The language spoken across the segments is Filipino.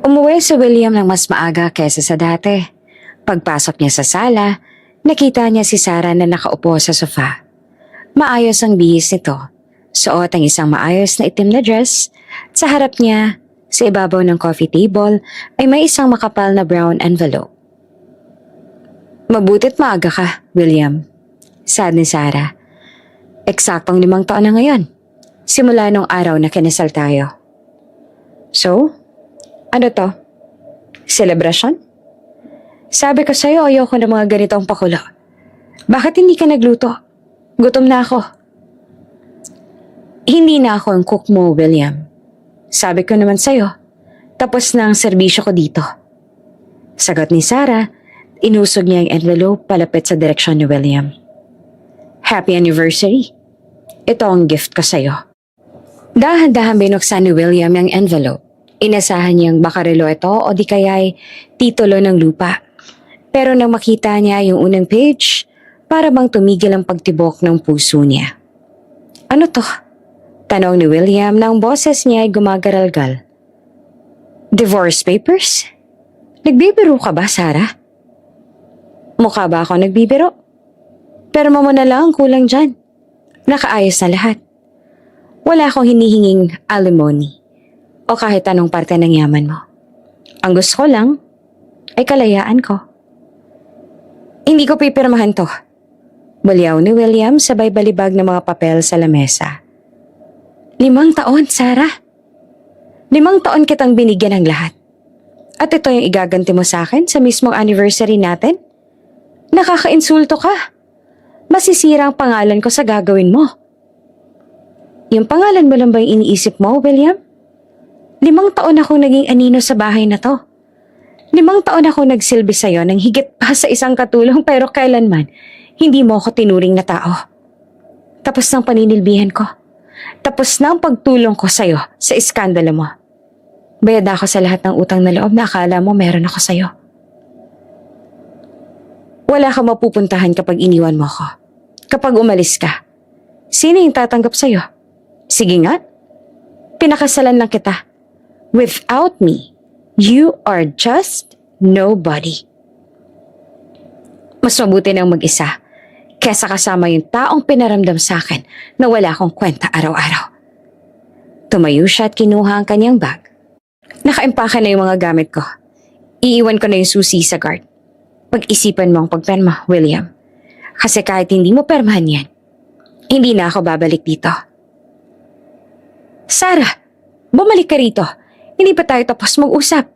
Umuwi si William ng mas maaga kaysa sa dati. Pagpasok niya sa sala, nakita niya si Sarah na nakaupo sa sofa. Maayos ang bihis nito. Suot ang isang maayos na itim na dress. Sa harap niya, sa ibabaw ng coffee table, ay may isang makapal na brown envelope. Mabutit maaga ka, William. Sad ni Sarah. Eksaktong 5 taon na ngayon. Simula nung araw na kinasal tayo. So, ano to? Celebration? Sabi ko sa'yo ayoko ng mga ganitong pakulo. Bakit hindi ka nagluto? Gutom na ako. Hindi na ako ang cook mo, William. Sabi ko naman sa'yo, tapos na ang serbisyo ko dito. Sagot ni Sarah, inusog niya ang envelope palapit sa direksyon ni William. Happy anniversary. Ito ang gift ko sa'yo. Dahan-dahan binuksan ni William ang envelope. Inasahan niyang baka relo ito o di kaya'y titulo ng lupa. Pero nang makita niya yung unang page, para bang tumigil ang pagtibok ng puso niya. Ano to? Tanong ni William na ang boses niya ay gumagaralgal. Divorce papers? Nagbibiro ka ba, Sarah? Mukha ba ako nagbibiro? Pero mo na lang ang kulang dyan. Nakaayos na lahat. Wala akong hinihinging alimony o kahit anong parte ng yaman mo. Ang gusto ko lang ay kalayaan ko. Hindi ko pipirmahan to. Balyaw ni William sabay balibag ng mga papel sa lamesa. 5 taon, Sarah. 5 taon kitang binigyan ng lahat. At ito yung igaganti mo sa akin sa mismong anniversary natin? Nakakainsulto ka. Masisira ang pangalan ko sa gagawin mo. Yung pangalan mo lang ba yung iniisip mo, William? 5 taon akong naging anino sa bahay na to. 5 taon akong nagsilbi sa'yo ng higit pa sa isang katulong pero kailanman hindi mo ako tinuring na tao. Tapos ng paninilbihan ko. Tapos na ang pagtulong ko sa'yo sa iskandalo mo. Bayad ako sa lahat ng utang na loob na akala mo meron ako sa'yo. Wala kang mapupuntahan kapag iniwan mo ako. Kapag umalis ka, sino yung tatanggap sa'yo? Sige nga, pinakasalan lang kita. Without me, you are just nobody. Mas mabuti nang mag-isa kesa kasama yung taong pinaramdam sa akin na wala akong kwenta araw-araw. Tumayo siya at kinuha ang kanyang bag. Nakaimpake na yung mga gamit ko. Iiwan ko na yung susi sa guard. Pag-isipan mo ang pagperma, William. Kasi kahit hindi mo permahan yan, hindi na ako babalik dito. Sarah, bumalik ka rito. Hindi pa tayo tapos mag-usap.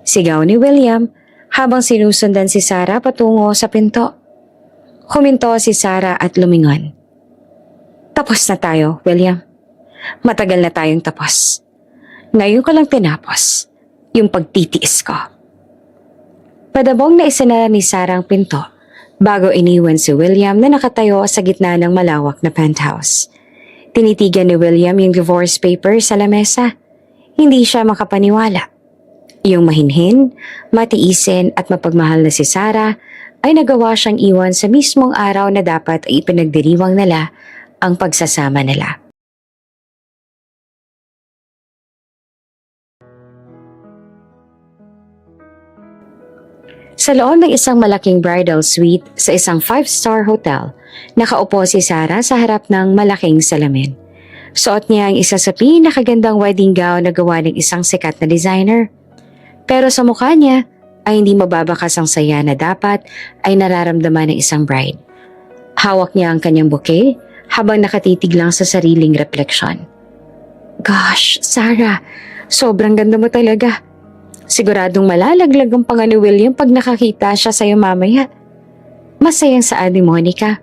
Sigaw ni William habang sinusundan si Sarah patungo sa pinto. Huminto si Sarah at lumingon. Tapos na tayo, William. Matagal na tayong tapos. Ngayon ko lang tinapos yung pagtitiis ko. Padabong na isinara ni Sarah ang pinto bago iniwan si William na nakatayo sa gitna ng malawak na penthouse. Tinitigan ni William yung divorce paper sa lamesa. Hindi siya makapaniwala. Yung mahinhin, matiisin at mapagmahal na si Sarah ay nagawa siyang iwan sa mismong araw na dapat ay ipinagdiriwang nila ang pagsasama nila. Sa loob ng isang malaking bridal suite sa isang 5-star hotel, nakaupo si Sarah sa harap ng malaking salamin. Suot niya ang isa sa pinakagandang wedding gown na gawa ng isang sikat na designer. Pero sa mukha niya ay hindi mababakas ang saya na dapat ay nararamdaman ng isang bride. Hawak niya ang kanyang bouquet habang nakatitig lang sa sariling refleksyon. Gosh, Sarah, sobrang ganda mo talaga. Siguradong malalaglag ang panga ni William pag nakakita siya sa'yo mamaya. Masayang saad ni Monica,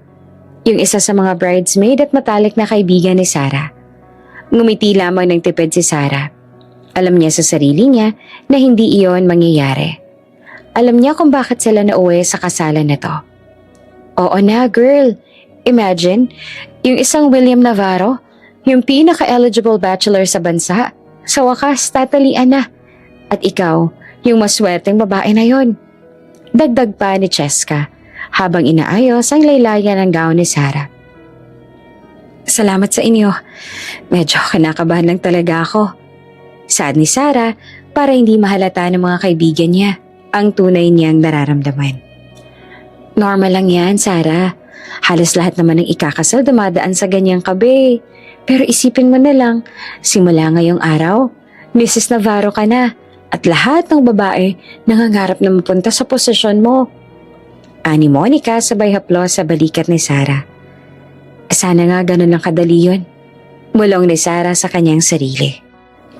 yung isa sa mga bridesmaid at matalik na kaibigan ni Sarah. Ngumiti lamang ng tipid si Sarah. Alam niya sa sarili niya na hindi iyon mangyayari. Alam niya kung bakit sila nauwi sa kasalan na to. Oo na, girl. Imagine, yung isang William Navarro, yung pinaka-eligible bachelor sa bansa, sa wakas tatalian na. At ikaw, yung maswerteng babae na yon. Dagdag pa ni Cheska habang inaayos ang laylayan ng gown ni Sarah. Salamat sa inyo. Medyo kinakabahan lang talaga ako. Sad ni Sarah para hindi mahalata ng mga kaibigan niya ang tunay niyang nararamdaman. Normal lang yan, Sarah. Halos lahat naman ng ikakasal dumadaan sa ganyang kabe. Pero isipin mo na lang, simula ngayong araw, Mrs. Navarro ka na at lahat ng babae nangangarap na mapunta sa posisyon mo. Ani Monica sabay haplos sa balikat ni Sarah. Sana nga ganun lang kadali yun. Bulong ni Sarah sa kanyang sarili.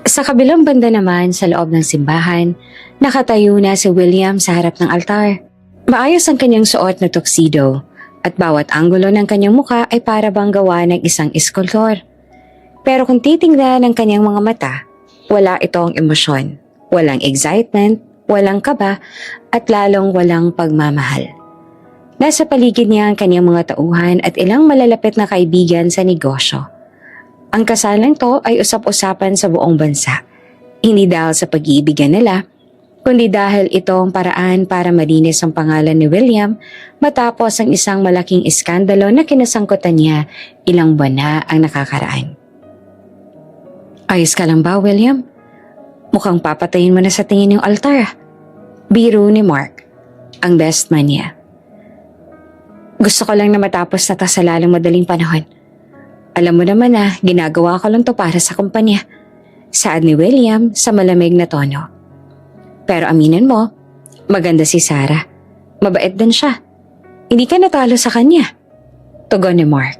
Sa kabilang banda naman sa loob ng simbahan, nakatayo na si William sa harap ng altar. Maayos ang kanyang suot na tuxedo at bawat anggulo ng kanyang muka ay para bang gawa ng isang eskultor. Pero kung titingnan ng kanyang mga mata, wala itong emosyon, walang excitement, walang kaba at lalong walang pagmamahal. Nasa paligid niya ang kanyang mga tauhan at ilang malalapit na kaibigan sa negosyo. Ang kasalang to ay usap-usapan sa buong bansa. Hindi dahil sa pag-iibigan nila, kundi dahil ito ang paraan para malinis ang pangalan ni William matapos ang isang malaking iskandalo na kinasangkutan niya ilang buwan na ang nakakaraan. Ayos ka lang ba, William? Mukhang papatayin mo na sa tingin yung altar. Biro ni Mark, ang best man niya. Gusto ko lang na matapos na ta sa lalong madaling panahon. Alam mo naman na ginagawa ko lang to para sa kumpanya. Saad ni William sa malamig na tono. Pero aminin mo, maganda si Sarah. Mabait din siya. Hindi ka natalo sa kanya. Tugon ni Mark.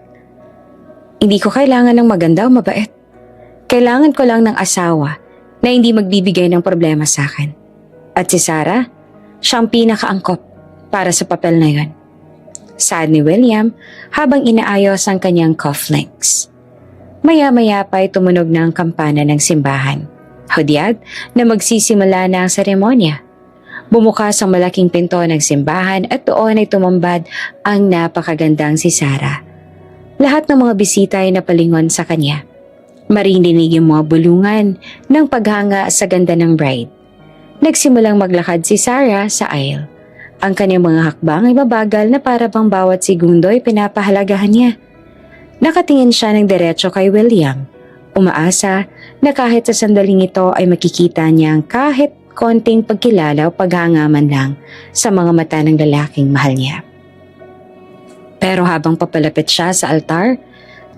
Hindi ko kailangan ng maganda o mabait. Kailangan ko lang ng asawa na hindi magbibigay ng problema sa akin. At si Sarah, siyang pinakaangkop para sa papel na yon. Saad ni William habang inaayos ang kanyang cufflinks. Maya-maya pa ay tumunog ng kampana ng simbahan. Hudyat na magsisimula na ang seremonya. Bumukas ang malaking pinto ng simbahan at doon ay tumambad ang napakagandang si Sarah. Lahat ng mga bisita ay napalingon sa kanya. Marinig yung mga bulungan ng paghanga sa ganda ng bride. Nagsimulang maglakad si Sarah sa aisle. Ang kanyang mga hakbang ay mabagal na para bang bawat segundo ay pinapahalagahan niya. Nakatingin siya ng diretso kay William. Umaasa na kahit sa sandaling ito ay makikita niya ang kahit konting pagkilala o paghanga man lang sa mga mata ng lalaking mahal niya. Pero habang papalapit siya sa altar,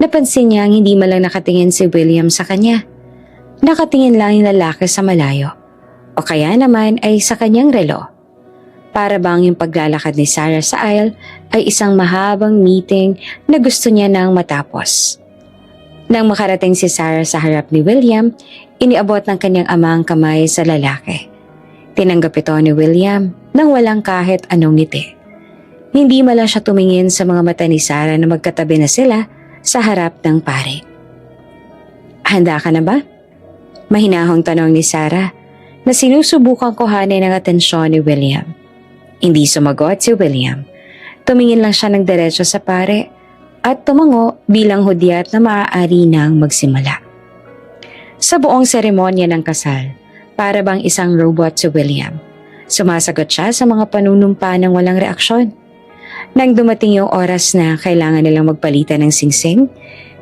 napansin niya ang hindi malang nakatingin si William sa kanya. Nakatingin lang yung lalaki sa malayo o kaya naman ay sa kanyang relo. Para bang yung paglalakad ni Sarah sa aisle ay isang mahabang meeting na gusto niya nang matapos. Nang makarating si Sarah sa harap ni William, iniabot ng kanyang ama ang kamay sa lalaki. Tinanggap ito ni William nang walang kahit anong ngiti. Hindi mala siya tumingin sa mga mata ni Sarah na magkatabi na sila sa harap ng pare. Handa ka na ba? Mahinahong tanong ni Sarah na sinusubukan kuhanin ang atensyon ni William. Hindi sumagot si William. Tumingin lang siya ng diretso sa pare at tumango bilang hudyat na maaari nang magsimula. Sa buong seremonya ng kasal, para bang isang robot si William. Sumasagot siya sa mga panunumpa ng walang reaksyon. Nang dumating yung oras na kailangan nilang magpalitan ng singsing,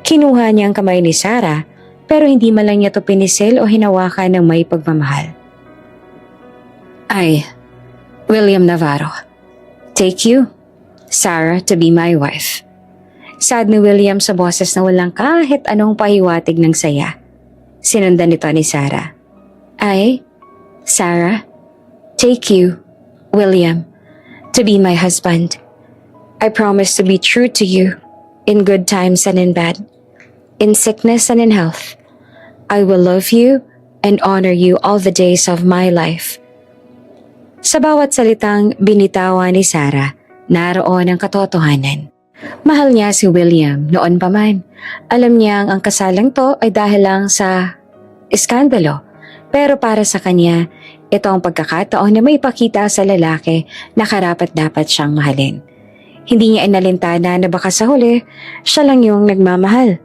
kinuha niya ang kamay ni Sarah pero hindi man lang niya ito pinisil o hinawakan ng may pagmamahal. William Navarro, take you, Sarah, to be my wife. Saad ni William sa boses na walang kahit anong pahiwatig ng saya. Sinundan nito ni Sarah. Sarah, take you, William, to be my husband. I promise to be true to you, in good times and in bad, in sickness and in health. I will love you and honor you all the days of my life. Sa bawat salitang binitawan ni Sarah, naroon ang katotohanan. Mahal niya si William noon pa man. Alam niyang ang kasalang to ay dahil lang sa iskandalo. Pero para sa kanya, ito ang pagkakataon na may ipakita sa lalaki na karapat-dapat siyang mahalin. Hindi niya inalintana na baka sa huli, siya lang yung nagmamahal.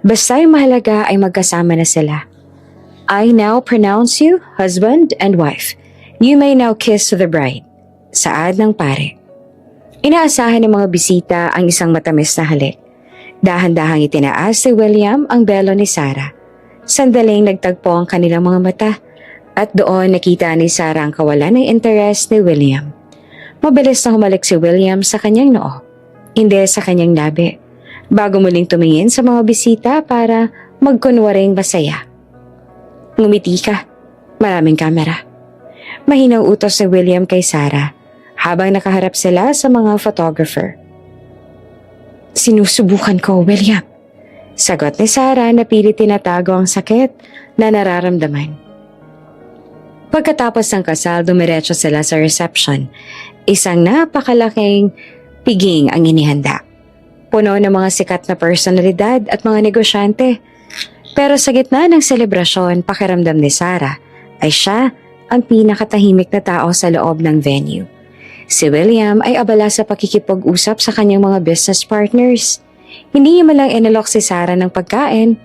Basta yung mahalaga ay magkasama na sila. I now pronounce you husband and wife. You may now kiss the bride. Saad ng pare. Inaasahan ng mga bisita ang isang matamis na halik. Dahan-dahang itinaas si William ang belo ni Sarah. Sandaling nagtagpo ang kanilang mga mata At doon nakita ni Sarah ang kawalan ng interes ni William. Mabilis na humalik si William sa kanyang noo, hindi sa kanyang labi, bago muling tumingin sa mga bisita para magkunwaring masaya. Ngumiti ka, maraming kamera. Mahinang utos ni William kay Sarah habang nakaharap sila sa mga photographer. Sinusubukan ko, William. Sagot ni Sarah na pilit tinatago ang sakit na nararamdaman. Pagkatapos ng kasal, dumiretso sila sa reception. Isang napakalaking piging ang inihanda. Puno ng mga sikat na personalidad at mga negosyante. Pero sa gitna ng selebrasyon, pakiramdam ni Sarah ay siya ang pinakatahimik na tao sa loob ng venue. Si William ay abala sa pakikipag-usap sa kanyang mga business partners. Hindi niya malang inalok si Sarah ng pagkain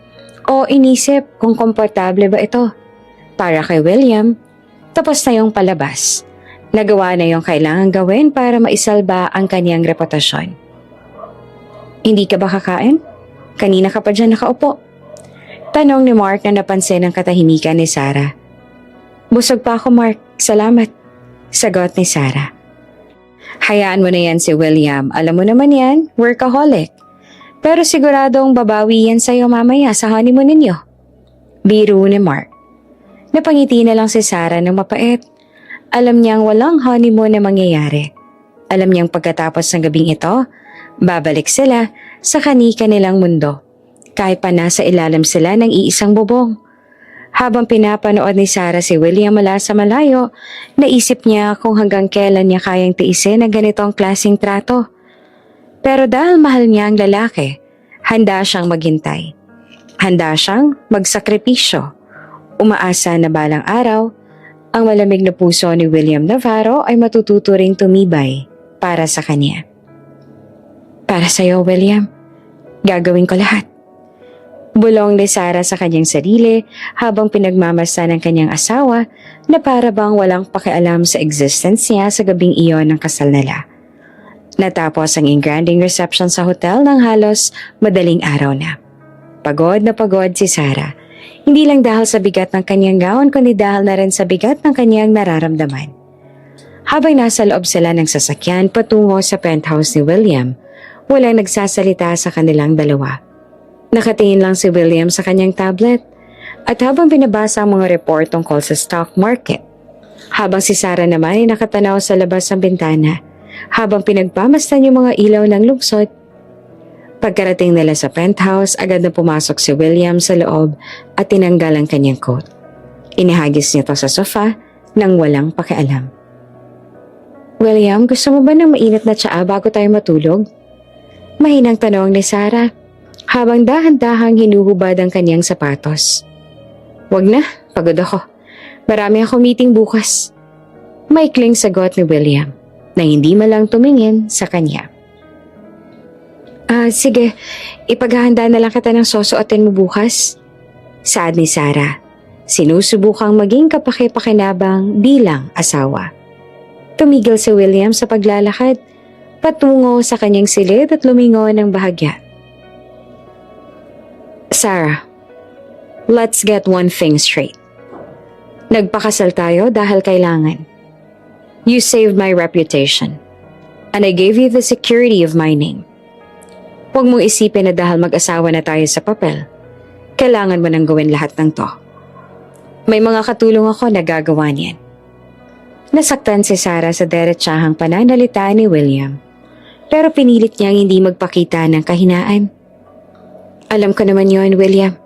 o inisip kung komportable ba ito. Para kay William, tapos na yung palabas. Nagawa na yung kailangan gawin para maisalba ang kanyang reputasyon. Hindi ka ba kakain? Kanina ka pa dyan nakaupo. Tanong ni Mark na napansin ang katahimikan ni Sarah. Busog pa ako, Mark. Salamat. Sagot ni Sarah. Hayaan mo na yan si William. Alam mo naman yan, workaholic. Pero siguradong babawi yan sa'yo mamaya sa honeymoon ninyo. Biro ni Mark. Napangiti na lang si Sarah ng mapait. Alam niyang walang honeymoon na mangyayari. Alam niyang pagkatapos ng gabing ito, babalik sila sa kanika nilang mundo. Kahit pa nasa ilalim sila ng iisang bubong. Habang pinapanood ni Sarah si William mula sa malayo, naisip niya kung hanggang kailan niya kayang tiisin ang ganitong klaseng trato. Pero dahil mahal niya ang lalaki, handa siyang maghintay. Handa siyang magsakripisyo. Umaasa na balang araw, ang malamig na puso ni William Navarro ay matututo ring tumibay para sa kanya. Para sa'yo, William, gagawin ko lahat. Bulong ni Sarah sa kanyang sarili habang pinagmamasdan ng kanyang asawa na para bang walang pakialam sa existence niya sa gabing iyon ng kasal nila. Natapos ang engranding reception sa hotel ng halos madaling araw na. Pagod na pagod si Sarah, hindi lang dahil sa bigat ng kanyang gown kundi dahil na rin sa bigat ng kanyang nararamdaman. Habang nasa loob sila ng sasakyan patungo sa penthouse ni William, walang nagsasalita sa kanilang dalawa. Nakatingin lang si William sa kanyang tablet at habang binabasa ang mga report tungkol sa stock market. Habang si Sarah naman ay nakatanaw sa labas ng bintana habang pinagpamasdan yung mga ilaw ng lungsod. Pagkarating nila sa penthouse, agad na pumasok si William sa loob at tinanggal ang kanyang coat. Inihagis niya to sa sofa nang walang pakialam. William, gusto mo ba ng mainit na tsaa bago tayo matulog? Mahinang tanong ni Sarah habang dahan-dahang hinuhubad ang kanyang sapatos. Wag na, pagod ako. Marami akong meeting bukas. Maikling sagot ni William na hindi malang tumingin sa kanya. Sige, ipaghahanda na lang kita ng susuotin mo bukas. Saad ni Sarah, sinusubukang maging kapaki-pakinabang bilang asawa. Tumigil si William sa paglalakad, patungo sa kanyang silid at lumingon ng bahagya. Sarah, let's get one thing straight. Nagpakasal tayo dahil kailangan. You saved my reputation, and I gave you the security of my name. Huwag mong isipin na dahil mag-asawa na tayo sa papel, kailangan mo nang gawin lahat ng to. May mga katulong ako na gagawa niyan. Nasaktan si Sarah sa deretsahang pananalita ni William, pero pinilit niyang hindi magpakita ng kahinaan. Alam ko naman yun, William,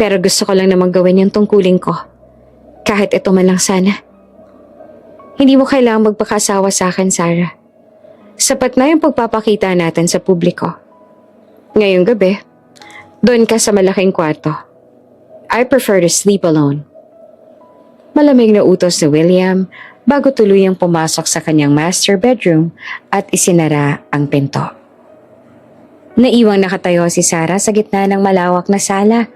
pero gusto ko lang namang gawin yung tungkulin ko, kahit ito man lang sana. Hindi mo kailangang magpakasawa sa akin, Sarah. Sapat na yung pagpapakita natin sa publiko. Ngayong gabi, doon ka sa malaking kwarto. I prefer to sleep alone. Malamig na utos ni William bago tuluyang pumasok sa kanyang master bedroom at isinara ang pinto. Naiwang nakatayo si Sarah sa gitna ng malawak na sala.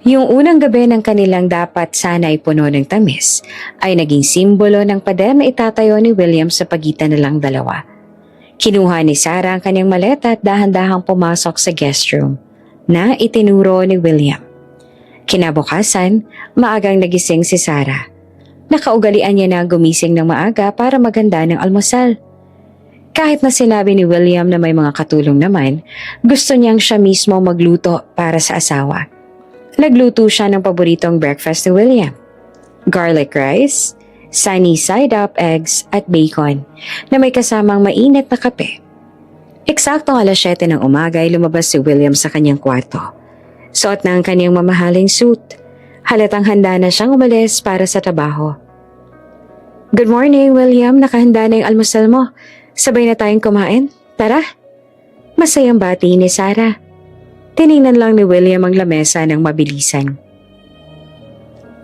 Yung unang gabi ng kanilang dapat sana ay puno ng tamis ay naging simbolo ng pader na itatayo ni William sa pagitan nilang dalawa. Kinuha ni Sarah ang kanyang maleta at dahan-dahang pumasok sa guest room na itinuro ni William. Kinabukasan, maagang nagising si Sarah. Nakaugalian niya na gumising ng maaga para maganda ng almusal. Kahit na sinabi ni William na may mga katulong naman, gusto niyang siya mismo magluto para sa asawa. Nagluto siya ng paboritong breakfast ni William. Garlic rice, sunny side-up eggs at bacon na may kasamang mainit na kape. Eksaktong 7:00 ng umaga ay lumabas si William sa kanyang kwarto. Suot na ang kanyang mamahaling suit. Halatang handa na siyang umalis para sa trabaho. Good morning, William. Nakahanda na yung almusal mo. Sabay na tayong kumain. Tara. Masayang bati ni Sarah. Tiningnan lang ni William ang lamesa ng mabilisan.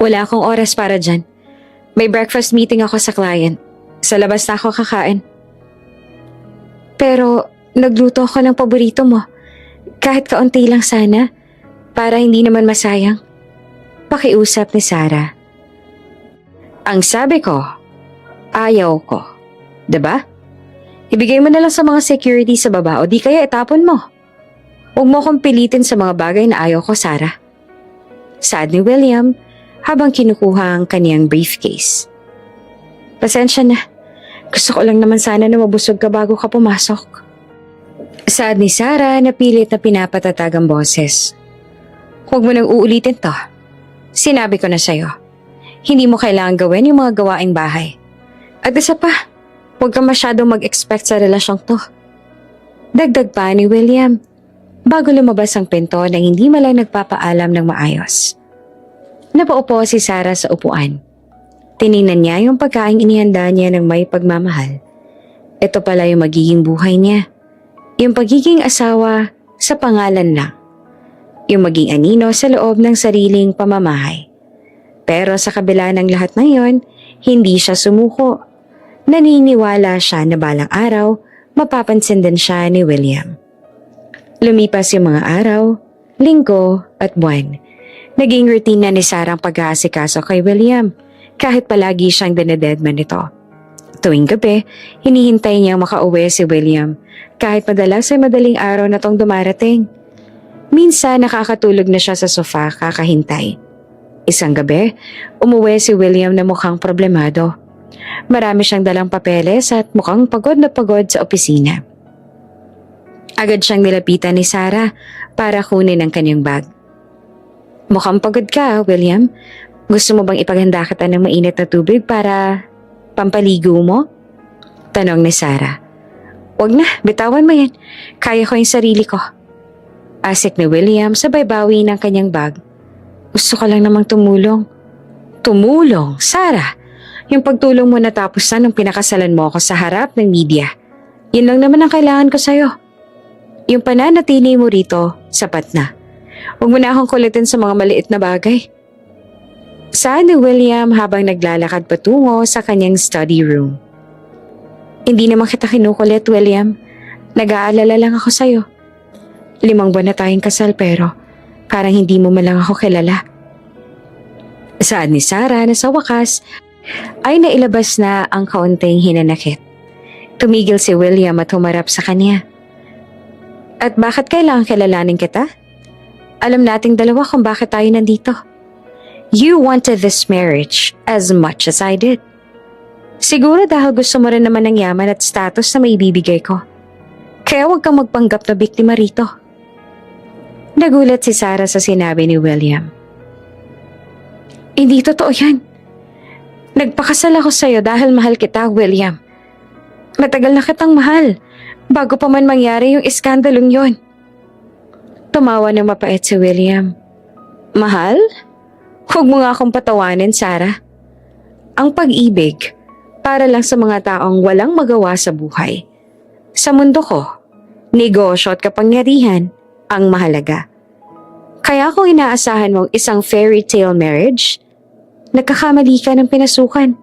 Wala akong oras para dyan. May breakfast meeting ako sa client. Sa labas na ako kakain. Pero nagluto ako ng paborito mo. Kahit kaunti lang sana. Para hindi naman masayang. Pakiusap ni Sarah. Ang sabi ko, ayaw ko. Diba? Ibigay mo na lang sa mga security sa baba o di kaya itapon mo. Huwag mo akong pilitin sa mga bagay na ayaw ko, Sarah. Saad ni William habang kinukuha ang kaniyang briefcase. Pasensya na. Gusto ko lang naman sana na mabusog ka bago ka pumasok. Saad ni Sarah na pilit na pinapatatag ang boses. Huwag mo nang uulitin to. Sinabi ko na sa'yo. Hindi mo kailangan gawin yung mga gawaing bahay. At isa pa, huwag ka masyadong mag-expect sa relasyong to. Dagdag pa ni William, bago lumabas ang pinto na hindi malang nagpapaalam ng maayos. Napaupo si Sarah sa upuan. Tiningnan niya yung pagkaing inihanda niya ng may pagmamahal. Ito pala yung magiging buhay niya. Yung pagiging asawa sa pangalan lang. Yung maging anino sa loob ng sariling pamamahay. Pero sa kabila ng lahat ng yon, hindi siya sumuko. Naniniwala siya na balang araw, mapapansin din siya ni William. Lumipas yung mga araw, linggo at buwan. Naging routine na ni Sarah ang pag-aasikaso kay William, kahit palagi siyang dinededman nito. Tuwing gabi, hinihintay niyang makauwi si William, kahit madalas ay madaling araw na tong dumarating. Minsan nakakatulog na siya sa sofa kakahintay. Isang gabi, umuwi si William na mukhang problemado. Marami siyang dalang papeles at mukhang pagod na pagod sa opisina. Agad siyang nilapitan ni Sarah para kunin ang kanyang bag. Mukhang pagod ka, William. Gusto mo bang ipaghanda kita ng mainit na tubig para pampaligo mo? Tanong ni Sarah. Wag na, bitawan mo yan. Kaya ko yung sarili ko. Asik ni William sabay bawi ng kanyang bag. Gusto ko lang namang tumulong. Tumulong? Sarah, yung pagtulong mo natapos na nung pinakasalan mo ako sa harap ng media. Yun lang naman ang kailangan ko sa'yo. Yung pananatili mo rito, sapat na. Huwag mo na akong kulitin sa mga maliit na bagay. Saad ni William habang naglalakad patungo sa kanyang study room. Hindi naman kita kinukulit, William. Nag-aalala lang ako sa'yo. 5 buwan na tayong kasal pero parang hindi mo malang ako kilala. Saad ni Sarah na sa wakas ay nailabas na ang kaunting hinanakit. Tumigil si William at humarap sa kanya. At bakit kailangan kilalanin kita? Alam nating dalawa kung bakit tayo nandito. You wanted this marriage as much as I did. Siguro dahil gusto mo rin naman ng yaman at status na maibibigay ko. Kaya huwag kang magpanggap na biktima rito. Nagulat si Sarah sa sinabi ni William. Hindi totoo yan. Nagpakasal ako sa'yo dahil mahal kita, William. Matagal na kitang mahal, bago pa man mangyari yung iskandalong yon. Tumawa ng mapait si William. Mahal? Huwag mo nga akong patawanin, Sarah. Ang pag-ibig, para lang sa mga taong walang magawa sa buhay. Sa mundo ko, negosyo at kapangyarihan ang mahalaga. Kaya kung inaasahan mong isang fairy tale marriage, nagkakamali ka ng pinasukan.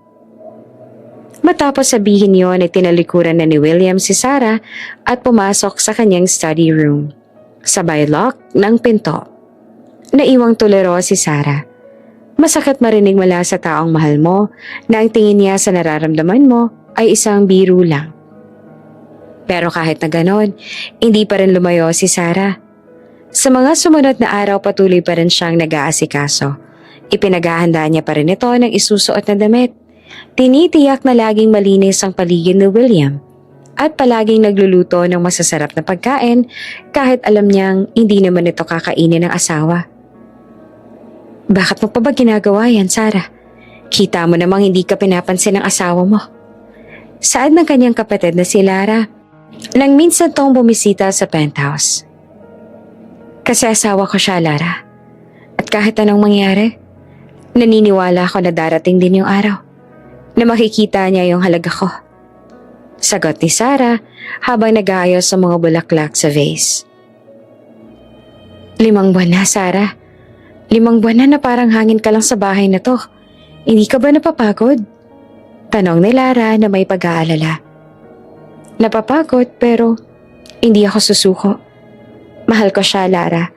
Matapos sabihin yon ay tinalikuran na ni William si Sarah at pumasok sa kanyang study room. Sabay lock ng pinto. Naiwang tuliro si Sarah. Masakit marinig mula sa taong mahal mo na ang tingin niya sa nararamdaman mo ay isang biro lang. Pero kahit na ganon, hindi pa rin lumayo si Sarah. Sa mga sumunod na araw patuloy pa rin siyang nag-aasikaso. Ipinaghahanda niya pa rin ito ng isusuot na damit. Tinitiyak na laging malinis ang paligid ni William at palaging nagluluto ng masasarap na pagkain kahit alam niyang hindi naman ito kakainin ng asawa. Bakit mo pa ba ginagawa yan, Sarah? Kita mo namang hindi ka pinapansin ng asawa mo. Saad ng kanyang kapatid na si Lara nang minsan tong bumisita sa penthouse. Kasi asawa ko siya, Lara. At kahit anong mangyari, naniniwala ako na darating din yung araw na makikita niya yung halaga ko. Sagot ni Sarah habang nag-aayos sa mga bulaklak sa vase. 5 buwan na, Sarah. 5 buwan na parang hangin ka lang sa bahay na to. Hindi ka ba napapagod? Tanong ni Lara na may pag-aalala. Napapagod pero hindi ako susuko. Mahal ko siya, Lara.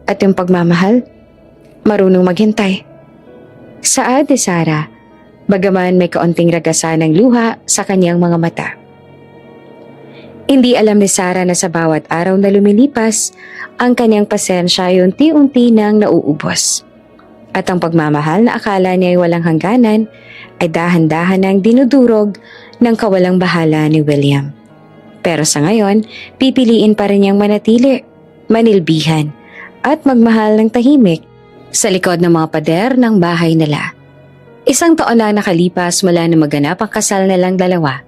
At yung pagmamahal, marunong maghintay. Saad ni Sarah, bagaman may kaunting ragasan ng luha sa kanyang mga mata. Hindi alam ni Sarah na sa bawat araw na lumilipas, ang kanyang pasensya ay unti-unti nang nauubos. At ang pagmamahal na akala niya ay walang hangganan ay dahan-dahan nang dinudurog ng kawalang bahala ni William. Pero sa ngayon, pipiliin pa rin niyang manatili, manilbihan at magmahal ng tahimik sa likod ng mga pader ng bahay nila. 1 taon na nakalipas mula na maganap ang kasal nilang dalawa.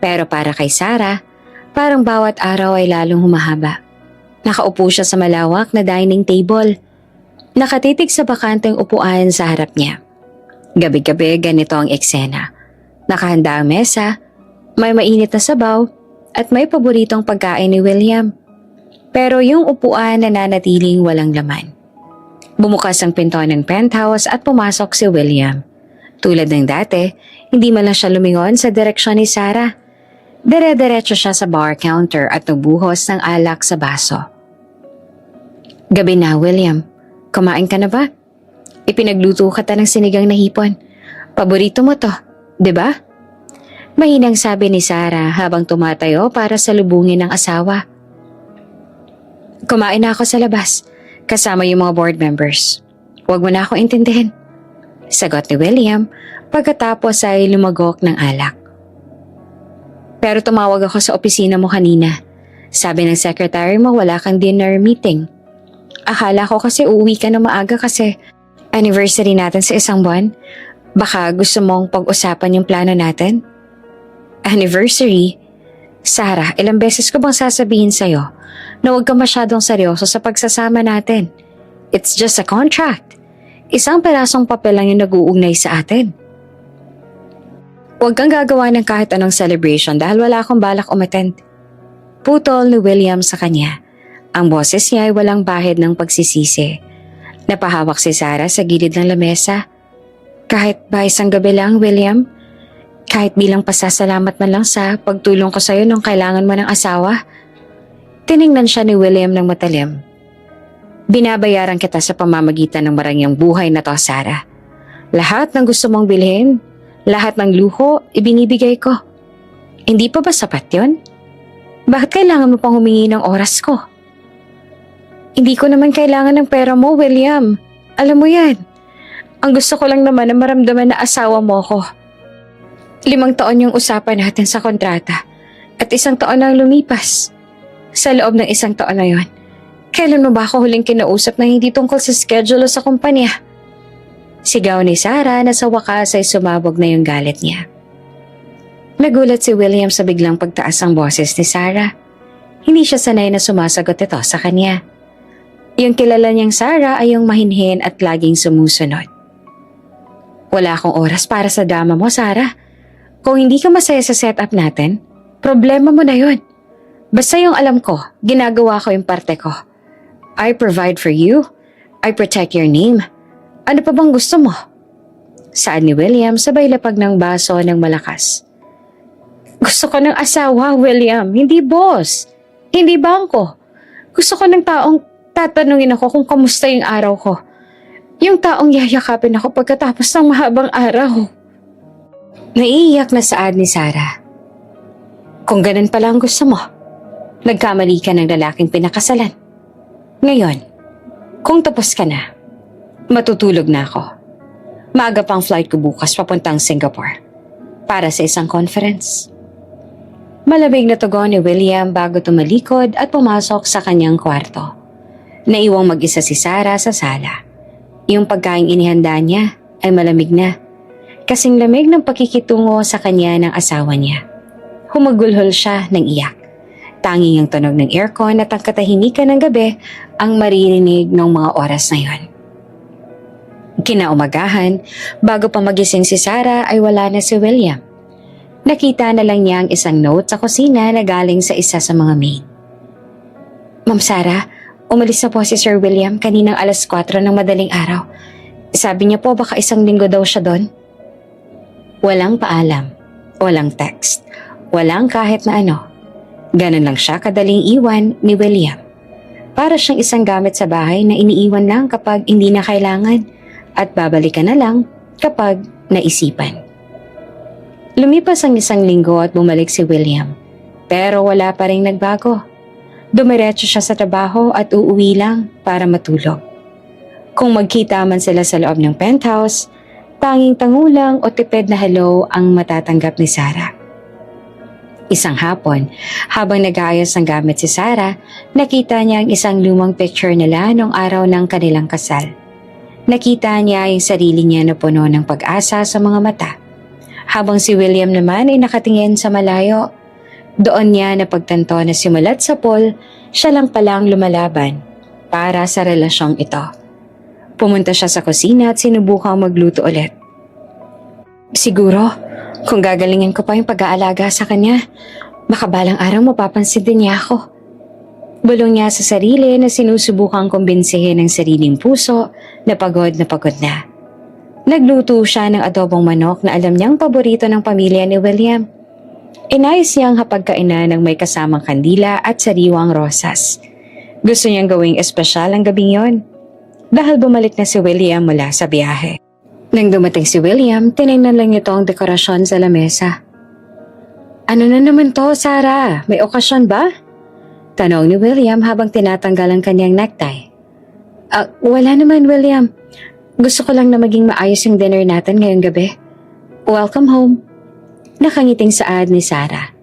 Pero para kay Sarah, parang bawat araw ay lalong humahaba. Nakaupo siya sa malawak na dining table. Nakatitig sa bakanteng upuan sa harap niya. Gabi-gabi ganito ang eksena. Nakahanda ang mesa, may mainit na sabaw at may paboritong pagkain ni William. Pero yung upuan nananatiling walang laman. Bumukas ang pinto ng penthouse at pumasok si William. Tulad ng dati, hindi man lang siya lumingon sa direksyon ni Sarah. Dire-diretso siya sa bar counter at nagbuhos ng alak sa baso. Gabi na, William. Kumain ka na ba? Ipinagluto ka ng sinigang na hipon. Paborito mo to, di ba? Mahinang sabi ni Sarah habang tumatayo para salubungin ang asawa. Kumain na ako sa labas, kasama yung mga board members. Huwag mo na ako intindihin. Sagot ni William pagkatapos ay lumagok ng alak. Pero tumawag ako sa opisina mo kanina. Sabi ng secretary mo wala kang dinner meeting. Akala ko kasi uuwi ka na maaga kasi anniversary natin sa 1 buwan. Baka gusto mong pag-usapan yung plano natin? Anniversary? Sarah, ilang beses ko bang sasabihin sa'yo na huwag ka masyadong seryoso sa pagsasama natin? It's just a contract. 1 perasong papel lang yung nag-uugnay sa atin. Huwag kang gagawa ng kahit anong celebration dahil wala akong balak umattend. Putol ni William sa kanya. Ang boses niya ay walang bahid ng pagsisisi. Napahawak si Sarah sa gilid ng lamesa. Kahit ba 1 gabi lang, William? Kahit bilang pasasalamat man lang sa pagtulong ko sa'yo nung kailangan mo ng asawa? Tiningnan siya ni William ng matalim. Binabayaran kita sa pamamagitan ng marangyang buhay na to, Sarah. Lahat ng gusto mong bilhin, lahat ng luho, ibinibigay ko. Hindi pa ba sapat yon? Bakit kailangan mo pang humingi ng oras ko? Hindi ko naman kailangan ng pera mo, William. Alam mo yan. Ang gusto ko lang naman na maramdaman na asawa mo ko. 5 taon yung usapan natin sa kontrata at 1 taon ang lumipas. Sa loob ng 1 taon na yon, kailan mo ba ako huling kinausap na hindi tungkol sa schedule o sa kumpanya? Sigaw ni Sarah na sa wakas ay sumabog na yung galit niya. Nagulat si William sa biglang pagtaas ng boses ni Sarah. Hindi siya sanay na sumasagot ito sa kanya. Yung kilala niyang Sarah ay yung mahinhin at laging sumusunod. Wala akong oras para sa drama mo, Sarah. Kung hindi ka masaya sa setup natin, problema mo na yun. Basta yung alam ko, ginagawa ko yung parte ko. I provide for you. I protect your name. Ano pa bang gusto mo? Saad ni William sabay lapag ng baso ng malakas. Gusto ko ng asawa, William, hindi boss. Hindi bangko. Gusto ko ng taong tatanungin ako kung kamusta yung araw ko. Yung taong yayakapin ako pagkatapos ng mahabang araw. Naiiyak na saad ni Sarah. Kung ganun pala ang gusto mo, nagkamali ka ng lalaking pinakasalan. Ngayon, kung tapos ka na, matutulog na ako. Maaga pang flight ko bukas papuntang Singapore para sa isang conference. Malamig na tugon ni William bago tumalikod at pumasok sa kanyang kwarto. Naiwang mag-isa si Sarah sa sala. Yung pagkaing inihanda niya ay malamig na. Kasing lamig ng pakikitungo sa kanya ng asawa niya. Humagulhol siya ng iyak. Tanging ang tunog ng aircon at ang katahimikan ng gabi ang maririnig ng mga oras na yon. Kinaumagahan, bago pa magising si Sarah ay wala na si William. Nakita na lang niya ang isang note sa kusina na galing sa isa sa mga maid. Ma'am Sarah, umalis na po si Sir William kaninang alas 4 ng madaling araw. Sabi niya po baka isang linggo daw siya doon. Walang paalam, walang text, walang kahit na ano. Ganun lang siya kadaling iwan ni William. Para siyang isang gamit sa bahay na iniiwan lang kapag hindi na kailangan at babalikan na lang kapag naisipan. Lumipas ang isang linggo at bumalik si William. Pero wala pa rin nagbago. Dumiretso siya sa trabaho at uuwi lang para matulog. Kung magkita man sila sa loob ng penthouse, tanging tangulang o tipid na hello ang matatanggap ni Sarah. Isang hapon, habang nag-aayos ng gamit si Sarah, nakita niya ang isang lumang picture nila noong araw ng kanilang kasal. Nakita niya yung sarili niya na puno ng pag-asa sa mga mata. Habang si William naman ay nakatingin sa malayo, doon niya napagtanto na simulat sa pool, siya lang palang lumalaban para sa relasyong ito. Pumunta siya sa kusina at sinubukang magluto ulit. Siguro, kung gagalingin ko pa yung pag-aalaga sa kanya, baka balang araw mapapansin din niya ako. Bulong niya sa sarili na sinusubukang kumbinsihin ng sariling puso na pagod na. Nagluto siya ng adobong manok na alam niyang paborito ng pamilya ni William. Inayos niyang hapagkainan ng may kasamang kandila at sariwang rosas. Gusto niyang gawing espesyal ang gabing yon dahil bumalik na si William mula sa biyahe. Nang dumating si William, tinignan lang ito ang dekorasyon sa lamesa. Ano na naman to, Sarah? May okasyon ba? Tanong ni William habang tinatanggal ang kanyang necktie. Wala naman, William. Gusto ko lang na maging maayos yung dinner natin ngayong gabi. Welcome home. Nakangiting saad ni Sarah.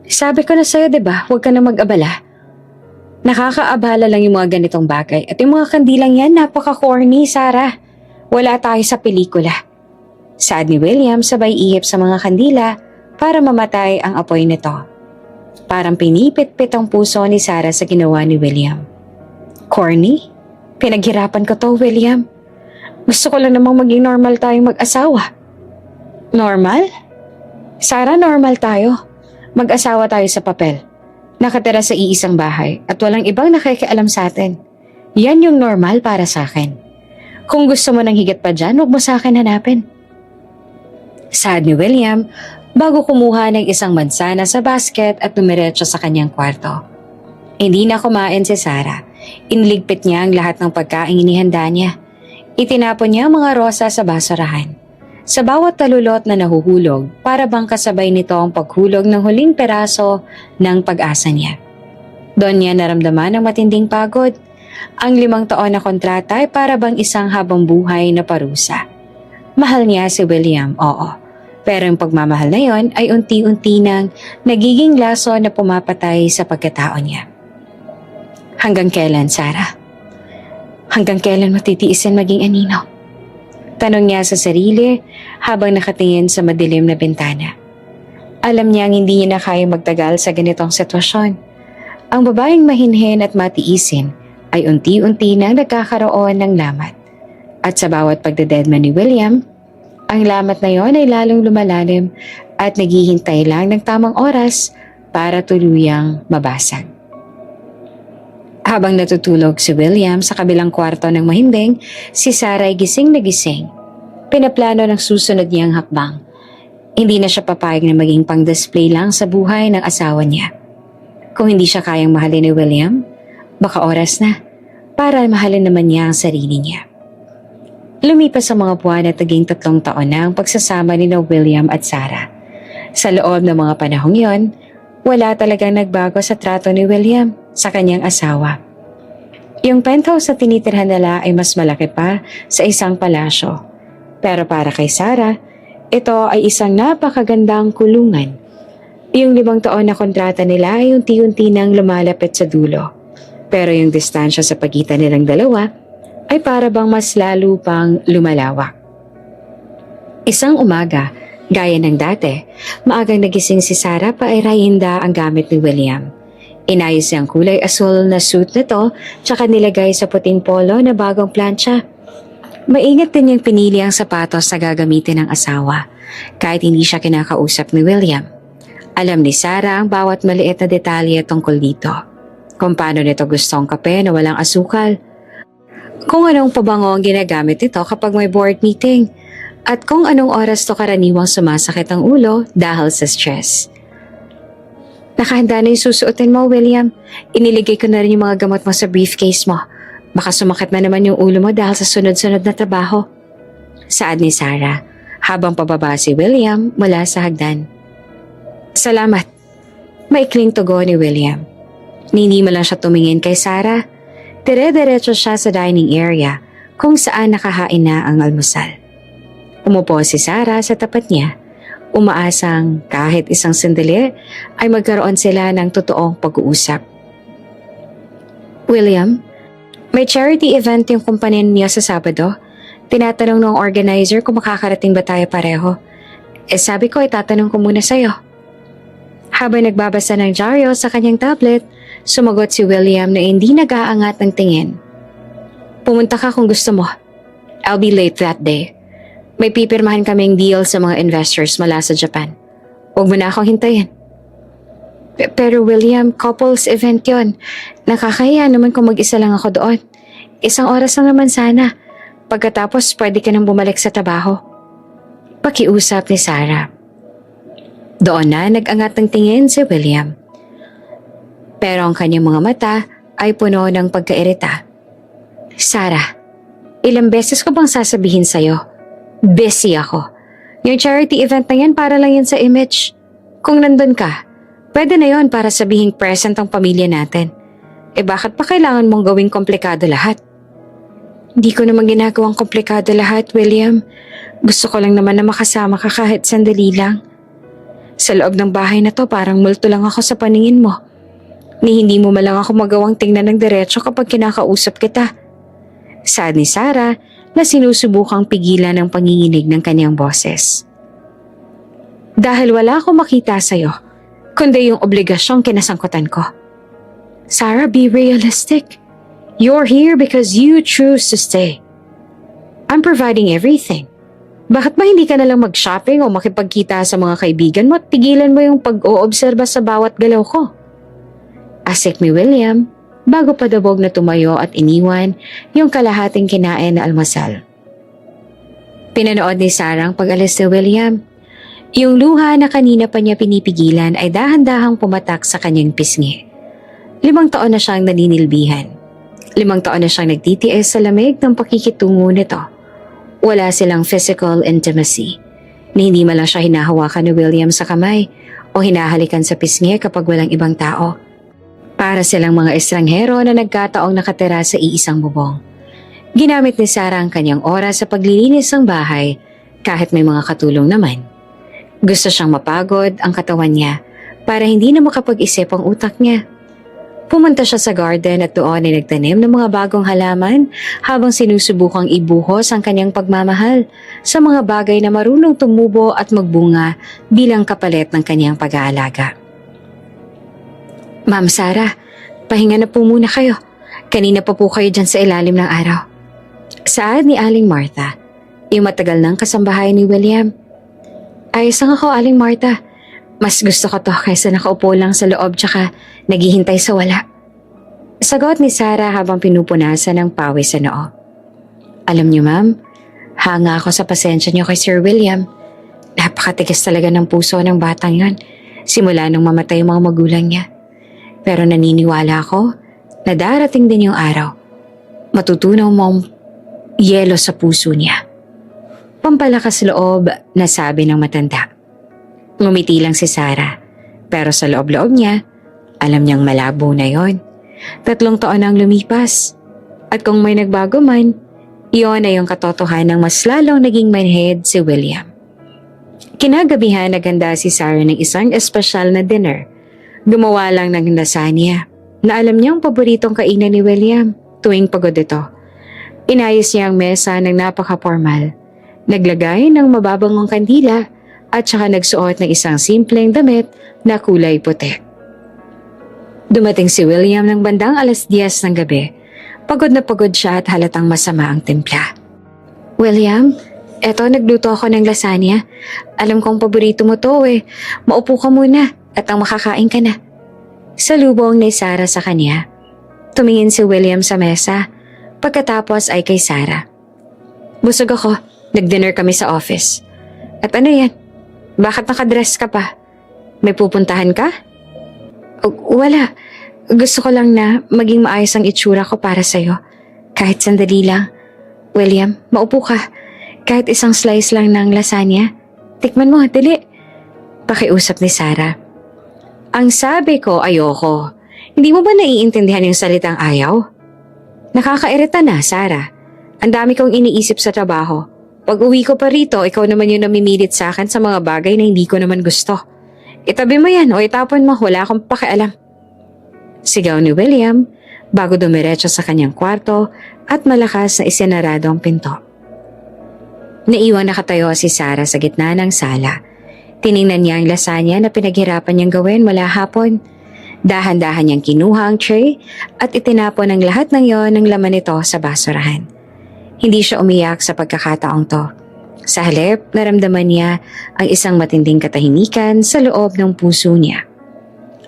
Sabi ko na sa'yo, diba? Huwag ka na mag-abala. Nakakaabala lang yung mga ganitong bagay at yung mga kandilang yan napaka-corny, Sarah. Wala tayo sa pelikula. Saad ni William sabay ihip sa mga kandila para mamatay ang apoy nito. Parang pinipit-pit ang puso ni Sarah sa ginawa ni William. Corny? Pinaghirapan ko to, William. Gusto ko lang namang maging normal tayong mag-asawa. Normal? Sarah, normal tayo. Mag-asawa tayo sa papel. Nakatira sa iisang bahay at walang ibang nakikialam sa atin. Yan yung normal para sa akin. Kung gusto mo ng higit pa dyan, huwag mo sa akin hanapin. Saad ni William bago kumuha ng isang mansana sa basket at dumiretso sa kanyang kwarto. Hindi na kumain si Sarah. Inligpit niya ang lahat ng pagkain inihanda niya. Itinapon niya ang mga rosa sa basurahan. Sa bawat talulot na nahuhulog, para bang kasabay nito ang paghulog ng huling peraso ng pag-asa niya. Doon niya naramdaman ang matinding pagod. Ang 5 taon na kontrata ay para bang isang habang buhay na parusa. Mahal niya si William, oo. Pero yung pagmamahal na yon ay unti-unti nang nagiging laso na pumapatay sa pagkatao niya. Hanggang kailan, Sarah? Hanggang kailan mo titiisin maging anino? Tanong niya sa sarili habang nakatingin sa madilim na bintana. Alam niyang hindi niya na kaya magtagal sa ganitong sitwasyon. Ang babaeng mahinhin at matiisin ay unti-unti nang nagkakaroon ng lamat. At sa bawat pagdededma ni William, ang lamat na yon ay lalong lumalalim at naghihintay lang ng tamang oras para tuluyang mabasag. Habang natutulog si William sa kabilang kwarto ng mahimbing, si Sarah ay gising na gising. Pinaplano ng susunod niyang hakbang. Hindi na siya papayag na maging pang-display lang sa buhay ng asawa niya. Kung hindi siya kayang mahalin ni William, baka oras na para mahalin naman niya ang sarili niya. Lumipas ang mga buwan at naging 3 taon na ang pagsasama ni William at Sarah. Sa loob ng mga panahong yon, wala talagang nagbago sa trato ni William sa kanyang asawa. Yung penthouse na tinitirhan nila ay mas malaki pa sa isang palasyo. Pero para kay Sarah, ito ay isang napakagandang kulungan. Yung 5 taon na kontrata nila ay unti-unti nang lumalapit sa dulo. Pero yung distansya sa pagitan nilang dalawa ay para bang mas lalo pang lumalawak. Isang umaga, gaya ng dati, maagang nagising si Sarah para irahinda ang gamit ni William. Inayos niya ang kulay asul na suit nito tsaka nilagay sa puting polo na bagong plancha. Maingat din niyang pinili ang sapatos na gagamitin ng asawa kahit hindi siya kinakausap ni William. Alam ni Sarah ang bawat maliit na detalye tungkol dito. Kung paano nito gusto ang kape na walang asukal. Kung anong pabango ang ginagamit nito kapag may board meeting. At kung anong oras to karaniwang sumasakit ang ulo dahil sa stress. Nakahanda na yung susuotin mo, William. Iniligay ko na rin yung mga gamot mo sa briefcase mo. Baka sumakit na naman yung ulo mo dahil sa sunod-sunod na trabaho. Saad ni Sarah, habang pababa si William mula sa hagdan. Salamat. Maikling tugo ni William. Hindi mo lang siya tumingin kay Sarah. Dire-diretso siya sa dining area kung saan nakahain na ang almusal. Umupo si Sarah sa tapat niya, umaasang kahit isang sandali ay magkaroon sila ng totoong pag-uusap. William, may charity event yung kumpanya niya sa Sabado. Tinatanong ng organizer kung makakarating ba tayo pareho. Sabi ko itatanong ko muna sa'yo. Habang nagbabasa ng dyaryo sa kanyang tablet, sumagot si William na hindi nag-aangat ng tingin. Pumunta ka kung gusto mo. I'll be late that day. May pipirmahan kaming deal sa mga investors mula sa Japan. Huwag mo na akong hintayin. Pero William, couples event yon. Nakakahiya naman kung mag-isa lang ako doon. Isang oras lang naman sana. Pagkatapos pwede ka nang bumalik sa trabaho. Pakiusap ni Sarah. Doon na nag-angat ng tingin si William. Pero ang kanyang mga mata ay puno ng pagkairita. Sarah, ilang beses ko bang sasabihin sa'yo? Busy ako. Yung charity event na yan para lang yan sa image. Kung nandun ka, pwede na yon para sabihing present ang pamilya natin. Bakit pa kailangan mong gawing komplikado lahat? Hindi ko naman ginagawang komplikado lahat, William. Gusto ko lang naman na makasama ka kahit sandali lang. Sa loob ng bahay na to parang multo lang ako sa paningin mo. Ni hindi mo malang ako magawang tingnan ng diretso kapag kinakausap kita. Saad ni Sarah na sinusubukang pigilan ang panginginig ng kanyang boses. Dahil wala akong makita sa'yo, kundi yung obligasyong kinasangkutan ko. Sarah, be realistic. You're here because you choose to stay. I'm providing everything. Bakit ba hindi ka nalang mag-shopping o makipagkita sa mga kaibigan mo at pigilan mo yung pag-oobserba sa bawat galaw ko? Asik ni William, bago pa dabog na tumayo at iniwan yung kalahating kinain na almusal. Pinanood ni Sarah ang pag-alis ni William. Yung luha na kanina pa niya pinipigilan ay dahan-dahang pumatak sa kanyang pisngi. 5 taon na siyang naninilbihan. 5 taon na siyang nagtitiis sa lamig ng pakikitungo nito. Wala silang physical intimacy. Hindi man lang siya hinahawakan ni William sa kamay o hinahalikan sa pisngi kapag walang ibang tao. Para silang mga estranghero na nagkataong nakatira sa iisang bubong. Ginamit ni Sarah ang kanyang oras sa paglilinis ng bahay kahit may mga katulong naman. Gusto siyang mapagod ang katawan niya para hindi na makapag-isip ang utak niya. Pumunta siya sa garden at doon ay nagtanim ng mga bagong halaman habang sinusubukang ibuhos ang kanyang pagmamahal sa mga bagay na marunong tumubo at magbunga bilang kapalit ng kanyang pag-aalaga. Ma'am Sarah, pahinga na po muna kayo. Kanina pa po kayo dyan sa ilalim ng araw. Saad ni Aling Martha, yung matagal ng kasambahay ni William. Ayos lang ako, Aling Martha. Mas gusto ko to kaysa nakaupo lang sa loob tsaka naghihintay sa wala. Sagot ni Sarah habang pinupunasan ng pawis sa noo. Alam niyo ma'am, hanga ako sa pasensya niyo kay Sir William. Napakatigas talaga ng puso ng batang yon. Simula nung mamatay yung mga magulang niya. Pero naniniwala ako na darating din yung araw. Matutunaw mong yelo sa puso niya. Pampalakas loob na sabi ng matanda. Ngumiti lang si Sarah, pero sa loob-loob niya, alam niyang malabo na yon. 3 taon ang lumipas. At kung may nagbago man, iyon ay yung katotohanan ng mas lalong naging manhid si William. Kinagabihan naganda si Sarah ng isang espesyal na dinner. Gumawa lang ng lasagna na alam niyang paboritong kainan ni William tuwing pagod ito. Inayos niya ang mesa ng napaka-formal. Naglagay ng mababangong kandila at saka nagsuot ng isang simpleng damit na kulay puti. Dumating si William ng bandang 10:00 ng gabi. Pagod na pagod siya at halatang masama ang timpla. William, eto nagluto ako ng lasagna. Alam kong paborito mo to eh. Maupo ka muna at ang makakain ka na. Salubong ni Sarah sa kanya. Tumingin si William sa mesa. Pagkatapos ay kay Sarah. Busog ako. Nag-dinner kami sa office. At ano yan? Bakit nakadress ka pa? May pupuntahan ka? Wala. Gusto ko lang na maging maayos ang itsura ko para sa'yo. Kahit sandali lang. William, maupo ka. Kahit isang slice lang ng lasagna. Tikman mo, dali. Pakiusap ni Sarah. Ang sabi ko, ayoko. Hindi mo ba naiintindihan yung salitang ayaw? Nakakairita na, Sarah. Ang dami kong iniisip sa trabaho. Pag uwi ko pa rito, ikaw naman yung namimilit sa akin sa mga bagay na hindi ko naman gusto. Itabi mo yan o itapon mo, wala akong pakialam. Sigaw ni William bago dumiretso sa kanyang kwarto at malakas na isinarado ang pinto. Naiwang nakatayo si Sarah sa gitna ng sala. Tiningnan niya ang lasagna na pinaghirapan niyang gawin mula hapon. Dahan-dahan niyang kinuha ang tray at itinapon ang lahat ng yon ng laman nito sa basurahan. Hindi siya umiyak sa pagkakataong to. Sa halip, naramdaman niya ang isang matinding katahimikan sa loob ng puso niya.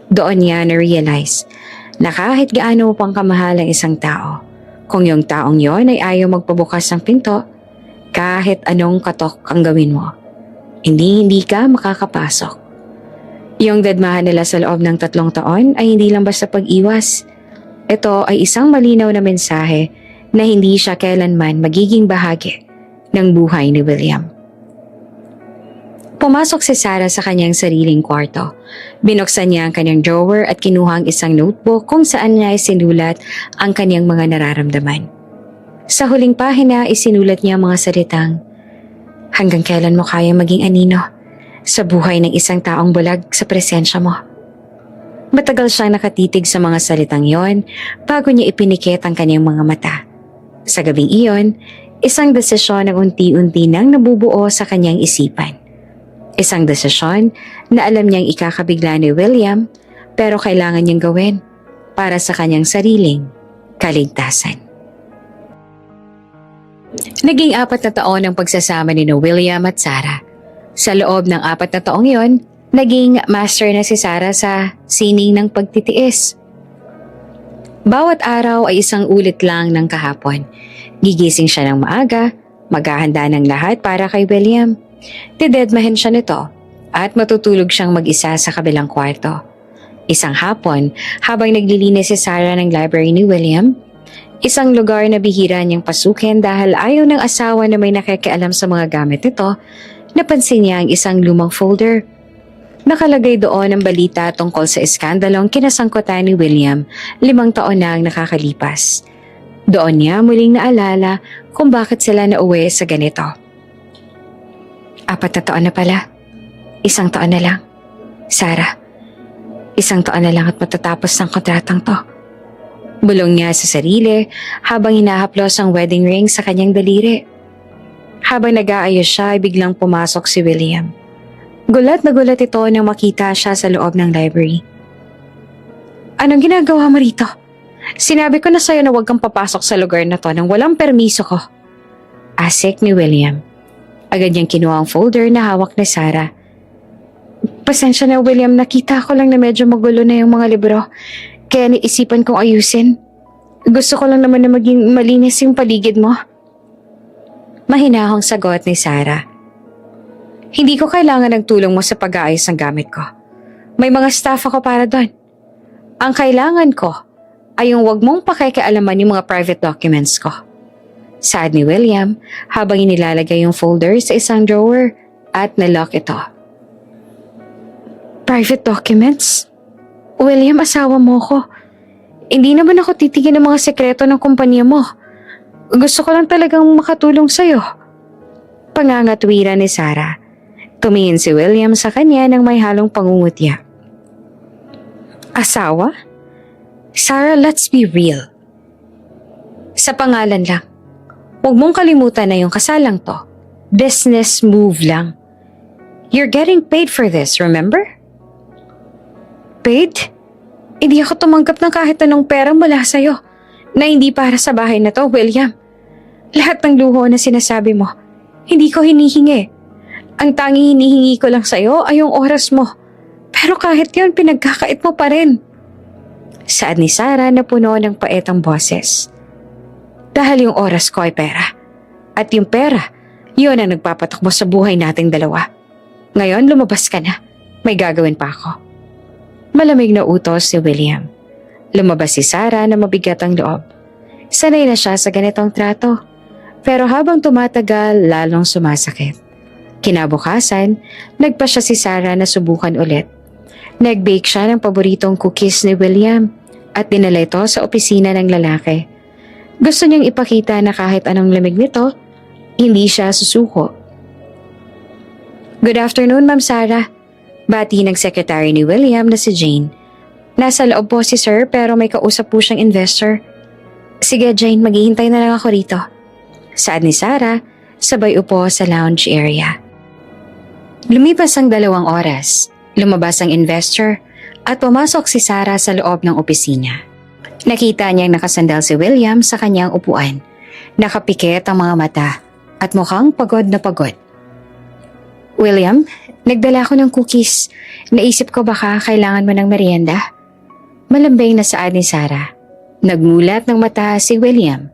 Doon niya na-realize na kahit gaano pang kamahal ang isang tao, kung yung taong yon ay ayaw magpabukas ng pinto, kahit anong katok ang gawin mo, hindi ka makakapasok. Yung dadmahan nila sa loob ng 3 taon ay hindi lang basta pag-iwas. Ito ay isang malinaw na mensahe na hindi siya kailanman magiging bahagi ng buhay ni William. Pumasok si Sarah sa kanyang sariling kwarto. Binuksan niya ang kanyang drawer at kinuha ang isang notebook kung saan niya isinulat ang kanyang mga nararamdaman. Sa huling pahina, isinulat niya ang mga salitang, "Hanggang kailan mo kaya maging anino sa buhay ng isang taong bulag sa presensya mo?" Matagal siyang nakatitig sa mga salitang yon bago niya ipinikit ang kanyang mga mata. Sa gabing iyon, isang desisyon ang unti-unti nang nabubuo sa kanyang isipan. Isang desisyon na alam niyang ikakabigla ni William pero kailangan niyang gawin para sa kanyang sariling kaligtasan. Naging 4 na taon ang pagsasama ni William at Sarah. Sa loob ng 4 na taong yon, naging master na si Sarah sa sining ng pagtitiis. Bawat araw ay isang ulit lang ng kahapon. Gigising siya ng maaga, maghahanda ng lahat para kay William. Didedmahin siya nito at matutulog siyang mag-isa sa kabilang kwarto. Isang hapon, habang naglilinis si Sarah ng library ni William, isang lugar na bihira niyang pasukin dahil ayaw ng asawa na may nakikialam sa mga gamit nito, napansin niya ang isang lumang folder. Nakalagay doon ang balita tungkol sa iskandalong kinasangkutan ni William 5 taon na ang nakakalipas. Doon niya muling naalala kung bakit sila nauwi sa ganito. 4 na taon na pala. 1 taon na lang. Sarah, 1 taon na lang at matatapos ng kontratang to. Bulong niya sa sarili habang hinahaplos ang wedding ring sa kanyang daliri. Habang nag-aayos siya ay biglang pumasok si William. Gulat na gulat ito nang makita siya sa loob ng library. Anong ginagawa mo rito? Sinabi ko na sa'yo na huwag kang papasok sa lugar na to nang walang permiso ko. Asik ni William. Agad niyang kinuha ang folder na hawak ni Sarah. Pasensya na William, nakita ko lang na medyo magulo na yung mga libro. Kaya naisipan kong ayusin. Gusto ko lang naman na maging malinis yung paligid mo. Mahinahong sagot ni Sarah. Hindi ko kailangan ng tulong mo sa pag-aayos ng gamit ko. May mga staff ako para doon. Ang kailangan ko ay yung wag mong pakikialaman yung mga private documents ko. Saad ni William habang inilalagay yung folder sa isang drawer at nalock ito. Private documents? William, asawa mo ko. Hindi naman ako titigil ng mga sekreto ng kumpanya mo. Gusto ko lang talagang makatulong sa'yo. Pangangatwira ni Sarah. Tumingin si William sa kanya ng may halong pangungutya. Asawa? Sarah, let's be real. Sa pangalan lang. Huwag mong kalimutan na yung kasalang to. Business move lang. You're getting paid for this, remember? Paid? Hindi ako tumanggap ng kahit anong pera mula sa'yo na hindi para sa bahay na to, William. Lahat ng luho na sinasabi mo, hindi ko hinihingi. Ang tanging hinihingi ko lang sa'yo ay yung oras mo. Pero kahit yun, pinagkakait mo pa rin. Saad ni Sarah na puno ng paetang boses. Dahil yung oras ko ay pera. At yung pera, yun ang nagpapatakbo sa buhay nating dalawa. Ngayon, lumabas ka na. May gagawin pa ako. Malamig na utos si William. Lumabas si Sarah na mabigat ang loob. Sanay na siya sa ganitong trato. Pero habang tumatagal, lalong sumasakit. Kinabukasan, nagpa siya si Sarah na subukan ulit. Nag-bake siya ng paboritong cookies ni William at dinala ito sa opisina ng lalaki. Gusto niyang ipakita na kahit anong lamig nito, hindi siya susuko. Good afternoon, Ma'am Sarah. Bati ng secretary ni William na si Jane. Nasa loob po si Sir pero may kausap po siyang investor. Sige Jane, maghihintay na lang ako rito. Saad ni Sarah, sabay upo sa lounge area. Lumipas ang 2 oras, lumabas ang investor at pumasok si Sarah sa loob ng opisina. Nakita niyang nakasandal si William sa kanyang upuan. Nakapikit ang mga mata at mukhang pagod na pagod. William, nagdala ko ng cookies. Naisip ko baka kailangan mo ng merienda. Malambing na saad ni Sarah. Nagmulat ng mata si William.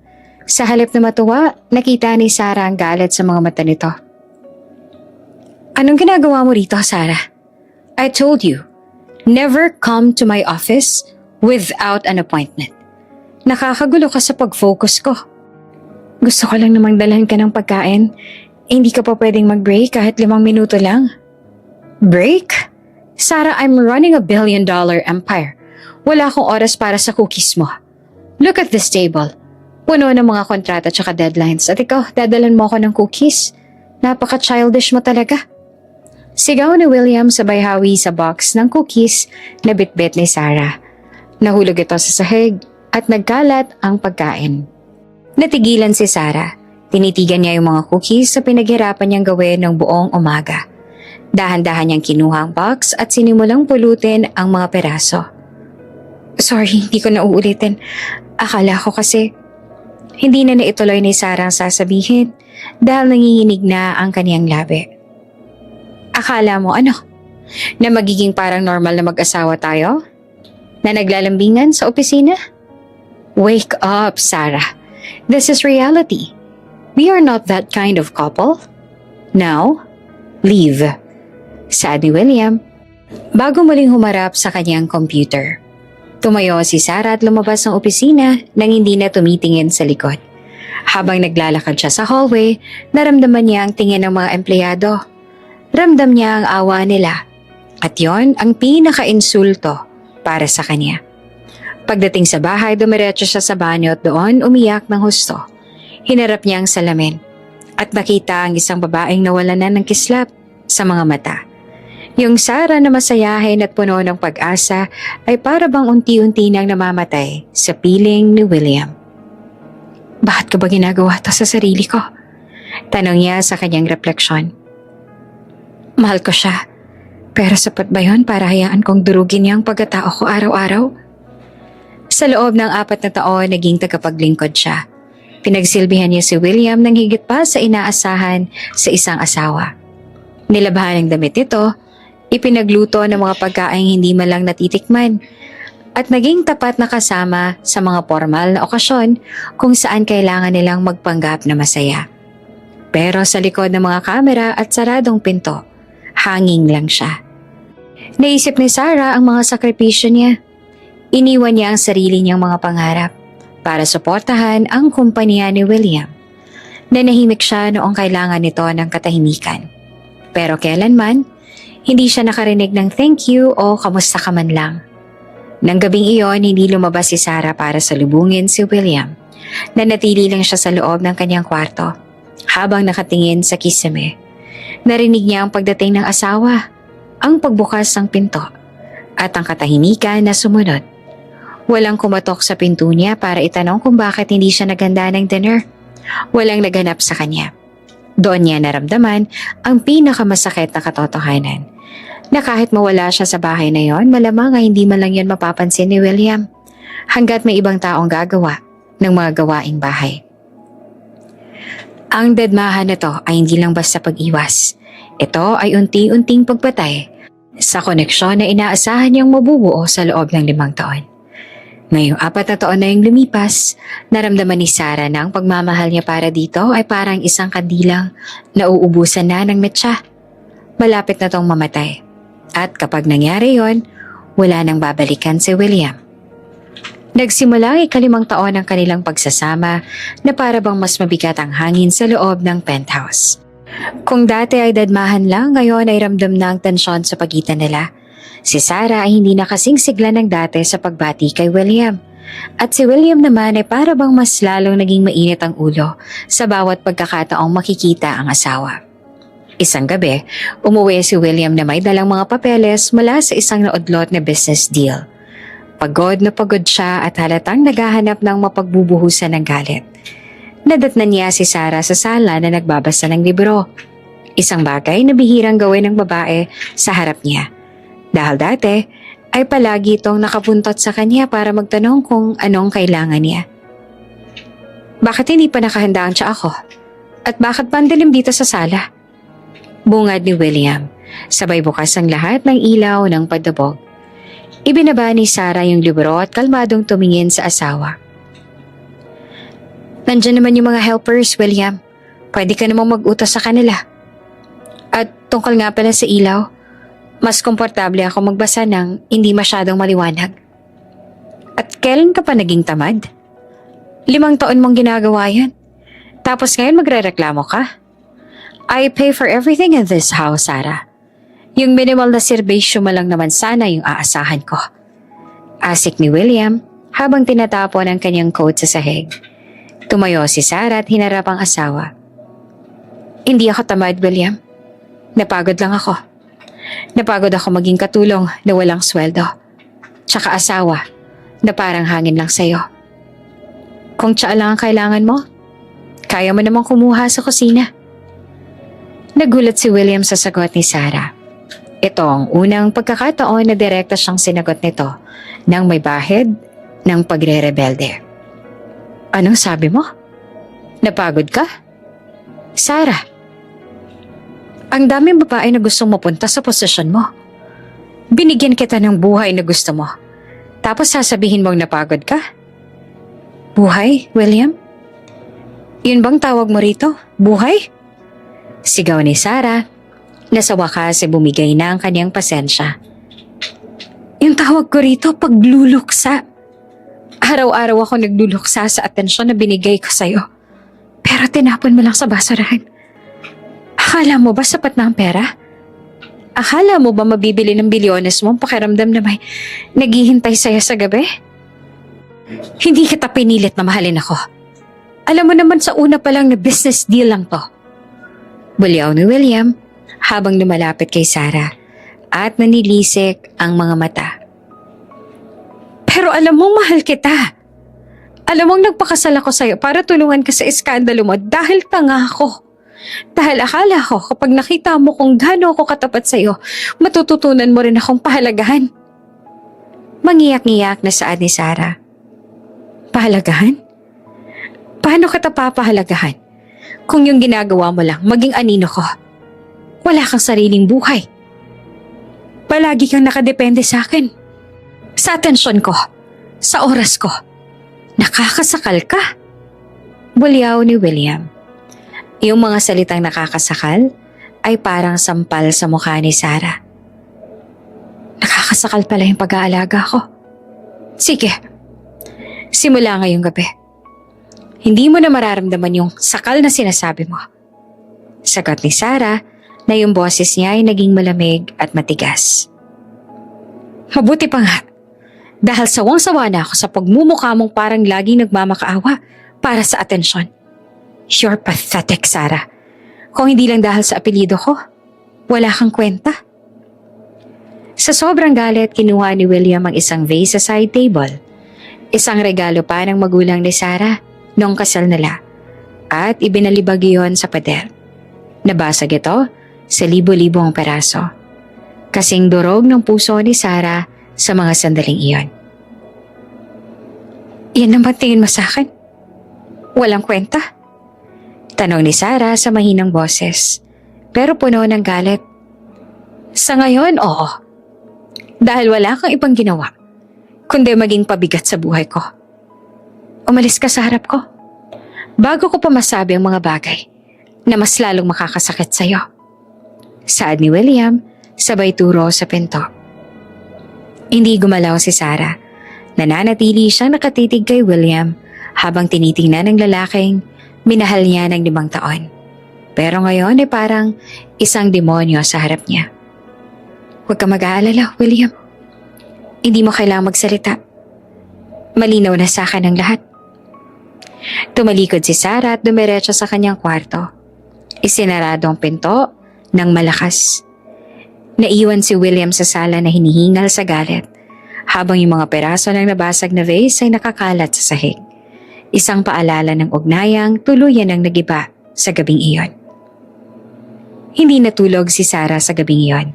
Sa halip na matuwa, nakita ni Sarah ang galit sa mga mata nito. Anong ginagawa mo rito, Sarah? I told you, never come to my office without an appointment. Nakakagulo ka sa pag-focus ko. Gusto ko lang namang dalhan ka ng pagkain. Hindi ka pa pwedeng mag-break kahit 5 minuto lang. Break? Sarah, I'm running a $1 billion empire. Wala akong oras para sa cookies mo. Look at this table. Puno ng mga kontrata at deadlines. At ikaw, dadalan mo ako ng cookies. Napaka-childish mo talaga. Sigaw ni William sabay hawi sa box ng cookies na bitbit ni Sarah. Nahulog ito sa sahig at nagkalat ang pagkain. Natigilan si Sarah. Tinitigan niya yung mga cookies sa pinaghirapan niyang gawin ng buong umaga. Dahan-dahan niyang kinuha ang box at sinimulang pulutin ang mga peraso. Sorry, hindi ko na uulitin. Akala ko kasi hindi na naituloy ni Sarah ang sasabihin dahil nanginginig na ang kaniyang labi. Akala mo ano? Na magiging parang normal na mag-asawa tayo? Na naglalambingan sa opisina? Wake up, Sarah. This is reality. We are not that kind of couple. Now, leave. Saad ni William, bago muling humarap sa kanyang computer. Tumayo si Sarah at lumabas ng opisina nang hindi na tumitingin sa likod. Habang naglalakad siya sa hallway, naramdaman niya ang tingin ng mga empleyado. Ramdam niya ang awa nila. At yon ang pinaka-insulto para sa kanya. Pagdating sa bahay, dumiretso siya sa banyo at doon umiyak ng husto. Hinarap niya ang salamin at nakita ang isang babaeng nawalan na ng kislap sa mga mata. Yung Sarah na masayahin at puno ng pag-asa ay para bang unti-unti nang namamatay sa piling ni William. Bakit ko ba ginagawa ito sa sarili ko? Tanong niya sa kanyang refleksyon. Mahal ko siya, pero sapat ba yun para hayaan kong durugin niya ang pagkatao ko araw-araw? Sa loob ng 4 na taon, naging tagapaglingkod siya. Pinagsilbihan niya si William ng higit pa sa inaasahan sa isang asawa. Nilabahan ang damit nito, ipinagluto ng mga pagkain hindi man lang natitikman, at naging tapat na kasama sa mga formal na okasyon kung saan kailangan nilang magpanggap na masaya. Pero sa likod ng mga kamera at saradong pinto, hanging lang siya. Naisip ni Sarah ang mga sakripisyo niya. Iniwan niya ang sarili niyang mga pangarap para suportahan ang kumpanya ni William. Nanahimik siya noong kailangan nito ng katahimikan. Pero kailanman, hindi siya nakarinig ng thank you o kamusta ka man lang. Nang gabing iyon, hindi lumabas si Sarah para salubungin si William. Nanatili lang siya sa loob ng kanyang kwarto habang nakatingin sa kisame. Narinig niya ang pagdating ng asawa, ang pagbukas ng pinto, at ang katahimikan na sumunod. Walang kumatok sa pinto niya para itanong kung bakit hindi siya naganda ng dinner. Walang naghanap sa kanya. Doon niya naramdaman ang pinakamasakit na katotohanan, na kahit mawala siya sa bahay na yon, malamang ay hindi man lang yun mapapansin ni William hanggat may ibang taong gagawa ng mga gawaing bahay. Ang dedmahan na to ay hindi lang basta pag-iwas. Ito ay unti-unting pagpatay sa koneksyon na inaasahan niyang mabubuo sa loob ng 5 taon. Ngayong 4 na taon na yung lumipas, naramdaman ni Sarah na ang pagmamahal niya para dito ay parang isang kandilang na uubusan na ng metsa. Malapit na tong mamatay. At kapag nangyari yon, wala nang babalikan si William. Nagsimula ang 5 taon ng kanilang pagsasama na para bang mas mabigat ang hangin sa loob ng penthouse. Kung dati ay dadmahan lang, ngayon ay ramdam na ang tensyon sa pagitan nila. Si Sarah ay hindi na kasing sigla ng dati sa pagbati kay William. At si William naman ay para bang mas lalong naging mainit ang ulo sa bawat pagkakataong makikita ang asawa. Isang gabi, umuwi si William na may dalang mga papeles mula sa isang naudlot na business deal. Pagod na pagod siya at halatang naghahanap ng mapagbubuhusan ng galit. Nadatnan niya si Sarah sa sala na nagbabasa ng libro. Isang bagay na bihirang gawin ng babae sa harap niya. Dahil dati ay palagi itong nakapuntot sa kanya para magtanong kung anong kailangan niya. Bakit hindi pa nakahanda ang tsa ako? At bakit pandilim dito sa sala? Bungad ni William, sabay bukas ang lahat ng ilaw ng padabog. Ibinaba ni Sarah yung libro at kalmadong tumingin sa asawa. Nandiyan naman yung mga helpers, William. Pwede ka namang mag-utos sa kanila. At tungkol nga pala sa ilaw, mas komportable ako magbasa ng hindi masyadong maliwanag. At kailan ka pa naging tamad? 5 taon mong ginagawa yan. Tapos ngayon magrereklamo ka? I pay for everything in this house, Sarah. Yung minimal na serbisyo mo lang naman sana yung aasahan ko. Asik ni William habang tinatapon ang kanyang coat sa sahig. Tumayo si Sarah at hinarap ang asawa. Hindi ako tamad, William. Napagod lang ako. Napagod ako maging katulong na walang sweldo. Tsaka asawa na parang hangin lang sa'yo. Kung tsaa lang ang kailangan mo, kaya mo namang kumuha sa kusina. Nagulat si William sa sagot ni Sarah. Ito ang unang pagkakataon na direkta siyang sinagot nito nang may bahid ng pagre-rebelde. Anong sabi mo? Napagod ka? Sarah, ang daming babae na gustong mapunta sa posisyon mo. Binigyan kita ng buhay na gusto mo. Tapos sasabihin mong napagod ka? Buhay, William? Yun bang tawag mo rito? Buhay? Sigaw ni Sarah, na sa wakas ay bumigay na ang kanyang pasensya. Yung tawag ko rito, pagluluksa. Araw-araw ako nagluluksa sa atensyon na binigay ko sa'yo. Pero tinapon mo lang sa basurahan. Akala mo ba sapat na ang pera? Akala mo ba mabibili ng bilyones mo ang pakiramdam na may naghihintay sa'yo sa gabi? Hindi kita pinilit na mahalin ako. Alam mo naman sa una pa lang na business deal lang to. Bulyaw ni William habang lumalapit kay Sarah at nanilisik ang mga mata. Pero alam mong mahal kita. Alam mong nagpakasal ako sa'yo para tulungan ka sa iskandalo mo dahil tanga ako. Dahil akala ko kapag nakita mo kung gaano ako katapat sa'yo, matututunan mo rin akong pahalagahan. Mangiyak-ngiyak na saad ni Sarah. Pahalagahan? Paano kita papahalagahan? Kung yung ginagawa mo lang maging anino ko. Wala kang sariling buhay. Palagi kang nakadepende sa akin. Sa atensyon ko. Sa oras ko. Nakakasakal ka. Bulyaw ni William. Yung mga salitang nakakasakal ay parang sampal sa mukha ni Sarah. Nakakasakal pala yung pag-aalaga ko. Sige. Simula ngayong gabi. Hindi mo na mararamdaman yung sakal na sinasabi mo. Sagot ni Sarah na yung boses niya ay naging malamig at matigas. Mabuti pa nga. Dahil sawang-sawa na ako sa pagmumukha mong parang laging nagmamakaawa para sa atensyon. You're pathetic, Sarah. Kung hindi lang dahil sa apelyido ko, wala kang kwenta. Sa sobrang galit, kinuha ni William ang isang vase sa side table. Isang regalo pa ng magulang ni Sarah noong kasal nila at ibinalibag iyon sa pader. Nabasag ito sa libo-libong peraso. Kasing durog ng puso ni Sarah sa mga sandaling iyon. Yan naman tingin mo sa akin? Walang kwenta? Tanong ni Sarah sa mahinang boses, pero puno ng galit. Sa ngayon, oo. Dahil wala kang ibang ginawa, kundi maging pabigat sa buhay ko. Umalis ka sa harap ko, bago ko pa masabi ang mga bagay na mas lalong makakasakit sa'yo. Saad ni William, sabay turo sa pinto. Hindi gumalaw si Sarah. Nananatili siyang nakatitig kay William habang tinitingnan ng lalaking minahal niya ng 5 taon. Pero ngayon ay parang isang demonyo sa harap niya. Huwag ka mag-aalala, William. Hindi mo kailangang magsalita. Malinaw na sa akin ang lahat. Tumalikod si Sarah at dumiretso sa kanyang kwarto. Isinarado ang pinto ng malakas. Naiwan si William sa sala na hinihingal sa galit, habang yung mga peraso ng nabasag na vase ay nakakalat sa sahig. Isang paalala ng ugnayang tuluyan ang nagiba sa gabing iyon. Hindi natulog si Sarah sa gabing iyon.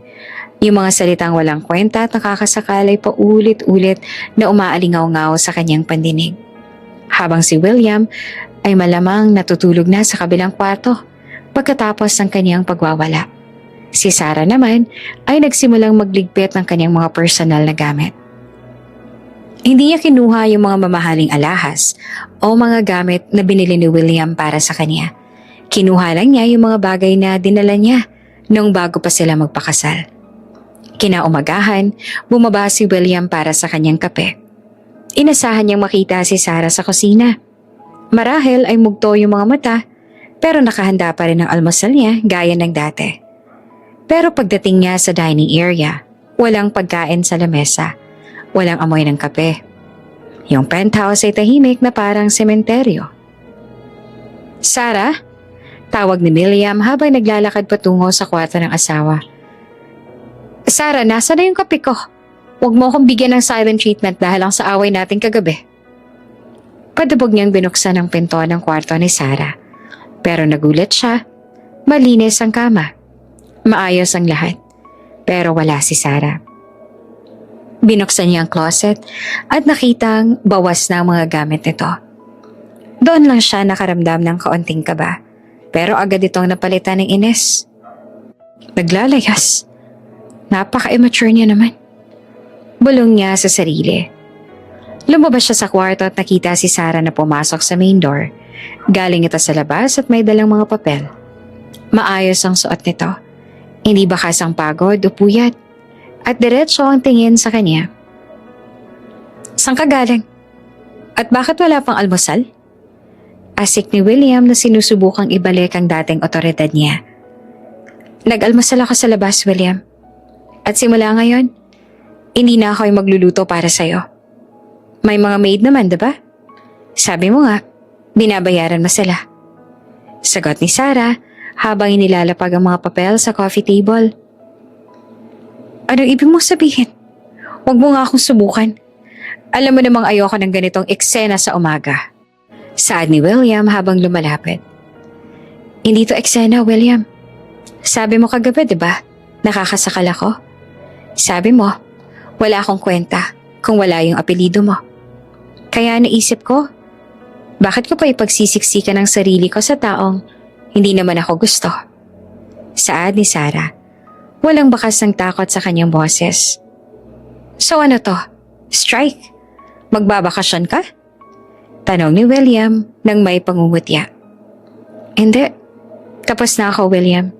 Yung mga salitang walang kwenta at nakakasakalay pa ulit-ulit na umaalingaw-ngaw sa kanyang pandinig. Habang si William ay malamang natutulog na sa kabilang kwarto pagkatapos ng kanyang pagwawala. Si Sarah naman ay nagsimulang magligpit ng kanyang mga personal na gamit. Hindi niya kinuha yung mga mamahaling alahas o mga gamit na binili ni William para sa kanya. Kinuha lang niya yung mga bagay na dinala niya noong bago pa sila magpakasal. Kinaumagahan, bumaba si William para sa kanyang kape. Inasahan niyang makita si Sarah sa kusina. Marahil ay mugto yung mga mata, pero nakahanda pa rin ang almusal niya gaya ng dati. Pero pagdating niya sa dining area, walang pagkain sa lamesa. Walang amoy ng kape. Yung penthouse ay tahimik na parang sementeryo. Sarah? Tawag ni William habang naglalakad patungo sa kwarto ng asawa. Sarah, nasa na yung kape ko? Huwag mo akong bigyan ng silent treatment dahil lang sa away natin kagabi. Padabog niyang binuksan ang pinto ng kwarto ni Sarah. Pero nagulat siya. Malinis ang kama. Maayos ang lahat. Pero wala si Sarah. Binuksan niya ang closet at nakitang bawas na ang mga gamit nito. Doon lang siya nakaramdam ng kaunting kaba, pero agad itong napalitan ng Ines. Naglalayas. Napaka-immature niya naman. Bulong niya sa sarili. Lumabas siya sa kwarto at nakita si Sarah na pumasok sa main door. Galing ito sa labas at may dalang mga papel. Maayos ang suot nito. Hindi bakas ang pagod o puyat. At diretso ang tingin sa kanya. Saan ka galing? At bakit wala pang almusal? Asik ni William na sinusubukang ibalik ang dating otoridad niya. Nag-almusal ako sa labas, William. At simula ngayon, hindi na ako yung magluluto para sa'yo. May mga maid naman, diba? Sabi mo nga, binabayaran mo sila. Sagot ni Sarah habang inilalapag ang mga papel sa coffee table. Anong ibig mong sabihin? Huwag mo nga akong subukan. Alam mo namang ayoko ng ganitong eksena sa umaga. Saad ni William habang lumalapit. Hindi to eksena, William. Sabi mo kagabi, diba? Nakakasakal ako. Sabi mo, wala akong kwenta kung wala yung apelido mo. Kaya naisip ko, bakit ko pa ipagsisiksikan ang sarili ko sa taong hindi naman ako gusto? Saad ni Sarah. Walang bakas ng takot sa kanyang boses. So ano to? Strike? Magbabakasyon ka? Tanong ni William nang may pangungutya. Hindi. Tapos na ako, William.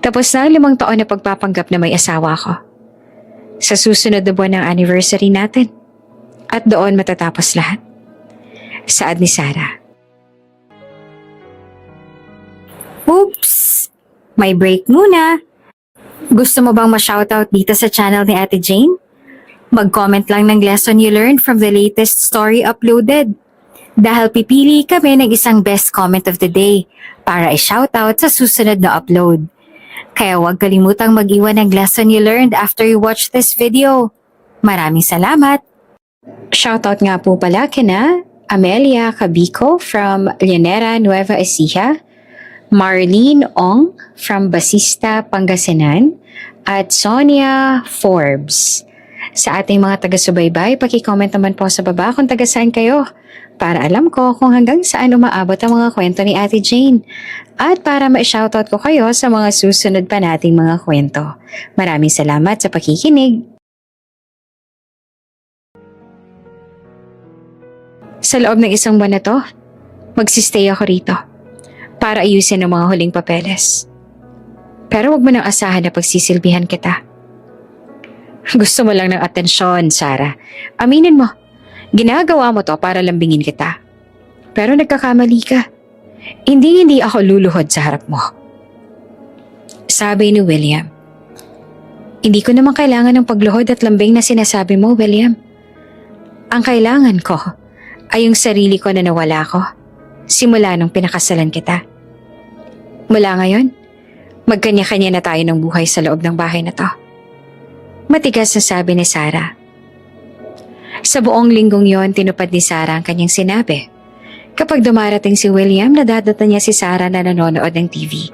Tapos na ang 5 taon na pagpapanggap na may asawa ko. Sa susunod na buwan ng anniversary natin. At doon matatapos lahat. Saad ni Sarah. Oops! May break muna. Gusto mo bang ma-shoutout dito sa channel ni Ate Jane? Mag-comment lang ng lesson you learned from the latest story uploaded. Dahil pipili kami ng isang best comment of the day para i-shoutout sa susunod na upload. Kaya huwag kalimutang mag-iwan ng lesson you learned after you watch this video. Maraming salamat! Shoutout nga po pala kina Amelia Cabico from Llanera, Nueva Ecija, Marlene Ong from Basista, Pangasinan, at Sonia Forbes. Sa ating mga taga-subaybay, paki-comment naman po sa baba kung taga saan kayo para alam ko kung hanggang saan umaabot ang mga kwento ni Ate Jane at para ma-shoutout ko kayo sa mga susunod pa nating mga kwento. Maraming salamat sa pakikinig. Sa loob ng isang buwan na to, magsistay ako rito para ayusin ang mga huling papeles. Pero wag mo nang asahan na pagsisilbihan kita. Gusto mo lang ng atensyon, Sarah. Aminin mo, ginagawa mo to para lambingin kita. Pero nagkakamali ka. Hindi ako luluhod sa harap mo. Sabi ni William. Hindi ko naman kailangan ng pagluhod at lambing na sinasabi mo, William. Ang kailangan ko ay yung sarili ko na nawala ko simula nung pinakasalan kita. Mula ngayon, magkanya-kanya na tayo ng buhay sa loob ng bahay na to. Matigas na sabi ni Sarah. Sa buong linggong yon, tinupad ni Sarah ang kanyang sinabi. Kapag dumarating si William, nadadata niya si Sarah na nanonood ng TV.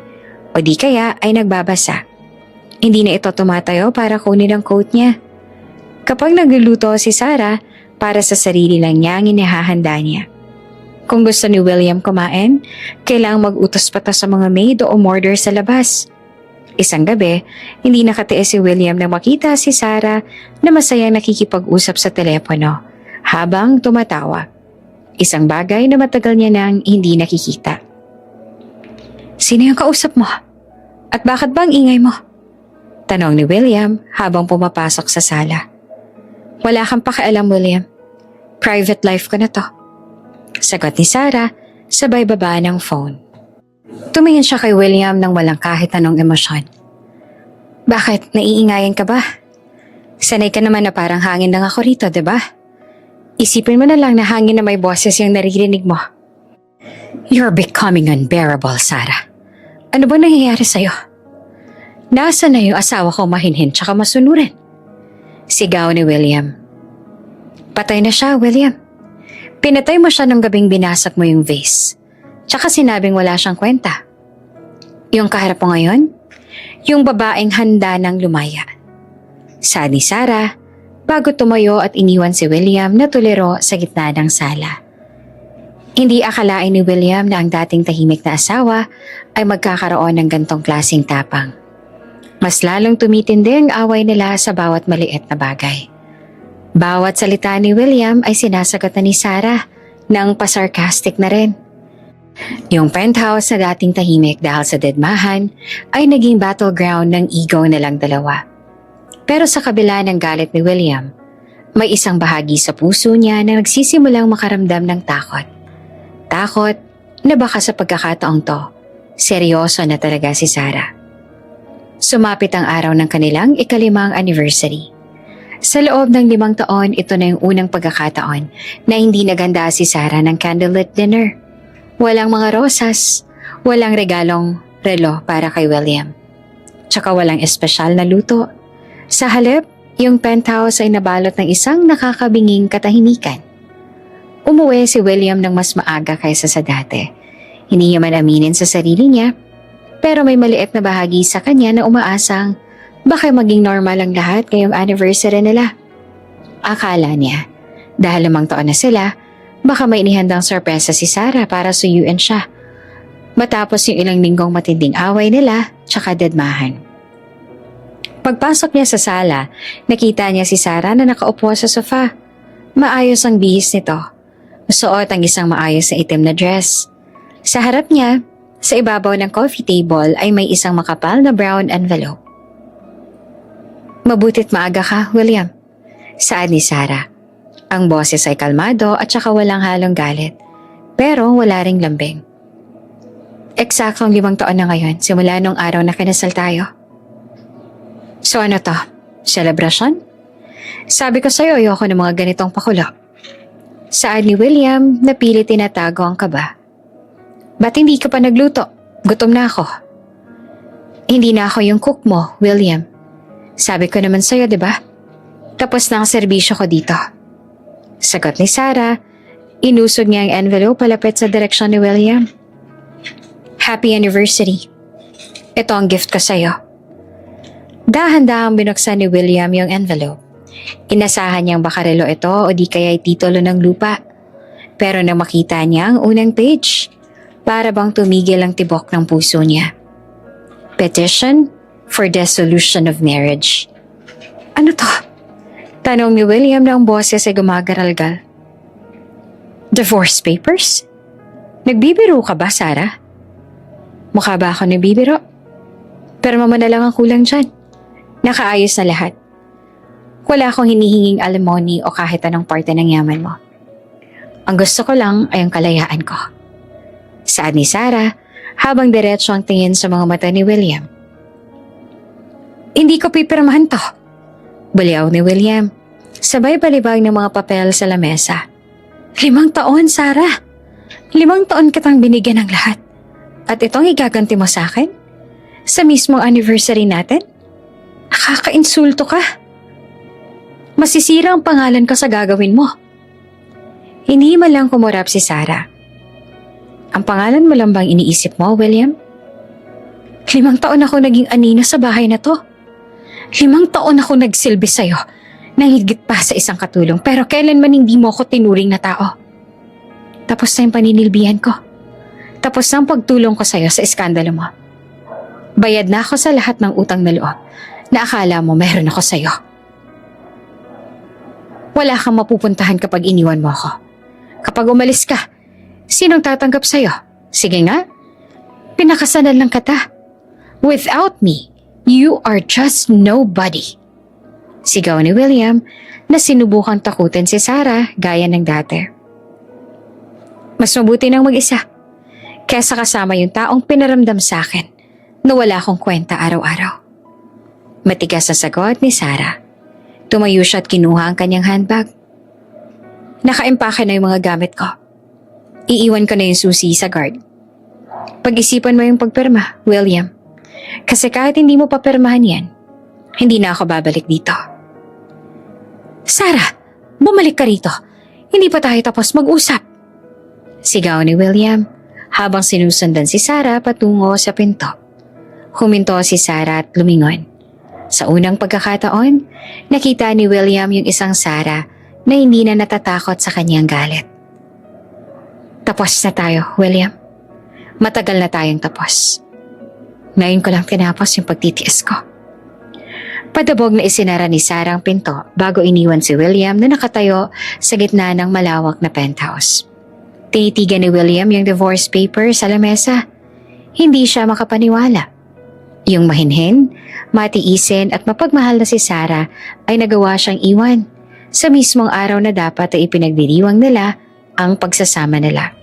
O di kaya ay nagbabasa. Hindi na ito tumatayo para kunin ang coat niya. Kapag nagluluto si Sarah, para sa sarili lang niya ang inihahanda niya. Kung gusto ni William kumain, kailangang mag-utos pa sa mga maid o umorder sa labas. Isang gabi, hindi nakatiis si William na makita si Sarah na masayang nakikipag-usap sa telepono habang tumatawa. Isang bagay na matagal niya nang hindi nakikita. Sino yung kausap mo? At bakit ba ang ingay mo? Tanong ni William habang pumapasok sa sala. Wala kang pakialam, William. Private life ko na to. Sagot ni Sarah, sabay baba ng phone. Tumingin siya kay William nang walang kahit anong emosyon. Bakit? Naiingayan ka ba? Sanay ka naman na parang hangin lang ako rito, diba? Isipin mo na lang na hangin na may boses yung naririnig mo. You're becoming unbearable, Sarah. Ano ba nangyayari sa'yo? Nasaan na yung asawa ko mahinhin tsaka masunurin? Sigaw ni William. Patay na siya, William. Pinatay mo siya nung gabing binasag mo yung vase. Tsaka sinabing wala siyang kwenta. Yung kaharap mo ngayon, yung babaeng handa ng lumaya. Sabi ni Sarah, bago tumayo at iniwan si William na tuliro sa gitna ng sala. Hindi akalain ni William na ang dating tahimik na asawa ay magkakaroon ng gantong klaseng tapang. Mas lalong tumitindi ang away nila sa bawat maliit na bagay. Bawat salita ni William ay sinasagot na ni Sarah nang pasarcastic na rin. Yung penthouse na dating tahimik dahil sa dedmahan ay naging battleground ng ego nilang dalawa. Pero sa kabila ng galit ni William, may isang bahagi sa puso niya na nagsisimulang makaramdam ng takot. Takot na baka sa pagkakataong to, seryoso na talaga si Sarah. Sumapit ang araw ng kanilang ika-5 anniversary. Sa loob ng 5 taon, ito na yung unang pagkakataon na hindi naganda si Sarah ng candlelit dinner. Walang mga rosas, walang regalong relo para kay William. Tsaka walang espesyal na luto. Sa halip, yung penthouse ay nabalot ng isang nakakabinging katahimikan. Umuwi si William ng mas maaga kaysa sa dati. Hindi niya man aminin sa sarili niya, pero may maliit na bahagi sa kanya na umaasang baka maging normal ang lahat ngayong anniversary nila. Akala niya, dahil 5 taon na sila, baka may inihandang sorpresa si Sarah para suyuin siya. Matapos yung ilang linggong matinding away nila, tsaka dedmahan. Pagpasok niya sa sala, nakita niya si Sarah na nakaupo sa sofa. Maayos ang bihis nito. Suot ang isang maayos na itim na dress. Sa harap niya, sa ibabaw ng coffee table ay may isang makapal na brown envelope. Mabutit maaga ka, William. Saad ni Sarah. Ang boses ay kalmado at saka walang halong galit. Pero wala ring lambing. Eksaktong 5 taon na ngayon simula nung araw na kinasal tayo. So ano to? Selebrasyon? Sabi ko sa'yo, ayoko ng mga ganitong pakulo. Saad ni William na pilit tinatago ang kaba. Ba't hindi ka pa nagluto? Gutom na ako. Hindi na ako yung cook mo, William. Sabi ko naman sa'yo, di ba? Tapos na ang serbisyo ko dito. Sagot ni Sarah, inusog niya ang envelope palapit sa direksyon ni William. Happy anniversary. Ito ang gift ko sa'yo. Dahan-dahang binuksan ni William yung envelope. Inasahan niyang baka relo ito o di kaya'y titulo ng lupa. Pero nang makita niya ang unang page, para bang tumigil ang tibok ng puso niya. Petition for dissolution of marriage. Ano to? Tanong ni William na ang boses ay gumagaralgal. Divorce papers? Nagbibiro ka ba, Sarah? Mukha ba ako nagbibiro? Pero mama na lang ang kulang dyan. Nakaayos na lahat. Wala akong hinihinging alimony o kahit anong parte ng yaman mo. Ang gusto ko lang ay ang kalayaan ko. Saad ni Sarah habang diretso ang tingin sa mga mata ni William. Hindi ko pipirmahan to. Baliaw ni William. Sabay palibag ng mga papel sa lamesa. 5 taon, Sarah. 5 taon kitang binigyan ng lahat. At itong igaganti mo sa akin? Sa mismong anniversary natin? Nakaka-insulto ka. Masisira ang pangalan ko sa gagawin mo. Hindi man lang kumurap si Sarah. Ang pangalan mo lang bang iniisip mo, William? 5 taon ako naging anino sa bahay na to. 5 taon ako nagsilbi sa'yo nang higit pa sa isang katulong pero kailanman hindi mo ako tinuring na tao. Tapos na yung paninilbihan ko. Tapos na ang pagtulong ko sa'yo sa iskandalo mo. Bayad na ako sa lahat ng utang na loob na akala mo meron ako sa'yo. Wala kang mapupuntahan kapag iniwan mo ako. Kapag umalis ka, sinong tatanggap sa'yo? Sige nga, pinakasalan lang kita. Without me, you are just nobody. Sigaw ni William na sinubukang takutin si Sarah gaya ng dati. Mas mabuti nang mag-isa kesa kasama yung taong pinaramdam sa akin na wala akong kwenta araw-araw. Matigas na sagot ni Sarah. Tumayo siya at kinuha ang kanyang handbag. Nakaimpake na yung mga gamit ko. Iiwan ko na yung susi sa guard. Pag-isipan mo yung pagpirma, William. Kasi kahit hindi mo papirmahan yan, hindi na ako babalik dito. Sarah, bumalik ka rito. Hindi pa tayo tapos mag-usap. Sigaw ni William habang sinusundan si Sarah patungo sa pinto. Huminto si Sarah at lumingon. Sa unang pagkakataon, nakita ni William yung isang Sarah na hindi na natatakot sa kanyang galit. Tapos na tayo, William. Matagal na tayong tapos. Ngayon ko lang tinapos yung pagtitiis ko. Padabog na isinara ni Sarah ang pinto bago iniwan si William na nakatayo sa gitna ng malawak na penthouse. Tinitigan ni William yung divorce paper sa lamesa. Hindi siya makapaniwala. Yung mahinhin, matiisin at mapagmahal na si Sarah ay nagawa siyang iwan sa mismong araw na dapat ay ipinagdiriwang nila ang pagsasama nila.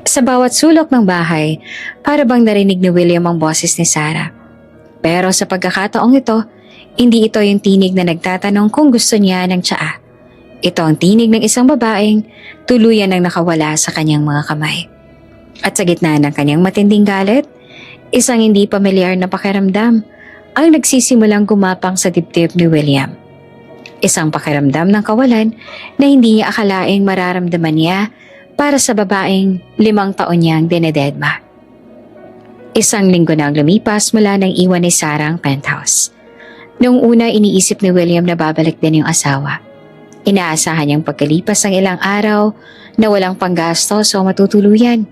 Sa bawat sulok ng bahay, para bang narinig ni William ang boses ni Sarah. Pero sa pagkakataong ito, hindi ito yung tinig na nagtatanong kung gusto niya ng tsaa. Ito ang tinig ng isang babaeng tuluyan ang nakawala sa kanyang mga kamay. At sa gitna ng kanyang matinding galit, isang hindi pamilyar na pakiramdam ang nagsisimulang gumapang sa dibdib ni William. Isang pakiramdam ng kawalan na hindi niya akalaing mararamdaman niya para sa babaeng 5 taon niyang dinededma. Isang linggo na ang lumipas mula nang iwan ni Sarah ang penthouse. Noong una iniisip ni William na babalik din yung asawa. Inaasahan niyang pagkalipas ng ilang araw na walang panggastos o matutuluyan.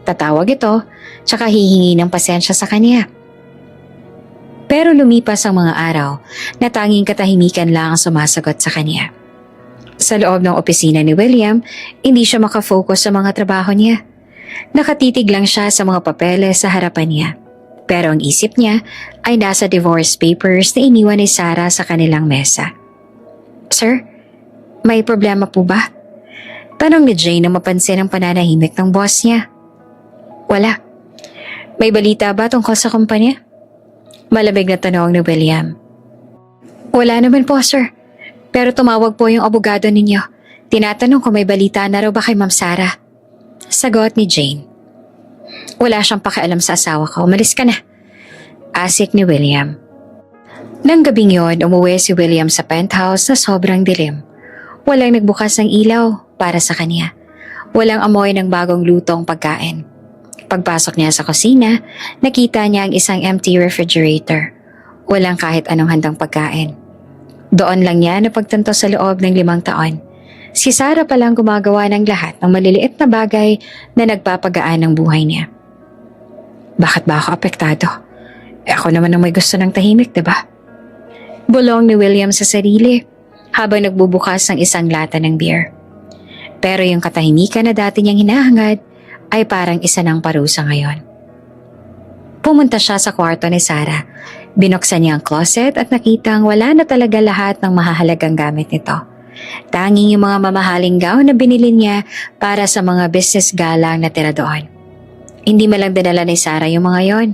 Tatawag ito, tsaka hihingi ng pasensya sa kanya. Pero lumipas ang mga araw na tanging katahimikan lang ang sumasagot sa kanya. Sa loob ng opisina ni William, hindi siya makafocus sa mga trabaho niya. Nakatitig lang siya sa mga papeles sa harapan niya. Pero ang isip niya ay nasa divorce papers na iniwan ni Sarah sa kanilang mesa. Sir, may problema po ba? Tanong ni Jane na mapansin ang pananahimik ng boss niya. Wala. May balita ba tungkol sa kumpanya? Malamig na tanong ni William. Wala naman po, sir. Pero tumawag po yung abogado ninyo. Tinatanong kung may balita na raw ba kay Ma'am Sarah. Sagot ni Jane. Wala siyang pakialam sa asawa ko. Umalis ka na. Asik ni William. Nang gabing yon, umuwi si William sa penthouse na sobrang dilim. Walang nagbukas ng ilaw para sa kanya. Walang amoy ng bagong lutong pagkain. Pagpasok niya sa kusina, nakita niya ang isang empty refrigerator. Walang kahit anong handang pagkain. Doon lang niya napagtanto sa loob ng 5 taon. Si Sarah palang gumagawa ng lahat ng maliliit na bagay na nagpapagaan ng buhay niya. Bakit ba ako apektado? Ako naman ang may gusto ng tahimik, diba? Bulong ni William sa sarili habang nagbubukas ng isang lata ng beer. Pero yung katahimikan na dati niyang hinahangad ay parang isa ng parusa ngayon. Pumunta siya sa kwarto ni Sarah. Binuksan niya ang closet at nakitang wala na talaga lahat ng mahahalagang gamit nito. Tanging yung mga mamahaling gown na binili niya para sa mga business galang na tira doon. Hindi malang dinala ni Sarah yung mga yon.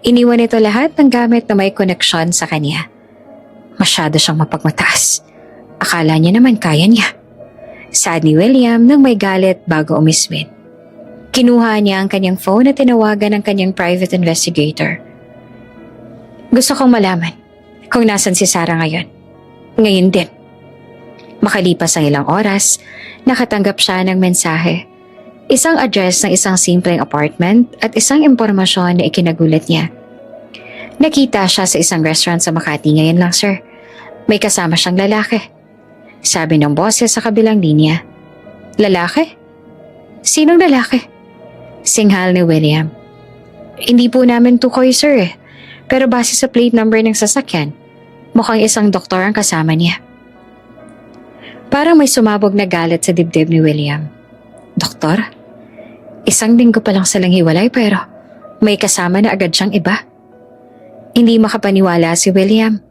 Iniwan ito lahat ng gamit na may koneksyon sa kanya. Masyado siyang mapagmataas. Akala niya naman kaya niya. Sad ni William nang may galit bago umiswin. Kinuha niya ang kanyang phone at tinawagan ang kanyang private investigator. Gusto kong malaman kung nasan si Sarah ngayon. Ngayon din. Makalipas ang ilang oras, nakatanggap siya ng mensahe. Isang address ng isang simpleng apartment at isang impormasyon na ikinagulat niya. Nakita siya sa isang restaurant sa Makati ngayon lang, sir. May kasama siyang lalaki. Sabi ng boses sa kabilang linya. Lalaki? Sinong lalaki? Singhal ni William. Hindi po namin tukoy, sir. Pero base sa plate number ng sasakyan, mukhang isang doktor ang kasama niya. Parang may sumabog na galit sa dibdib ni William. Doktor? Isang linggo pa lang silang hiwalay pero may kasama na agad siyang iba. Hindi makapaniwala si William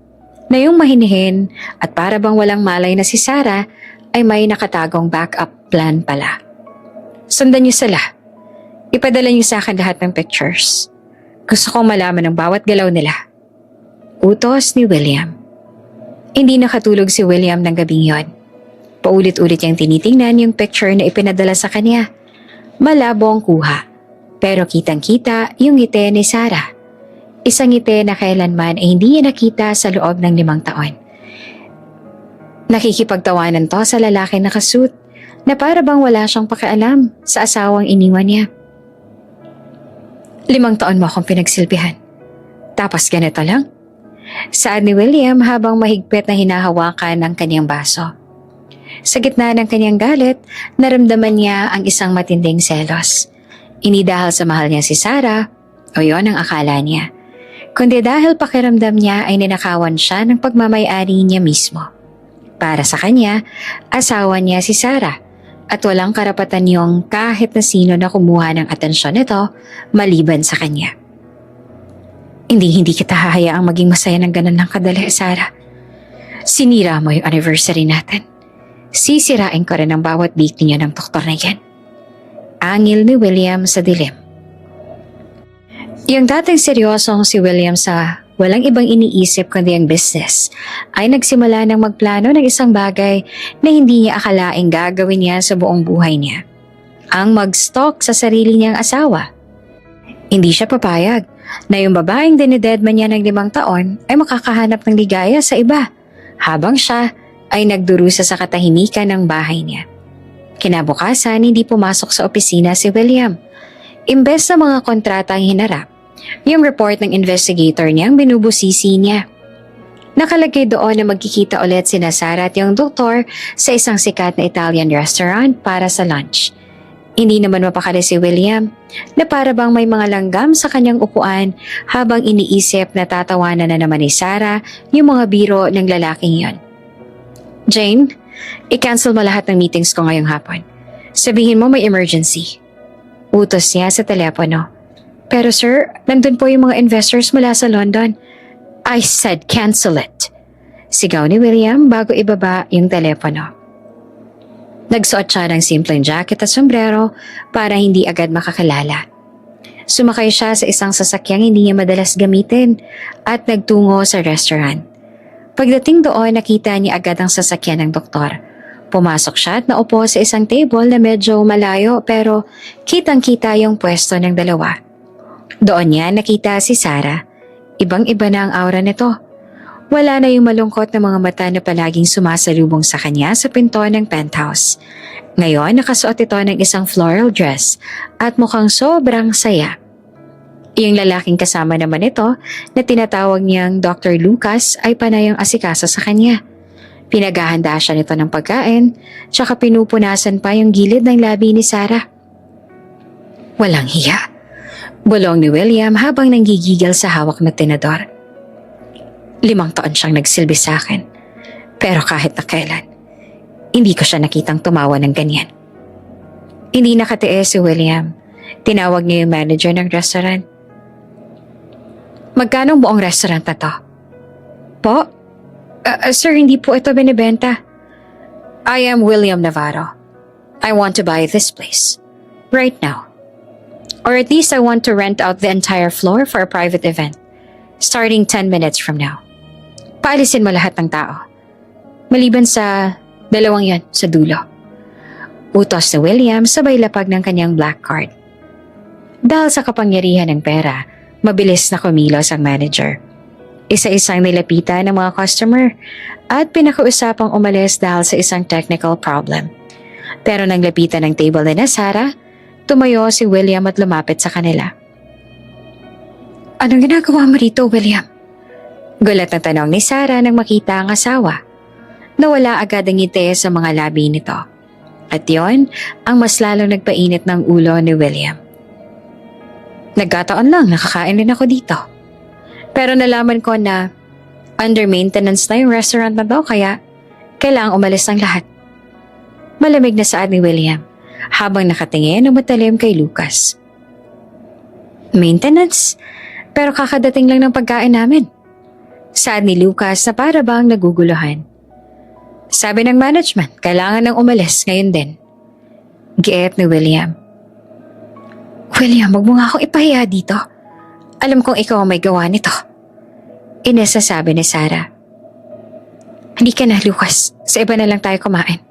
na yung mahinihin at para bang walang malay na si Sarah ay may nakatagong backup plan pala. Sundan niyo sila. Ipadala niyo sa akin lahat ng pictures. Gusto kong malaman ang bawat galaw nila. Utos ni William. Hindi nakatulog si William ng gabing yon. Paulit-ulit niyang tinitingnan yung picture na ipinadala sa kanya. Malabo ang kuha, pero kitang-kita yung ngiti ni Sarah. Isang ngiti na kailanman ay hindi niya nakita sa loob ng 5 taon. Nakikipagtawanan to sa lalaki na kasuit na para bang wala siyang pakialam sa asawang iniwan niya. 5 taon mo akong pinagsilbihan. Tapos ganito lang? Saad ni William habang mahigpit na hinahawakan ang kanyang baso. Sa gitna ng kanyang galit, naramdaman niya ang isang matinding selos. Hindi dahil sa mahal niya si Sarah, o yon ang akala niya, kundi dahil pakiramdam niya ay ninakawan siya ng pagmamay-ari niya mismo. Para sa kanya, asawa niya si Sarah at walang karapatan yung kahit na sino na kumuha ng atensyon nito maliban sa kanya. Hindi kita hahayaang maging masaya ng ganun ng kadali, Sarah. Sinira mo yung anniversary natin. Sisirain ko rin ang bawat bit niya ng doktor na yan. Angil ni William sa dilim. Yung dating seryosong si William sa walang ibang iniisip kundi ang business ay nagsimula ng magplano ng isang bagay na hindi niya akalaing gagawin niya sa buong buhay niya. Ang mag-stalk sa sarili niyang asawa. Hindi siya papayag na yung babaeng dinededman niya ng 5 taon ay makakahanap ng ligaya sa iba habang siya ay nagdurusa sa katahimikan ng bahay niya. Kinabukasan, hindi pumasok sa opisina si William. Imbes na mga kontrata ang hinarap, yung report ng investigator niya ang binubusisi niya. Nakalagay doon na magkikita ulit sina Sarah at yung doktor sa isang sikat na Italian restaurant para sa lunch. Hindi naman mapakali si William na para bang may mga langgam sa kanyang upuan habang iniisip na tatawanan na naman ni Sarah yung mga biro ng lalaking yon. Jane, i-cancel mo lahat ng meetings ko ngayong hapon. Sabihin mo may emergency. Utos niya sa telepono. Pero sir, nandun po yung mga investors mula sa London. I said cancel it. Sigaw ni William bago ibaba yung telepono. Nagsuot siya ng simpleng jacket at sombrero para hindi agad makakilala. Sumakay siya sa isang sasakyang hindi niya madalas gamitin at nagtungo sa restaurant. Pagdating doon, nakita niya agad ang sasakyan ng doktor. Pumasok siya at naupo sa isang table na medyo malayo pero kitang-kita yung pwesto ng dalawa. Doon niya nakita si Sarah. Ibang-iba na ang aura nito. Wala na yung malungkot na mga mata na palaging sumasalubong sa kanya sa pinto ng penthouse. Ngayon, nakasuot ito ng isang floral dress at mukhang sobrang saya. Yung lalaking kasama naman ito na tinatawag niyang Dr. Lucas ay panayang asikasa sa kanya. Pinaghahanda siya nito ng pagkain, tsaka pinupunasan pa yung gilid ng labi ni Sarah. Walang hiya. Bulong ni William habang nanggigigil sa hawak na tinador. 5 taon siyang nagsilbi sa akin. Pero kahit na kailan, hindi ko siya nakitang tumawa ng ganyan. Hindi nakatiis si William. Tinawag niya yung manager ng restaurant. Magkano buong restaurant na to? Po? Sir, hindi po ito binibenta. I am William Navarro. I want to buy this place. Right now. Or at least I want to rent out the entire floor for a private event. Starting 10 minutes from now. Paalisin mo lahat ng tao. Maliban sa 2 yan sa dulo. Utos ni William sabay lapag ng kanyang black card. Dahil sa kapangyarihan ng pera, mabilis na kumilos ang manager. Isa-isang nilapitan ng mga customer at pinakausapang umalis dahil sa isang technical problem. Pero nang lapitan ng table ni Sarah, tumayo si William at lumapit sa kanila. Anong ginagawa mo rito, William? Gulat na tanong ni Sarah nang makita ang asawa. Nawala agad ang ngiti sa mga labi nito. At yon ang mas lalong nagpainit ng ulo ni William. Nagkataon lang, nakakain din ako dito. Pero nalaman ko na under maintenance na yung restaurant na daw kaya kailangang umalis ng lahat. Malamig na saad ni William habang nakatingin ng matalim kay Lucas. Maintenance? Pero kakadating lang ng pagkain namin. Saad ni Lucas na para bang naguguluhan. Sabi ng management, kailangan nang umalis ngayon din. Giit ni William. William, wag mo nga akong ipahiya dito. Alam kong ikaw ang may gawa nito. Inasasabi ni Sarah. Hindi ka na, Lucas. Sa iba na lang tayo kumain.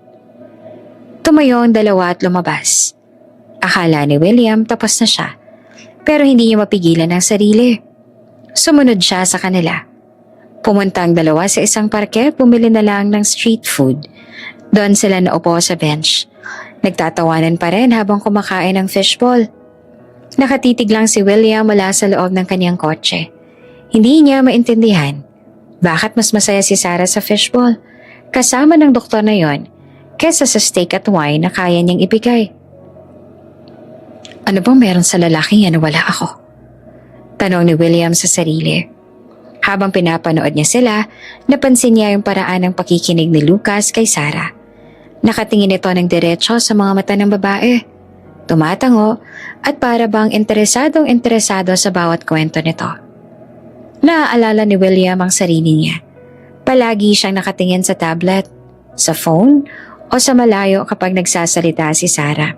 Tumayo ang dalawa at lumabas. Akala ni William tapos na siya. Pero hindi niya mapigilan ang sarili. Sumunod siya sa kanila. Pumunta ang dalawa sa isang parke at bumili na lang ng street food. Doon sila naupo sa bench. Nagtatawanan pa rin habang kumakain ng fishball. Nakatitig lang si William mula sa loob ng kanyang kotse. Hindi niya maintindihan bakit mas masaya si Sarah sa fishball kasama ng doktor na yon kesa sa steak at wine na kaya niyang ibigay. Ano bang meron sa lalaking yan na wala ako? Tanong ni William sa sarili. Habang pinapanood niya sila, napansin niya yung paraan ng pakikinig ni Lucas kay Sarah. Nakatingin ito ng diretso sa mga mata ng babae. Tumatango at para bang interesado sa bawat kwento nito. Naaalala ni William ang sarili niya. Palagi siyang nakatingin sa tablet, sa phone o sa malayo kapag nagsasalita si Sarah.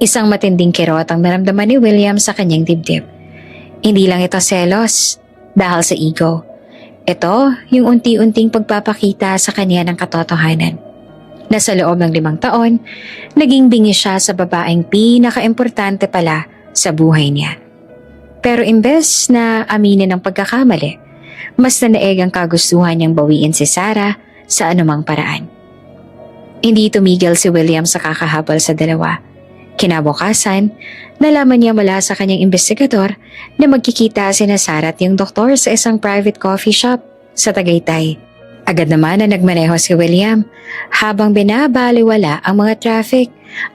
Isang matinding kirot ang naramdaman ni William sa kanyang dibdib. Hindi lang ito selos dahil sa ego. Ito yung unti-unting pagpapakita sa kanya ng katotohanan. Na sa loob ng 5 taon, naging bingi siya sa babaeng pinaka-importante pala sa buhay niya. Pero imbes na aminin ang pagkakamali, mas nanaeg ang kagustuhan niyang bawiin si Sarah sa anumang paraan. Hindi tumigil si William sa kakahabol sa dalawa. Kinabukasan, nalaman niya mula sa kanyang investigador na magkikita sina Sarah at yung doktor sa isang private coffee shop sa Tagaytay. Agad naman na nagmaneho si William habang binabaliwala ang mga traffic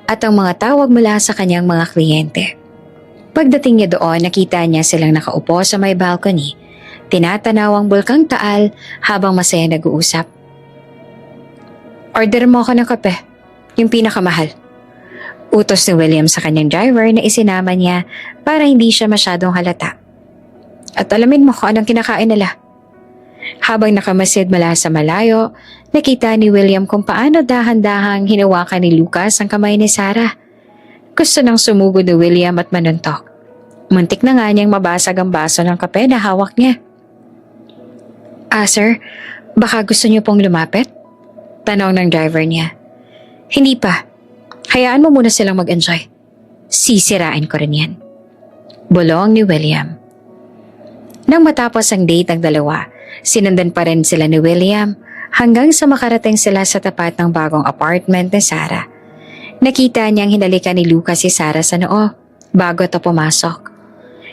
at ang mga tawag mula sa kanyang mga kliyente. Pagdating niya doon, nakita niya silang nakaupo sa may balcony, tinatanaw ang bulkang Taal habang masaya nag-uusap. Order mo ako ng kape, yung pinakamahal. Utos ni William sa kanyang driver na isinama niya para hindi siya masyadong halata. At alamin mo kung anong kinakain nila. Habang nakamasid mula sa malayo, nakita ni William kung paano dahan-dahang hinawakan ni Lucas ang kamay ni Sarah. Gusto nang sumugod ni William at manuntok. Muntik na nga niyang mabasag ang baso ng kape na hawak niya. Sir, baka gusto niyo pong lumapit? Tanong ng driver niya. Hindi pa. Hayaan mo muna silang mag-enjoy. Sisirain ko rin yan. Bulong ni William. Nang matapos ang date ng dalawa, sinundan pa rin sila ni William hanggang sa makarating sila sa tapat ng bagong apartment ni Sarah. Nakita niyang hinalikan ni Lucas si Sarah sa noo bago ito pumasok.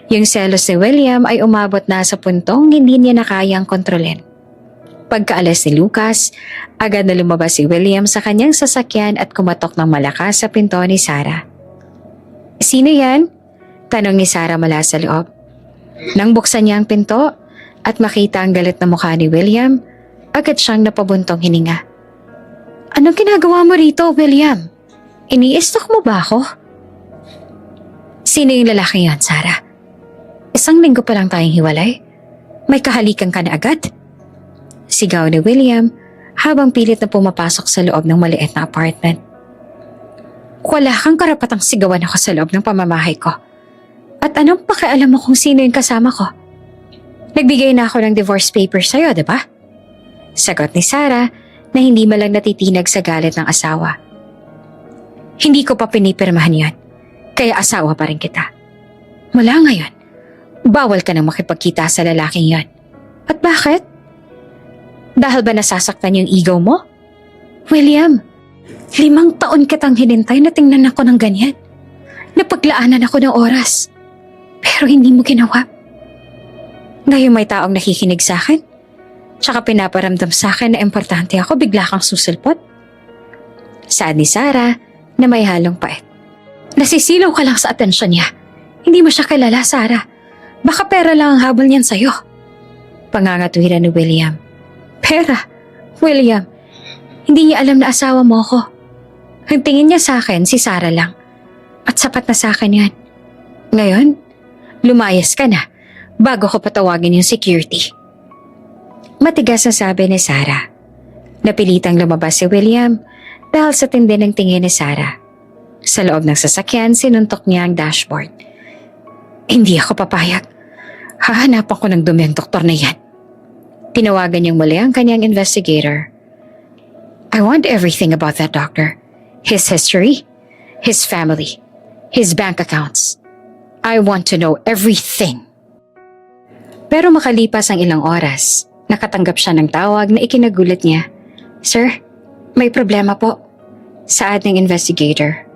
Yung selos ni William ay umabot na sa puntong hindi niya na kayang kontrolin. Pagkaalis ni Lucas, agad na lumabas si William sa kanyang sasakyan at kumatok ng malakas sa pinto ni Sarah. Sino yan? Tanong ni Sarah mula sa loob. Nang buksan niya ang pinto at makita ang galit na mukha ni William, agad siyang napabuntong hininga. Anong ginagawa mo rito, William? Ini-stalk mo ba ako? Sino yung lalaki yan, Sarah? Isang linggo pa lang tayong hiwalay. May kahalikan ka na agad? Sigaw ni William habang pilit na pumapasok sa loob ng maliit na apartment. Wala kang karapatang sigawan ako sa loob ng pamamahay ko. At anong pakialam mo kung sino yung kasama ko? Nagbigay na ako ng divorce paper sa'yo, diba? Sagot ni Sarah na hindi malang natitinag sa galit ng asawa. Hindi ko pa pinipirmahan yan, kaya asawa pa rin kita. Mula ngayon, bawal ka nang makipagkita sa lalaking yan. At bakit? Dahil ba nasasaktan yung ego mo? William, 5 taon kitang hinintay na tingnan ako ng ganyan. Napaglaanan ako ng oras. Pero hindi mo ginawa. Ngayon may taong nakikinig sa akin. Tsaka pinaparamdam sa akin na importante ako, bigla kang susulpot. Saad ni Sarah na may halong pait. Nasisilaw ka lang sa atensyon niya. Hindi mo siya kilala, Sarah. Baka pera lang ang habol niyan sa'yo. Pangangatwiran ni William. Pera? William, hindi niya alam na asawa mo ako. Ang tingin niya sa akin, si Sarah lang. At sapat na sa akin yan. Ngayon, lumayas ka na bago ko patawagin yung security. Matigas na sabi ni Sarah. Napilitang lumabas si William dahil sa tindi ng tingin ni Sarah. Sa loob ng sasakyan, sinuntok niya ang dashboard. Hindi ako papayag. Hahanapan ko ng dumi ang doktor na yan. Tinawagan niyang muli ang kanyang investigator. I want everything about that doctor. His history, his family, his bank accounts. I want to know everything. Pero makalipas ang ilang oras, nakatanggap siya ng tawag na ikinagulat niya. Sir, may problema po. Saad ng investigator.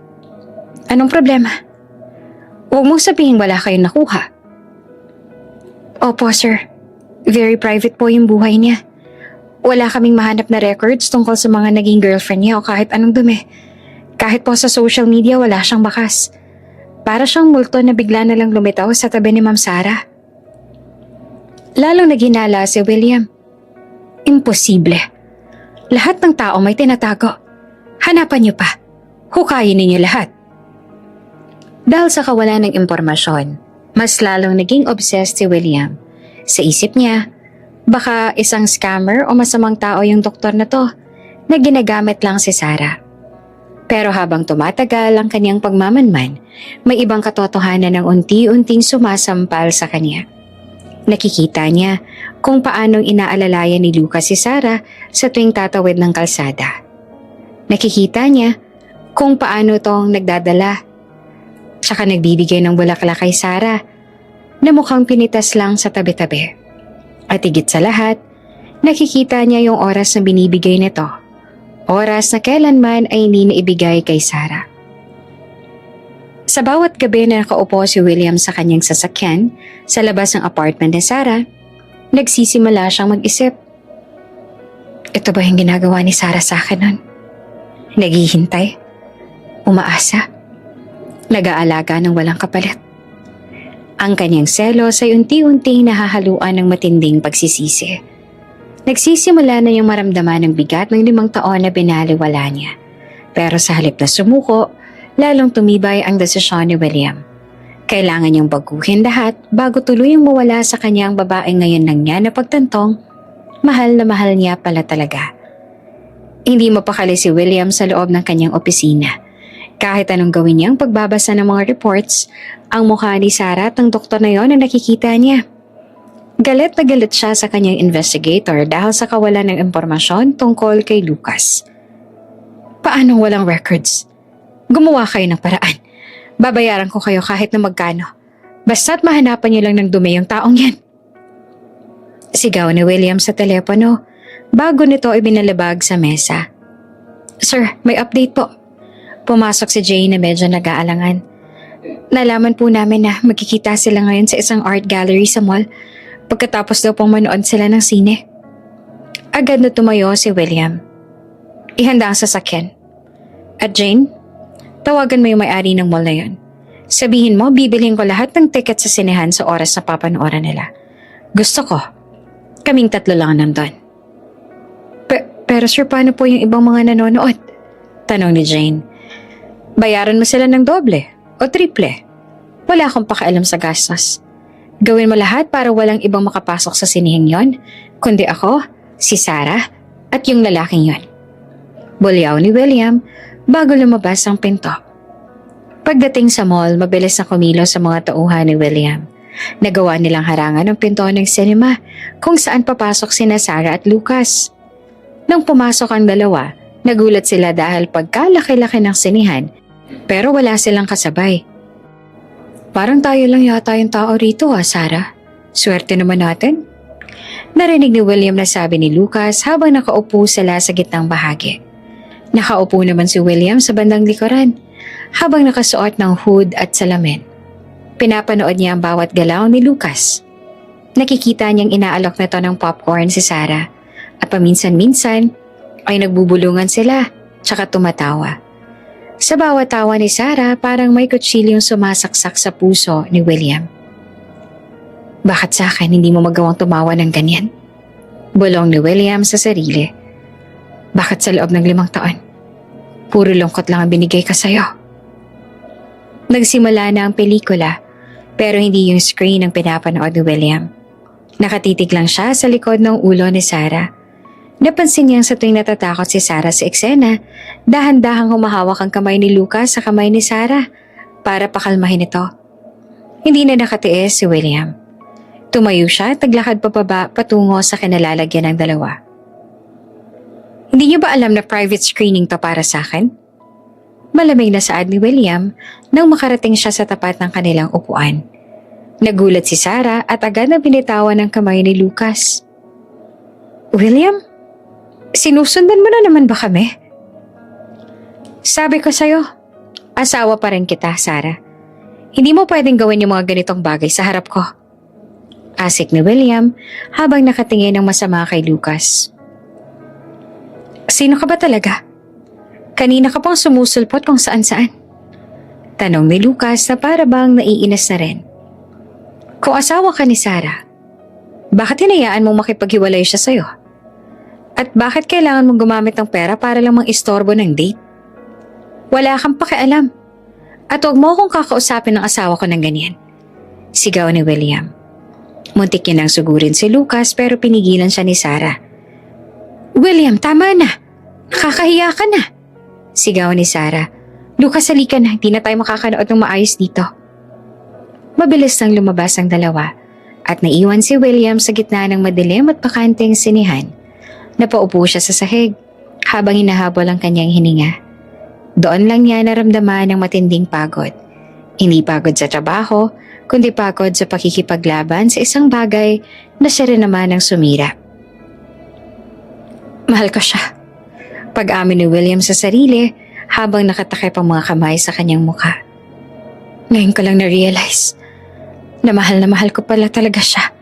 Anong problema? Huwag mong sabihin wala kayong nakuha. Opo, sir. Very private po yung buhay niya. Wala kaming mahanap na records tungkol sa mga naging girlfriend niya o kahit anong dumi. Kahit po sa social media wala siyang bakas. Para siyang multo na bigla na lang lumitaw sa tabi ni Ma'am Sarah. Lalong naghinala si William. Imposible. Lahat ng tao may tinatago. Hanapan niyo pa. Hukayin ninyo lahat. Dahil sa kawalan ng impormasyon, mas lalong naging obsessed si William. Sa isip niya, baka isang scammer o masamang tao yung doktor na to na ginagamit lang si Sarah. Pero habang tumatagal ang kanyang pagmamanman, may ibang katotohanan ng unti-unting sumasampal sa kanya. Nakikita niya kung paanong inaalalayan ni Lucas si Sarah sa tuwing tatawid ng kalsada. Nakikita niya kung paano tong nagdadala tsaka nagbibigay ng bulaklak kay Sarah na mukhang pinitas lang sa tabi-tabi. At higit sa lahat, nakikita niya yung oras na binibigay nito. Oras na kailanman ay hindi naibigay kay Sarah. Sa bawat gabi na nakaupo si William sa kanyang sasakyan sa labas ng apartment ni Sarah, nagsisimula siyang mag-isip. Ito ba yung ginagawa ni Sarah sa akin nun? Naghihintay? Umaasa? Nag-aalaga ng walang kapalit? Ang kanyang selos ay unti-unting nahahaluan ng matinding pagsisisi. Nagsisimula na yung maramdaman ng bigat ng 5 taon na binaliwala niya. Pero sa halip na sumuko, lalong tumibay ang desisyon ni William. Kailangan niyang baguhin lahat bago tuluyang mawala sa kanyang babaeng ngayon lang niya na pagtantong, mahal na mahal niya pala talaga. Hindi mapakali si William sa loob ng kanyang opisina. Kahit anong gawin niyang pagbabasa ng mga reports, ang mukha ni Sarah at ng doktor na yon ang nakikita niya. Galit na galit siya sa kanyang investigator dahil sa kawalan ng impormasyon tungkol kay Lucas. Paanong walang records? Gumawa kayo ng paraan. Babayaran ko kayo kahit na magkano. Basta't mahanapan niyo lang ng dumi yung taong yan. Sigaw ni William sa telepono bago nito ibinalabag sa mesa. Sir, may update po. Pumasok si Jane na medyo nag-aalangan. Nalaman po namin na magkikita sila ngayon sa isang art gallery sa mall pagkatapos daw pong manood sila ng sine. Agad na tumayo si William. Ihanda ang sasakyan. At Jane, tawagan mo yung may-ari ng mall na yun. Sabihin mo, bibilhin ko lahat ng ticket sa sinehan sa oras na papanooran nila. Gusto ko, kaming 3 lang nandun. Pero sir, paano po yung ibang mga nanonood? Tanong ni Jane. Bayaran mo sila ng doble o triple. Wala akong pakialam sa gastos. Gawin mo lahat para walang ibang makapasok sa sinihing yon, kundi ako, si Sarah, at yung lalaking yon. Bulyaw ni William bago lumabas ang pinto. Pagdating sa mall, mabilis na kumilos sa mga tauhan ni William. Nagawa nilang harangan ang pinto ng cinema kung saan papasok sina Sarah at Lucas. Nang pumasok ang dalawa, nagulat sila dahil pagkalaki-laki ng sinihan pero wala silang kasabay. Parang tayo lang yata yung tao rito Sarah. Swerte naman natin. Narinig ni William na sabi ni Lucas habang nakaupo sila sa gitnang bahagi. Nakaupo naman si William sa bandang likuran habang nakasuot ng hood at salamin. Pinapanood niya ang bawat galaw ni Lucas. Nakikita niyang inaalok na to ng popcorn si Sarah at paminsan-minsan ay nagbubulungan sila tsaka tumatawa. Sa bawat tawa ni Sarah parang may kutsilyong sumasaksak sa puso ni William. Bakit sa akin hindi mo magawang tumawa ng ganyan? Bulong ni William sa sarili. Bakit sa loob ng 5 taon? Puro lungkot lang ang binigay ka sa'yo. Nagsimula na ang pelikula pero hindi yung screen ang pinapanood ni William. Nakatitig lang siya sa likod ng ulo ni Sarah. Napansin niyang sa tuwing natatakot si Sarah sa eksena, dahan-dahang humahawak ang kamay ni Lucas sa kamay ni Sarah para pakalmahin ito. Hindi na nakatiis si William. Tumayo siya at naglakad papaba patungo sa kinalalagyan ng dalawa. Hindi niyo ba alam na private screening to para sa akin? Malamig na saad ni William nang makarating siya sa tapat ng kanilang upuan. Nagulat si Sarah at agad na binitawan ng kamay ni Lucas. William? Sinusundan mo na naman ba kami? Sabi ko sa'yo, asawa pa rin kita, Sarah. Hindi mo pwedeng gawin yung mga ganitong bagay sa harap ko. Asik ni William habang nakatingin ng masama kay Lucas. Sino ka ba talaga? Kanina ka pang sumusulpot kung saan-saan. Tanong ni Lucas na para bang naiinis na rin. Kung asawa ka ni Sarah, bakit hinayaan mong makipaghiwalay siya sa'yo? At bakit kailangan mong gumamit ng pera para lang mang-istorbo ng date? Wala kang pakialam. At huwag mo akong kakausapin ng asawa ko ng ganyan. Sigaw ni William. Muntik niya nang sugurin si Lucas pero pinigilan siya ni Sarah. William, tama na. Nakakahiya ka na. Sigaw ni Sarah. Lucas, halika na. Hindi na tayo makakanood ng maayos dito. Mabilis nang lumabas ang dalawa at naiwan si William sa gitna ng madilim at bakanteng sinihan. Napaupo siya sa sahig habang hinahabol ang kanyang hininga. Doon lang niya naramdaman ang matinding pagod. Hindi pagod sa trabaho, kundi pagod sa pakikipaglaban sa isang bagay na siya rin naman ang sumira. Mahal ko siya. Pag-amin ni William sa sarili habang nakatakip ang mga kamay sa kanyang mukha. Ngayon ko lang na-realize na mahal ko pala talaga siya.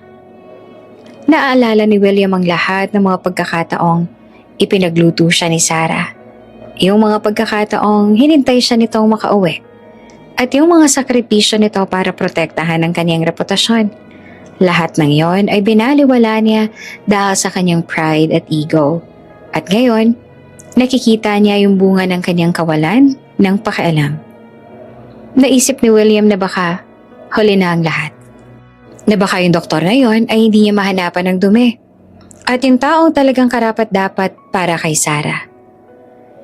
Naaalala ni William ang lahat ng mga pagkakataong ipinagluto siya ni Sarah. Yung mga pagkakataong hinintay siya nitong makauwi. At yung mga sakripisyo nito para protektahan ang kanyang reputasyon. Lahat ng yon ay binaliwala niya dahil sa kanyang pride at ego. At ngayon, nakikita niya yung bunga ng kanyang kawalan ng pakialam. Naisip ni William na baka huli na ang lahat. Na baka yung doktor na yon ay hindi niya mahanapan ng dumi. At yung taong talagang karapat-dapat para kay Sarah.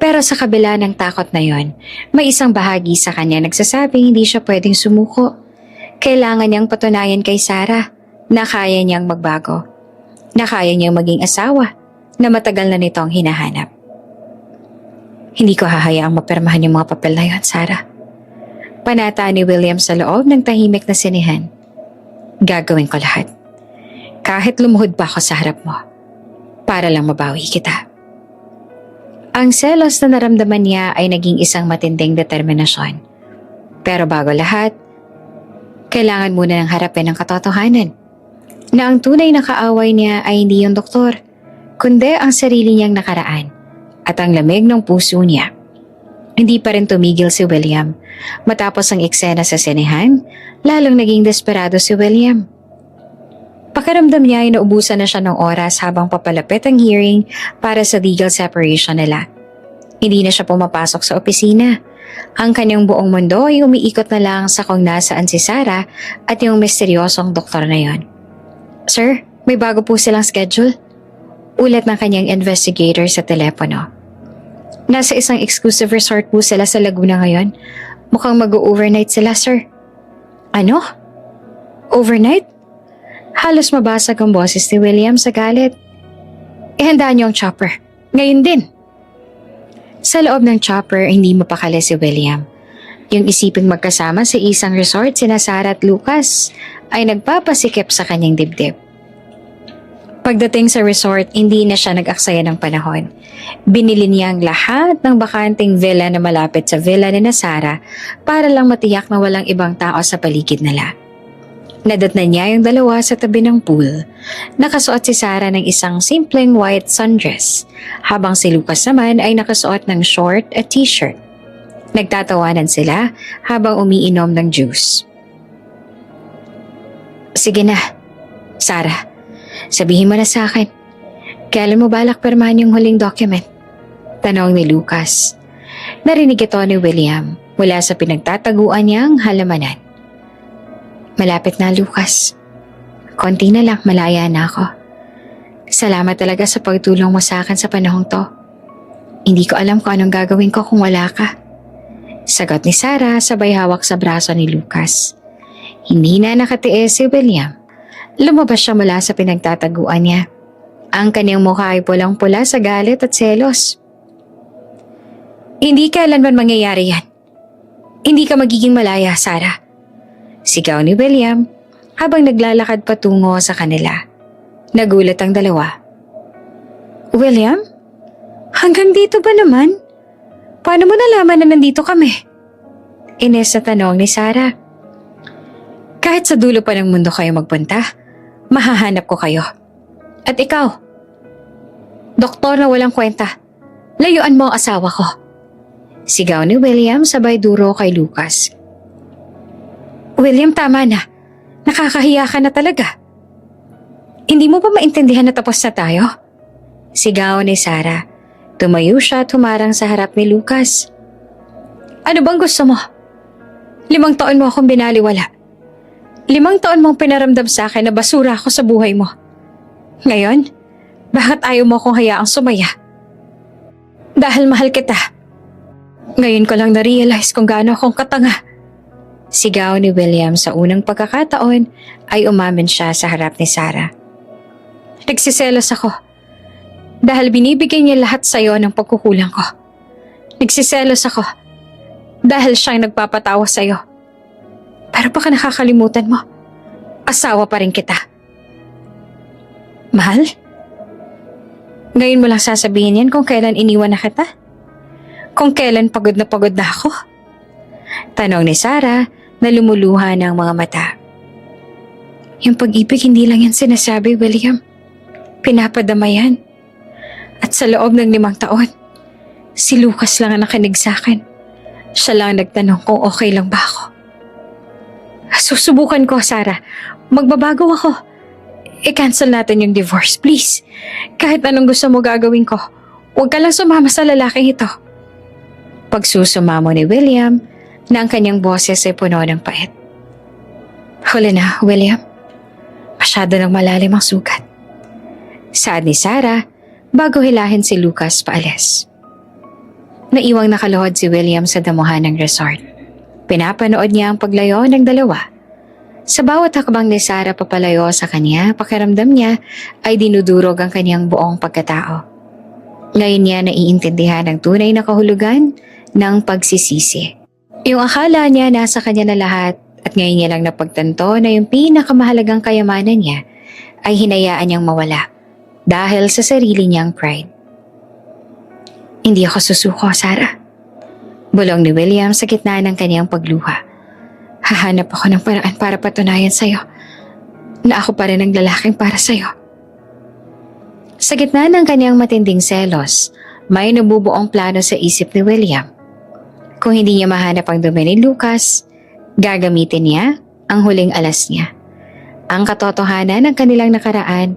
Pero sa kabila ng takot na yon, may isang bahagi sa kanya nagsasabing hindi siya pwedeng sumuko. Kailangan niyang patunayan kay Sarah na kaya niyang magbago, na kaya niyang maging asawa na matagal na nitong hinahanap. Hindi ko hahayaang mapirmahan yung mga papel na yun, Sarah. Panata ni William sa loob ng tahimik na sinehan. Gagawin ko lahat. Kahit lumuhod pa ako sa harap mo. Para lang mabawi kita. Ang selos na naramdaman niya ay naging isang matinding determinasyon. Pero bago lahat, kailangan muna ng harapin ang katotohanan. Na ang tunay na kaaway niya ay hindi yung doktor, kundi ang sarili niyang nakaraan at ang lamig ng puso niya. Hindi pa rin tumigil si William. Matapos ang eksena sa sinehan, lalong naging desperado si William. Pakiramdam niya ay naubusan na siya ng oras habang papalapit ang hearing para sa legal separation nila. Hindi na siya pumapasok sa opisina. Ang kanyang buong mundo ay umiikot na lang sa kung nasaan si Sarah at yung misteryosong doktor na yon. Sir, may bago po silang schedule. Ulat ng kanyang investigator sa telepono. Nasa isang exclusive resort po sila sa Laguna ngayon. Mukhang mag-overnight sila, sir. Ano? Overnight? Halos mabasag ang boses ni William sa galit. Ihandaan niyo ang chopper. Ngayon din. Sa loob ng chopper, hindi mapakali si William. Yung isiping magkasama sa isang resort sina Sarah at Lucas ay nagpapasikip sa kanyang dibdib. Pagdating sa resort, hindi na siya nag-aksaya ng panahon. Binili niya ang lahat ng bakanting villa na malapit sa villa ni Sarah para lang matiyak na walang ibang tao sa paligid nila. Nadatnan niya yung dalawa sa tabi ng pool. Nakasuot si Sarah ng isang simpleng white sundress, habang si Lucas naman ay nakasuot ng short at t-shirt. Nagtatawanan sila habang umiinom ng juice. Sige na, Sarah. Sabihin mo na sa akin. Kailan mo balak pirmahan yung huling document? Tanong ni Lucas. Narinig ito ni William mula sa pinagtataguan niyang halamanan. Malapit na, Lucas. Konti na lang, malaya na ako. Salamat talaga sa pagtulong mo sa akin sa panahong to. Hindi ko alam kung anong gagawin ko kung wala ka. Sagot ni Sarah sabay hawak sa braso ni Lucas. Hindi na nakatiis si William. Lumabas siya mula sa pinagtataguan niya. Ang kanyang mukha ay pulang-pula sa galit at selos. Hindi kailanman mangyayari yan. Hindi ka magiging malaya, Sarah. Sigaw ni William habang naglalakad patungo sa kanila. Nagulat ang dalawa. William? Hanggang dito ba naman? Paano mo nalaman na nandito kami? Ines na tanong ni Sarah. Kahit sa dulo pa ng mundo kayo magpunta, mahahanap ko kayo. At ikaw? Doktor na walang kwenta. Layuan mo ang asawa ko. Sigaw ni William sabay duro kay Lucas. William, tama na. Nakakahiya ka na talaga. Hindi mo ba maintindihan na tapos na tayo? Sigaw ni Sarah. Tumayo siya at humarang sa harap ni Lucas. Ano bang gusto mo? 5 taon mo akong binaliwala. 5 taon mong pinaramdam sa akin na basura ako sa buhay mo. Ngayon, bakit ayaw mo akong hayaang sumaya? Dahil mahal kita. Ngayon ko lang na-realize kung gaano akong katanga. Sigaw ni William sa unang pagkakataon ay umamin siya sa harap ni Sarah. Nagsiselos ako dahil binibigay niya lahat sa iyo ng pagkukulang ko. Nagsiselos ako dahil siyang nagpapatawa sa iyo. Pero baka nakakalimutan mo, asawa pa rin kita. Mahal? Ngayon mo lang sasabihin yan kung kailan iniwan na kita? Kung kailan pagod na ako? Tanong ni Sarah na lumuluha ng mga mata. Yung pag-ibig hindi lang yan sinasabi, William. Pinapadama yan. At sa loob ng 5 taon, si Lucas lang ang nakinig sa akin. Siya lang nagtanong kung okay lang ba ako. Susubukan ko, Sarah. Magbabago ako. I-cancel natin yung divorce, please. Kahit anong gusto mo gagawin ko, huwag ka lang sumama sa lalaking ito. Pagsusumamo ni William, na ang kanyang boses ay puno ng pait. Huli na, William. Masyado nang malalim ang sugat. Saad ni Sarah bago hilahin si Lucas paalis. Naiwang nakaluhod si William sa damuhan ng resort. Pinapanood niya ang paglayo ng dalawa. Sa bawat hakbang ni Sarah papalayo sa kanya, pakiramdam niya ay dinudurog ang kanyang buong pagkatao. Ngayon niya naiintindihan ang tunay na kahulugan ng pagsisisi. Yung akala niya nasa kanya na lahat at ngayon niya lang napagtanto na yung pinakamahalagang kayamanan niya ay hinayaan niyang mawala dahil sa sarili niyang pride. Hindi ako susuko, Sarah. Bulong ni William sa gitna ng kaniyang pagluha. Hahanap ako ng paraan para patunayan sa'yo na ako pa rin ang lalaking para sa'yo. Sa gitna ng kaniyang matinding selos, may nabubuong plano sa isip ni William. Kung hindi niya mahanap ang dumi ni Lucas, gagamitin niya ang huling alas niya. Ang katotohanan ng kanilang nakaraan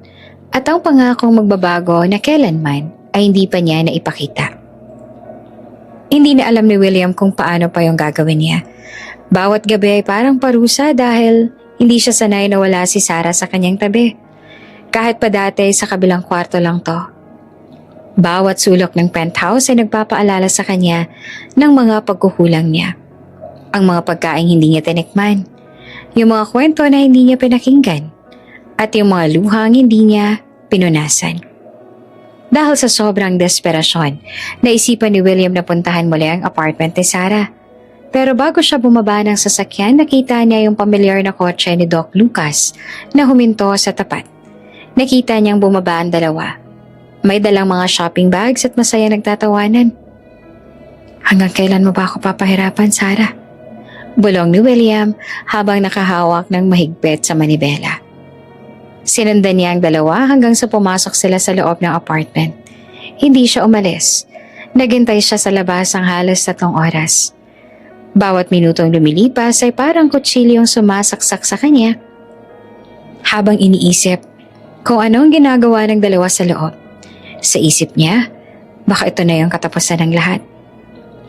at ang pangakong magbabago na kailanman ay hindi pa niya naipakita. Hindi na alam ni William kung paano pa yung gagawin niya. Bawat gabi ay parang parusa dahil hindi siya sanay na wala si Sarah sa kanyang tabi. Kahit pa dati sa kabilang kwarto lang to. Bawat sulok ng penthouse ay nagpapaalala sa kanya ng mga pagkukulang niya. Ang mga pagkaing hindi niya tinikman, yung mga kwento na hindi niya pinakinggan, at yung mga luhang hindi niya pinunasan. Dahil sa sobrang desperasyon, naisipan ni William na puntahan muli ang apartment ni Sarah. Pero bago siya bumaba ng sasakyan, nakita niya yung pamilyar na kotse ni Doc Lucas na huminto sa tapat. Nakita niyang bumaba ang dalawa. May dalang mga shopping bags at masaya nagtatawanan. Hanggang kailan mo ba ako papahirapan, Sarah? Bulong ni William habang nakahawak ng mahigpit sa manibela. Sinundan niya ang dalawa hanggang sa pumasok sila sa loob ng apartment. Hindi siya umalis. Naghintay siya sa labas ang halos 3 oras. Bawat minutong lumilipas ay parang kutsilyong sumasaksak sa kanya. Habang iniisip kung anong ginagawa ng dalawa sa loob, sa isip niya, baka ito na yung katapusan ng lahat.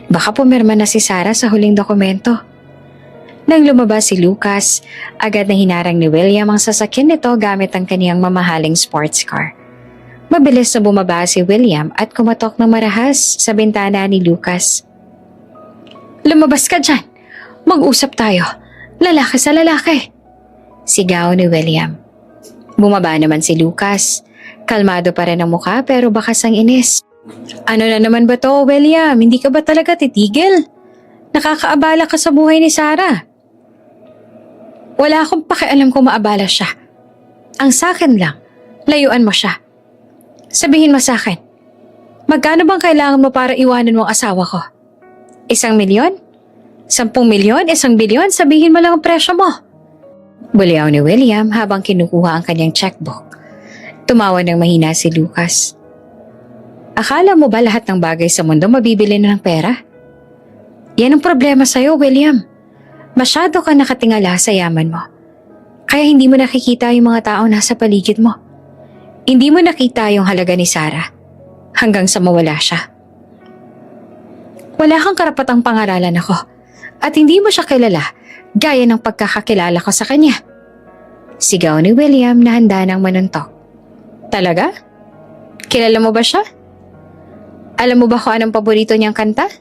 Baka pumirma na si Sarah sa huling dokumento. Nang lumabas si Lucas, agad na hinarang ni William ang sasakyan nito gamit ang kaniyang mamahaling sports car. Mabilis na bumaba si William at kumatok ng marahas sa bintana ni Lucas. Lumabas ka dyan! Mag-usap tayo! Lalaki sa lalaki! Sigaw ni William. Bumaba naman si Lucas. Kalmado pa rin ang mukha pero bakas ang inis. Ano na naman ba to, William? Hindi ka ba talaga titigil? Nakakaabala ka sa buhay ni Sarah. Wala akong pakialam kung maabala siya. Ang sakin lang, layuan mo siya. Sabihin mo sa akin, magkano bang kailangan mo para iwanan mo ang asawa ko? 1 milyon? 10 milyon? 1 bilyon? Sabihin mo lang ang presyo mo. Buliaw ni William habang kinukuha ang kanyang checkbook. Tumawa ng mahina si Lucas. Akala mo ba lahat ng bagay sa mundo mabibili na ng pera? Yan ang problema sa'yo, William. Masyado ka nakatingala sa yaman mo. Kaya hindi mo nakikita yung mga tao nasa paligid mo. Hindi mo nakita yung halaga ni Sarah hanggang sa mawala siya. Wala kang karapatang pangaralan ako at hindi mo siya kilala gaya ng pagkakakilala ko sa kanya. Sigaw ni William na handa ng manuntok. Talaga? Kilala mo ba siya? Alam mo ba kung anong paborito niyang kanta?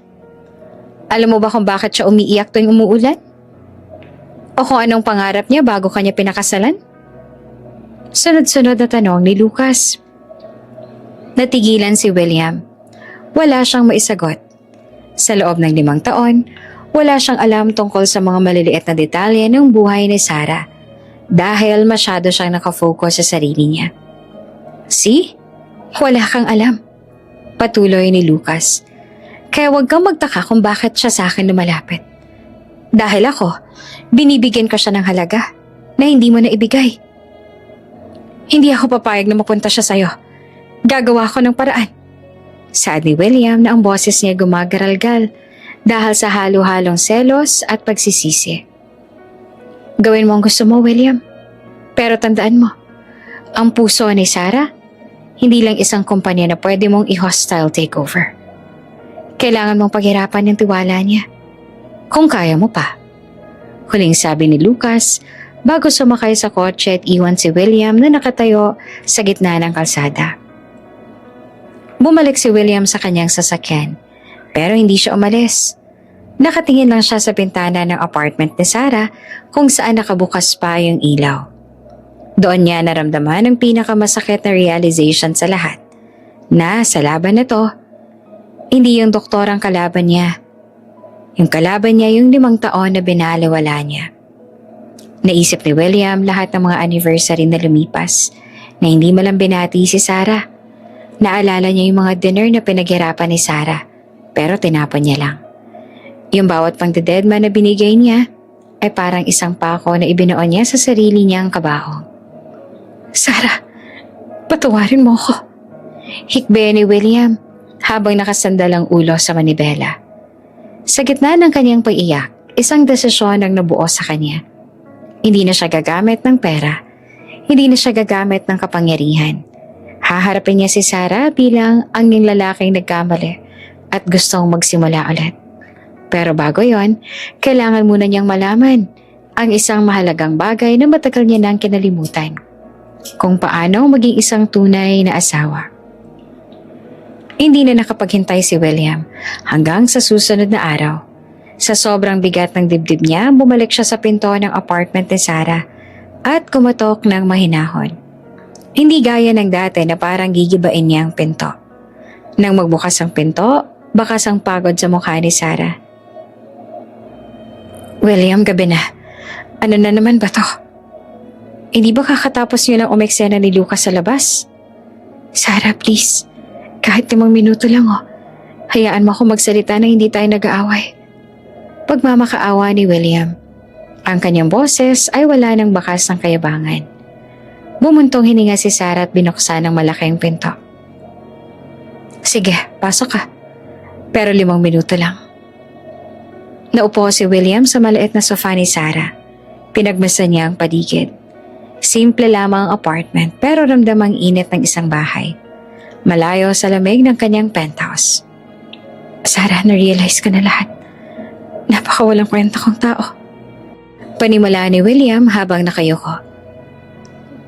Alam mo ba kung bakit siya umiiyak tuwing umuulan? O kung anong pangarap niya bago kanya pinakasalan? Sunod-sunod na tanong ni Lucas. Natigilan si William. Wala siyang maisagot. Sa loob ng 5 taon, wala siyang alam tungkol sa mga maliliit na detalye ng buhay ni Sarah dahil masyado siyang nakafocus sa sarili niya. See? Wala kang alam. Patuloy ni Lucas. Kaya huwag kang magtaka kung bakit siya sa akin lumalapit. Dahil ako, binibigyan ko siya ng halaga na hindi mo na ibigay. Hindi ako papayag na mapunta siya sa'yo. Gagawa ko ng paraan. Saad ni William na ang boses niya gumagaralgal dahil sa halo-halong selos at pagsisisi. Gawin mo ang gusto mo, William. Pero tandaan mo, ang puso ni Sarah, hindi lang isang kumpanya na pwede mong i-hostile takeover. Kailangan mong paghirapan yung tiwala niya. Kung kaya mo pa. Huling sabi ni Lucas bago sumakay sa kotse at iwan si William na nakatayo sa gitna ng kalsada. Bumalik si William sa kanyang sasakyan pero hindi siya umalis. Nakatingin lang siya sa bintana ng apartment ni Sarah kung saan nakabukas pa yung ilaw. Doon niya naramdaman ang pinakamasakit na realization sa lahat, na sa laban na to, hindi yung doktor ang kalaban niya. Yung kalaban niya yung 5 taon na binaliwala niya. Naisip ni William lahat ng mga anniversary na lumipas na hindi malang binati si Sarah. Naalala niya yung mga dinner na pinaghirapan ni Sarah, pero tinapon niya lang. Yung bawat pang-deadman na binigay niya ay parang isang pako na ibinuon niya sa sarili niyang kabaong. Sarah, patawarin mo ko. Hikbe ni William habang nakasandal ang ulo sa manibela. Sa gitna ng kanyang pag-iyak, isang desisyon ang nabuo sa kanya. Hindi na siya gagamit ng pera. Hindi na siya gagamit ng kapangyarihan. Haharapin niya si Sarah bilang ang yung lalaking nagkamali at gustong magsimula ulit. Pero bago yon, kailangan muna niyang malaman ang isang mahalagang bagay na matagal niya nang kinalimutan. Kung paano maging isang tunay na asawa. Hindi na nakapaghintay si William hanggang sa susunod na araw. Sa sobrang bigat ng dibdib niya, bumalik siya sa pinto ng apartment ni Sarah at kumatok ng mahinahon. Hindi gaya ng dati na parang gigibain niya ang pinto. Nang magbukas ang pinto, bakas ang pagod sa mukha ni Sarah. William, gabi na. Ano na naman ba to? Hindi ba kakatapos niyo lang umeksena ni Lucas sa labas? Sarah, please. Kahit 5 minuto lang Hayaan mo ako magsalita na hindi tayo nag-aaway. Pagmamakaawa ni William. Ang kanyang boses ay wala ng bakas ng kayabangan. Bumuntong hininga si Sarah at binuksan ng malaking pinto. Sige, pasok ka. Pero 5 minuto lang. Naupo si William sa maliit na sofa ni Sarah. Pinagmasan niya ang paligid. Simple lamang ang apartment pero ramdam ang init ng isang bahay. Malayo sa lamig ng kanyang penthouse. Sarah, na-realize ko na lahat. Napakawalang kwenta kong tao. Panimula ni William habang nakayuko.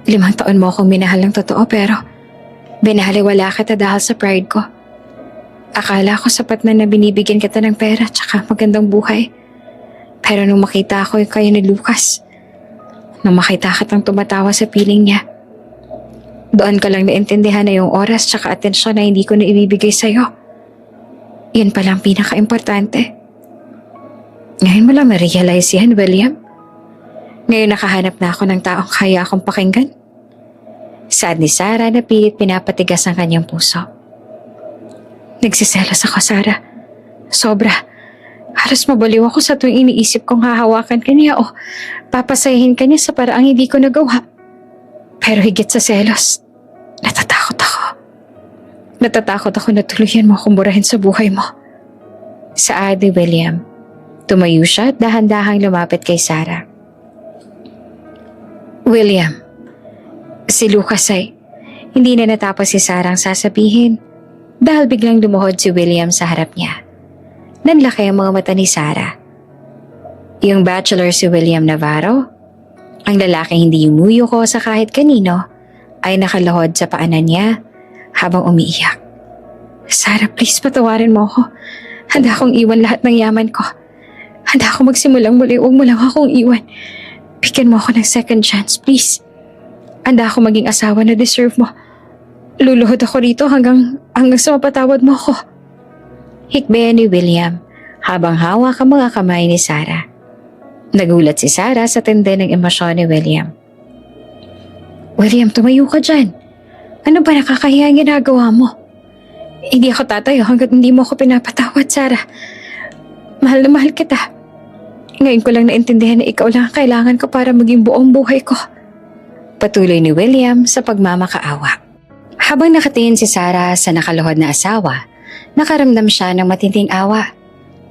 5 taon mo akong minahal ng totoo pero binaliwala kita dahil sa pride ko. Akala ko sapat na binibigyan kita ng pera tsaka magandang buhay. Pero nung makita ko kayo ni Lucas, nung makita kitang tumatawa sa piling niya, doon ka lang naintindihan na yung oras tsaka atensyon na hindi ko na ibibigay sa'yo. Yun palang pinaka-importante. Ngayon mo lang na-realize yan, William. Ngayon nakahanap na ako ng taong kaya akong pakinggan. Sad ni Sarah na pilit pinapatigas ang kanyang puso. Nagsiselos ako, Sarah. Sobra. Halos mabaliw ako sa tuwing iniisip kong hahawakan ka niya o papasayahin ka niya sa paraang hindi ko nagawa. Pero higit sa selos, natatakot ako. Natatakot ako na tuluyan mo akong burahin sa buhay mo. Saad ni William. Tumayo siya at dahan-dahang lumapit kay Sarah. William, si Lucas ay hindi na natapos si Sarah ang sasabihin dahil biglang lumuhod si William sa harap niya. Nanlaki ang mga mata ni Sarah. Yung bachelor si William Navarro, ang lalaking hindi umuyo ko sa kahit kanino, ay nakalahod sa paanan niya habang umiiyak. Sarah, please patawarin mo ako. Handa akong iwan lahat ng yaman ko. Handa akong magsimulang muli, huwag mo lang akong iwan. Bigyan mo ako ng second chance, please. Handa akong maging asawa na deserve mo. Luluhod ako rito hanggang sa mapatawad mo ako. Hikbe ni William habang hawak ang mga kamay ni Sarah. Nagulat si Sarah sa tindi ng emosyon ni William. William, tumayo ka dyan. Ano ba nakakahiya ang ginagawa mo? Hindi ako tatayo hanggat hindi mo ako pinapatawad, Sarah. Mahal na mahal kita. Ngayon ko lang naintindihan na ikaw lang ang kailangan ko para maging buong buhay ko. Patuloy ni William sa pagmamakaawa. Habang nakatingin si Sarah sa nakaluhod na asawa, nakaramdam siya ng matinding awa.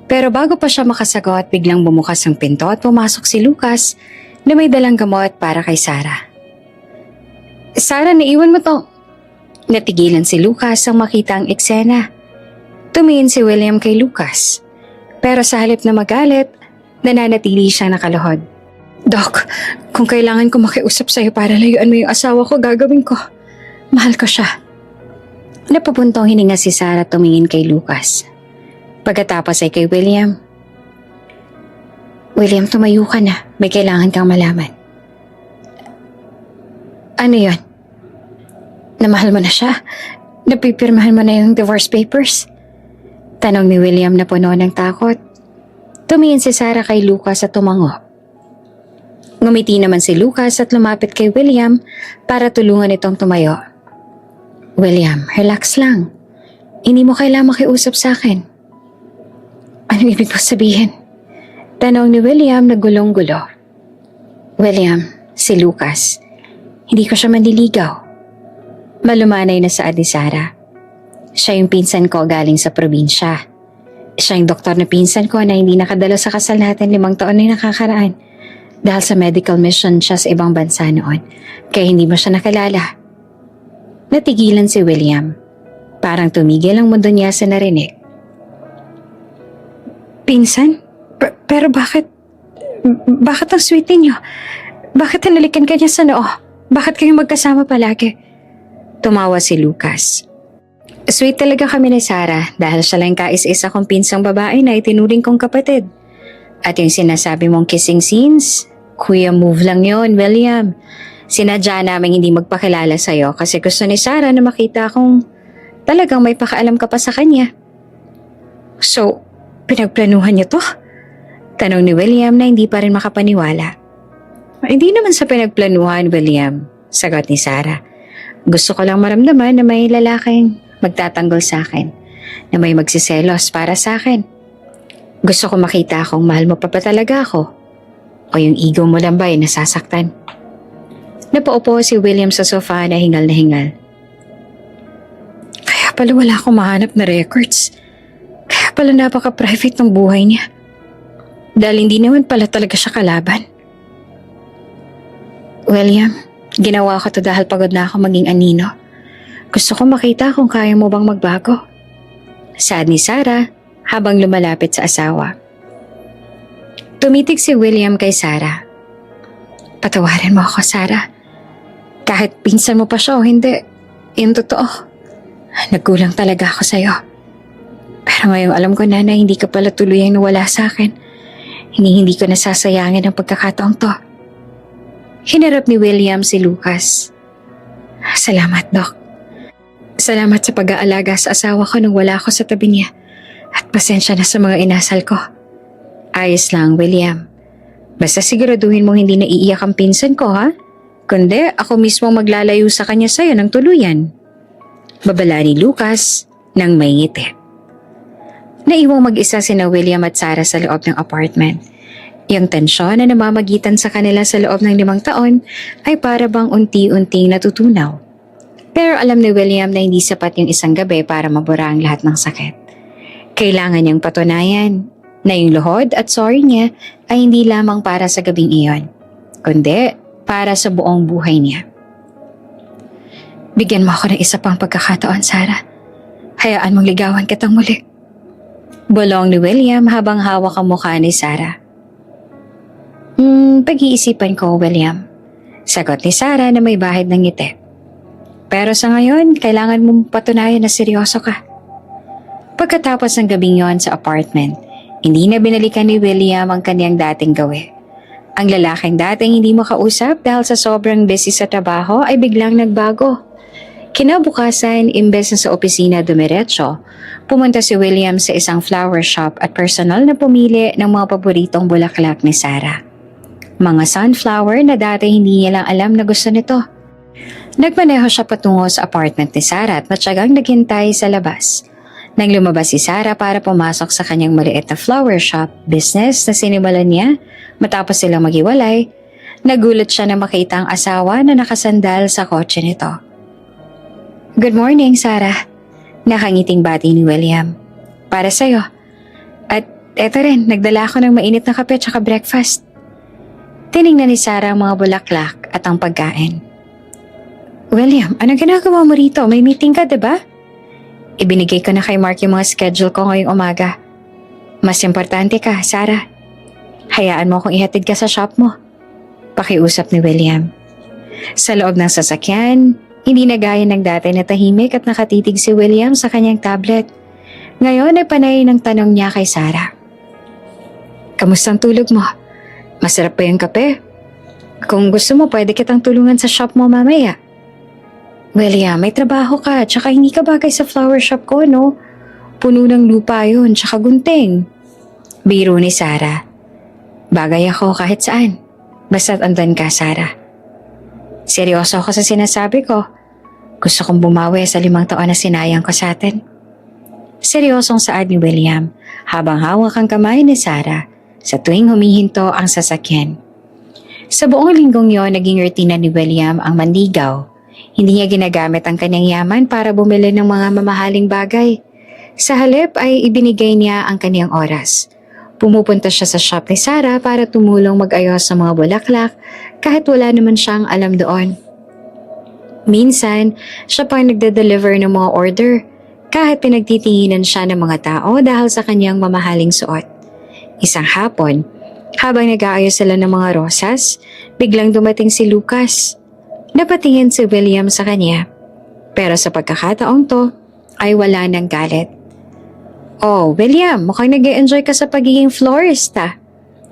Pero bago pa siya makasagot, biglang bumukas ang pinto at pumasok si Lucas na may dalang gamot para kay Sarah. Sarah, naiwan mo to. Natigilan si Lucas ang makita ang eksena. Tumingin si William kay Lucas. Pero sa halip na magalit, nananatili siyang nakaluhod. Doc, kung kailangan ko makiusap sa'yo para layuan mo yung asawa ko, gagawin ko. Mahal ko siya. Napapuntong hininga si Sarah tumingin kay Lucas. Pagkatapos ay kay William. William, tumayo ka na. May kailangan kang malaman. Ano yon? Namahal mo na siya? Napipirmahan mo na yung divorce papers? Tanong ni William na puno ng takot. Tumingin si Sarah kay Lucas at tumango. Ngumiti naman si Lucas at lumapit kay William para tulungan itong tumayo. William, relax lang. Hindi mo kailangang makiusap sa akin. Anong ibig mo sabihin? Tanong ni William na gulong-gulo. William, si Lucas. Hindi ko siya manliligaw. Malumanay na saad ni Sarah. Siya yung pinsan ko galing sa probinsya. Siya yung doktor na pinsan ko na hindi nakadalo sa kasal natin 5 taon na nakakaraan. Dahil sa medical mission siya sa ibang bansa noon. Kaya hindi mo siya nakalala. Natigilan si William. Parang tumigil ang mundo niya sa narinig. Pinsan? Pero bakit? Bakit ang sweet ninyo? Bakit hinalikan ka niya sa noo? Bakit kayo magkasama palagi? Tumawa si Lucas. Sweet talaga kami ni Sarah dahil siya lang kais-isa kong pinsang babae na itinuring kong kapatid. At yung sinasabi mong kissing scenes, kuya move lang yon, William. Sinadya namin hindi magpakilala sa'yo kasi gusto ni Sarah na makita kung talagang may pakaalam ka pa sa kanya. So, pinagplanuhan niyo to? Tanong ni William na hindi pa rin makapaniwala. Hindi naman sa pinagplanuhan, William, sagot ni Sarah. Gusto ko lang maramdaman na may lalaking magtatanggol sa akin, na may magsiselos para sa akin. Gusto ko makita kung mahal mo pa talaga ako o yung ego mo lang ba'y nasasaktan. Napaupo si William sa sofa na hingal. Kaya pala wala akong mahanap na records. Kaya pala napaka-private ng buhay niya. Dahil hindi naman pala talaga siya kalaban. William, ginawa ko to dahil pagod na ako maging anino. Gusto ko makita kung kaya mo bang magbago. Saad ni Sarah habang lumalapit sa asawa. Tumitig si William kay Sarah. Patawarin mo ako, Sarah. Kahit pinsan mo pa siya o hindi, yun totoo. Nagkulang talaga ako sa'yo. Pero ngayong alam ko na hindi ka pala tuluyang nawala sa akin. Hindi ko nasasayangin ang pagkakataong to. Hinarap ni William si Lucas. Salamat, Doc. Salamat sa pag-aalaga sa asawa ko nung wala ako sa tabi niya. At pasensya na sa mga inasal ko. Ayos lang, William. Basta siguraduhin mong hindi naiiyak ang pinsan ko, ha? Kundi ako mismo maglalayo sa kanya sa'yo ng tuluyan. Babala ni Lucas nang may ngiti. Naiwang mag-isa sina William at Sarah sa loob ng apartment. Yung tensyon na namamagitan sa kanila sa loob ng 5 taon ay para bang unti-unting natutunaw. Pero alam ni William na hindi sapat yung isang gabi para mabura ang lahat ng sakit. Kailangan niyang patunayan na yung luhod at sorry niya ay hindi lamang para sa gabing iyon, kundi para sa buong buhay niya. Bigyan mo ako ng isa pang pagkakataon, Sarah. Hayaan mong ligawan kitang muli. Bulong ni William habang hawak ang mukha ni Sarah. Pag-iisipan ko, William. Sagot ni Sarah na may bahid ng ngiti. Pero sa ngayon, kailangan mong patunayan na seryoso ka. Pagkatapos ng gabing yon sa apartment, hindi na binalikan ni William ang kanyang dating gawi. Ang lalaking dating hindi mo kausap dahil sa sobrang busy sa trabaho ay biglang nagbago. Kinabukasan, imbes na sa opisina dumiretso, pumunta si William sa isang flower shop at personal na pumili ng mga paboritong bulaklak ni Sarah. Mga sunflower na dati hindi niya lang alam na gusto nito. Nagmaneho siya patungo sa apartment ni Sarah at matyagang naghintay sa labas. Nang lumabas si Sarah para pumasok sa kanyang maliit na flower shop business na sinimulan niya matapos silang maghiwalay, nagulat siya na makita ang asawa na nakasandal sa kotse nito. Good morning, Sarah. Nakangiting bati ni William. Para sa'yo. At eto rin, nagdala ako ng mainit na kape at breakfast. Tiningnan ni Sarah ang mga bulaklak at ang pagkain. William, anong ginagawa mo rito? May meeting ka, diba? Ibinigay ko na kay Mark yung mga schedule ko ngayong umaga. Mas importante ka, Sarah. Hayaan mo akong ihatid ka sa shop mo. Pakiusap ni William. Sa loob ng sasakyan, hindi na gaya ng dati na tahimik at nakatitig si William sa kanyang tablet. Ngayon ay panay ng tanong niya kay Sarah. Kamustang tulog mo? Masarap pa yung kape. Kung gusto mo, pwede kitang tulungan sa shop mo mamaya. William, may trabaho ka, tsaka hindi ka bagay sa flower shop ko, no? Puno ng lupa yun, tsaka gunting. Biro ni Sarah. Bagay ako kahit saan. Basta't andan ka, Sarah. Seryoso ako sa sinasabi ko. Gusto kong bumawi sa 5 taon na sinayang ko sa atin. Seryosong saad ni William habang hawak ang kamay ni Sarah sa tuwing humihinto ang sasakyan. Sa buong linggong yon, naging rutina ni William ang manligaw. Hindi niya ginagamit ang kanyang yaman para bumili ng mga mamahaling bagay. Sa halip ay ibinigay niya ang kanyang oras. Pumupunta siya sa shop ni Sarah para tumulong mag-ayos sa mga bulaklak kahit wala naman siyang alam doon. Minsan, siya pa nagde-deliver ng mga order kahit pinagtitinginan siya ng mga tao dahil sa kanyang mamahaling suot. Isang hapon, habang nag-aayos sila ng mga rosas, biglang dumating si Lucas. Napatingin si William sa kanya, pero sa pagkakataong to ay wala ng galit. "Oh, William, mukhang nag-e-enjoy ka sa pagiging florist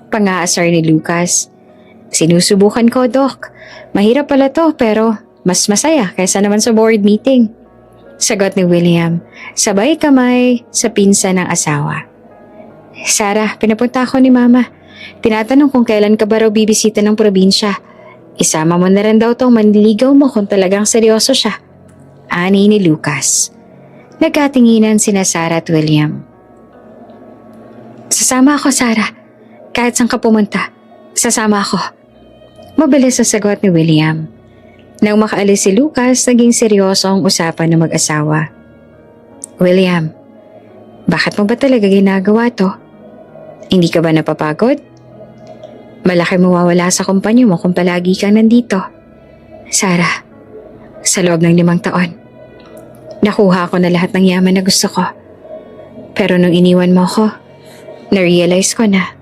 Pang-aasar ni Lucas. "Sinusubukan ko, Doc. Mahirap pala to pero mas masaya kaysa naman sa board meeting." Sagot ni William, sabay kamay sa pinsan ng asawa. "Sarah, pinapunta ako ni Mama. Tinatanong kung kailan ka ba raw bibisita ng probinsya. Isama mo na rin daw tong manliligaw mo kung talagang seryoso siya." Ani ni Lucas. Nagkatinginan sina Sarah at William. "Sasama ako, Sarah. Kahit saan ka pumunta, sasama ako." Mabilis sa sagot ni William. Nang makaalis si Lucas, naging seryoso ang usapan ng mag-asawa. "William, bakit mo ba talaga ginagawa to? Hindi ka ba napapagod? Malaki mawawala sa kumpanya mo kung palagi kang nandito." "Sarah, sa loob ng 5 taon, nakuha ko na lahat ng yaman na gusto ko. Pero nung iniwan mo ko, na-realize ko na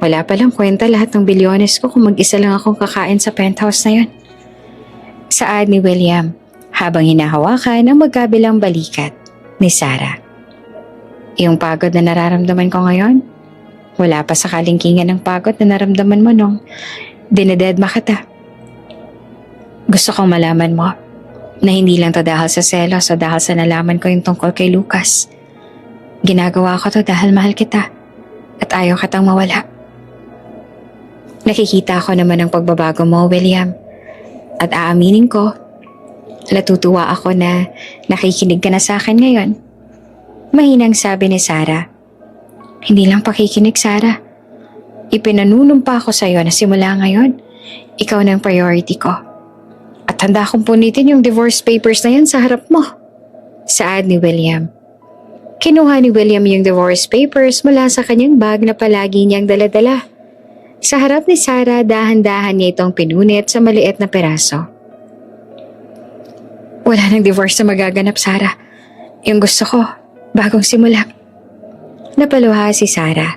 wala palang kwenta lahat ng bilyones ko kung mag-isa lang akong kakain sa penthouse na yun." Saad ni William habang hinahawakan ang magkabilang balikat ni Sarah. "Yung pagod na nararamdaman ko ngayon, wala pa sa kalingkingan ng pagod na naramdaman mo nung dinededma kita. Gusto kong malaman mo na hindi lang to dahil sa selos o dahil sa nalaman ko yung tungkol kay Lucas. Ginagawa ko to dahil mahal kita at ayaw kitang mawala. Nakikita ko naman ang pagbabago mo, William. At aaminin ko, natutuwa ako na nakikinig ka na sa akin ngayon." Mahinang sabi ni Sarah. "Hindi lang pakikinig, Sarah. Ipinanunumpa ko sa iyo na simula ngayon, ikaw na ang priority ko. At handa akong punitin yung divorce papers na yan sa harap mo." Saad ni William. Kinuha ni William yung divorce papers mula sa kanyang bag na palagi niyang daladala. Sa harap ni Sarah, dahan-dahan niya itong pinunit sa maliit na peraso. "Wala nang divorce na magaganap, Sarah. Yung gusto ko, bagong simula." Napaluha si Sarah.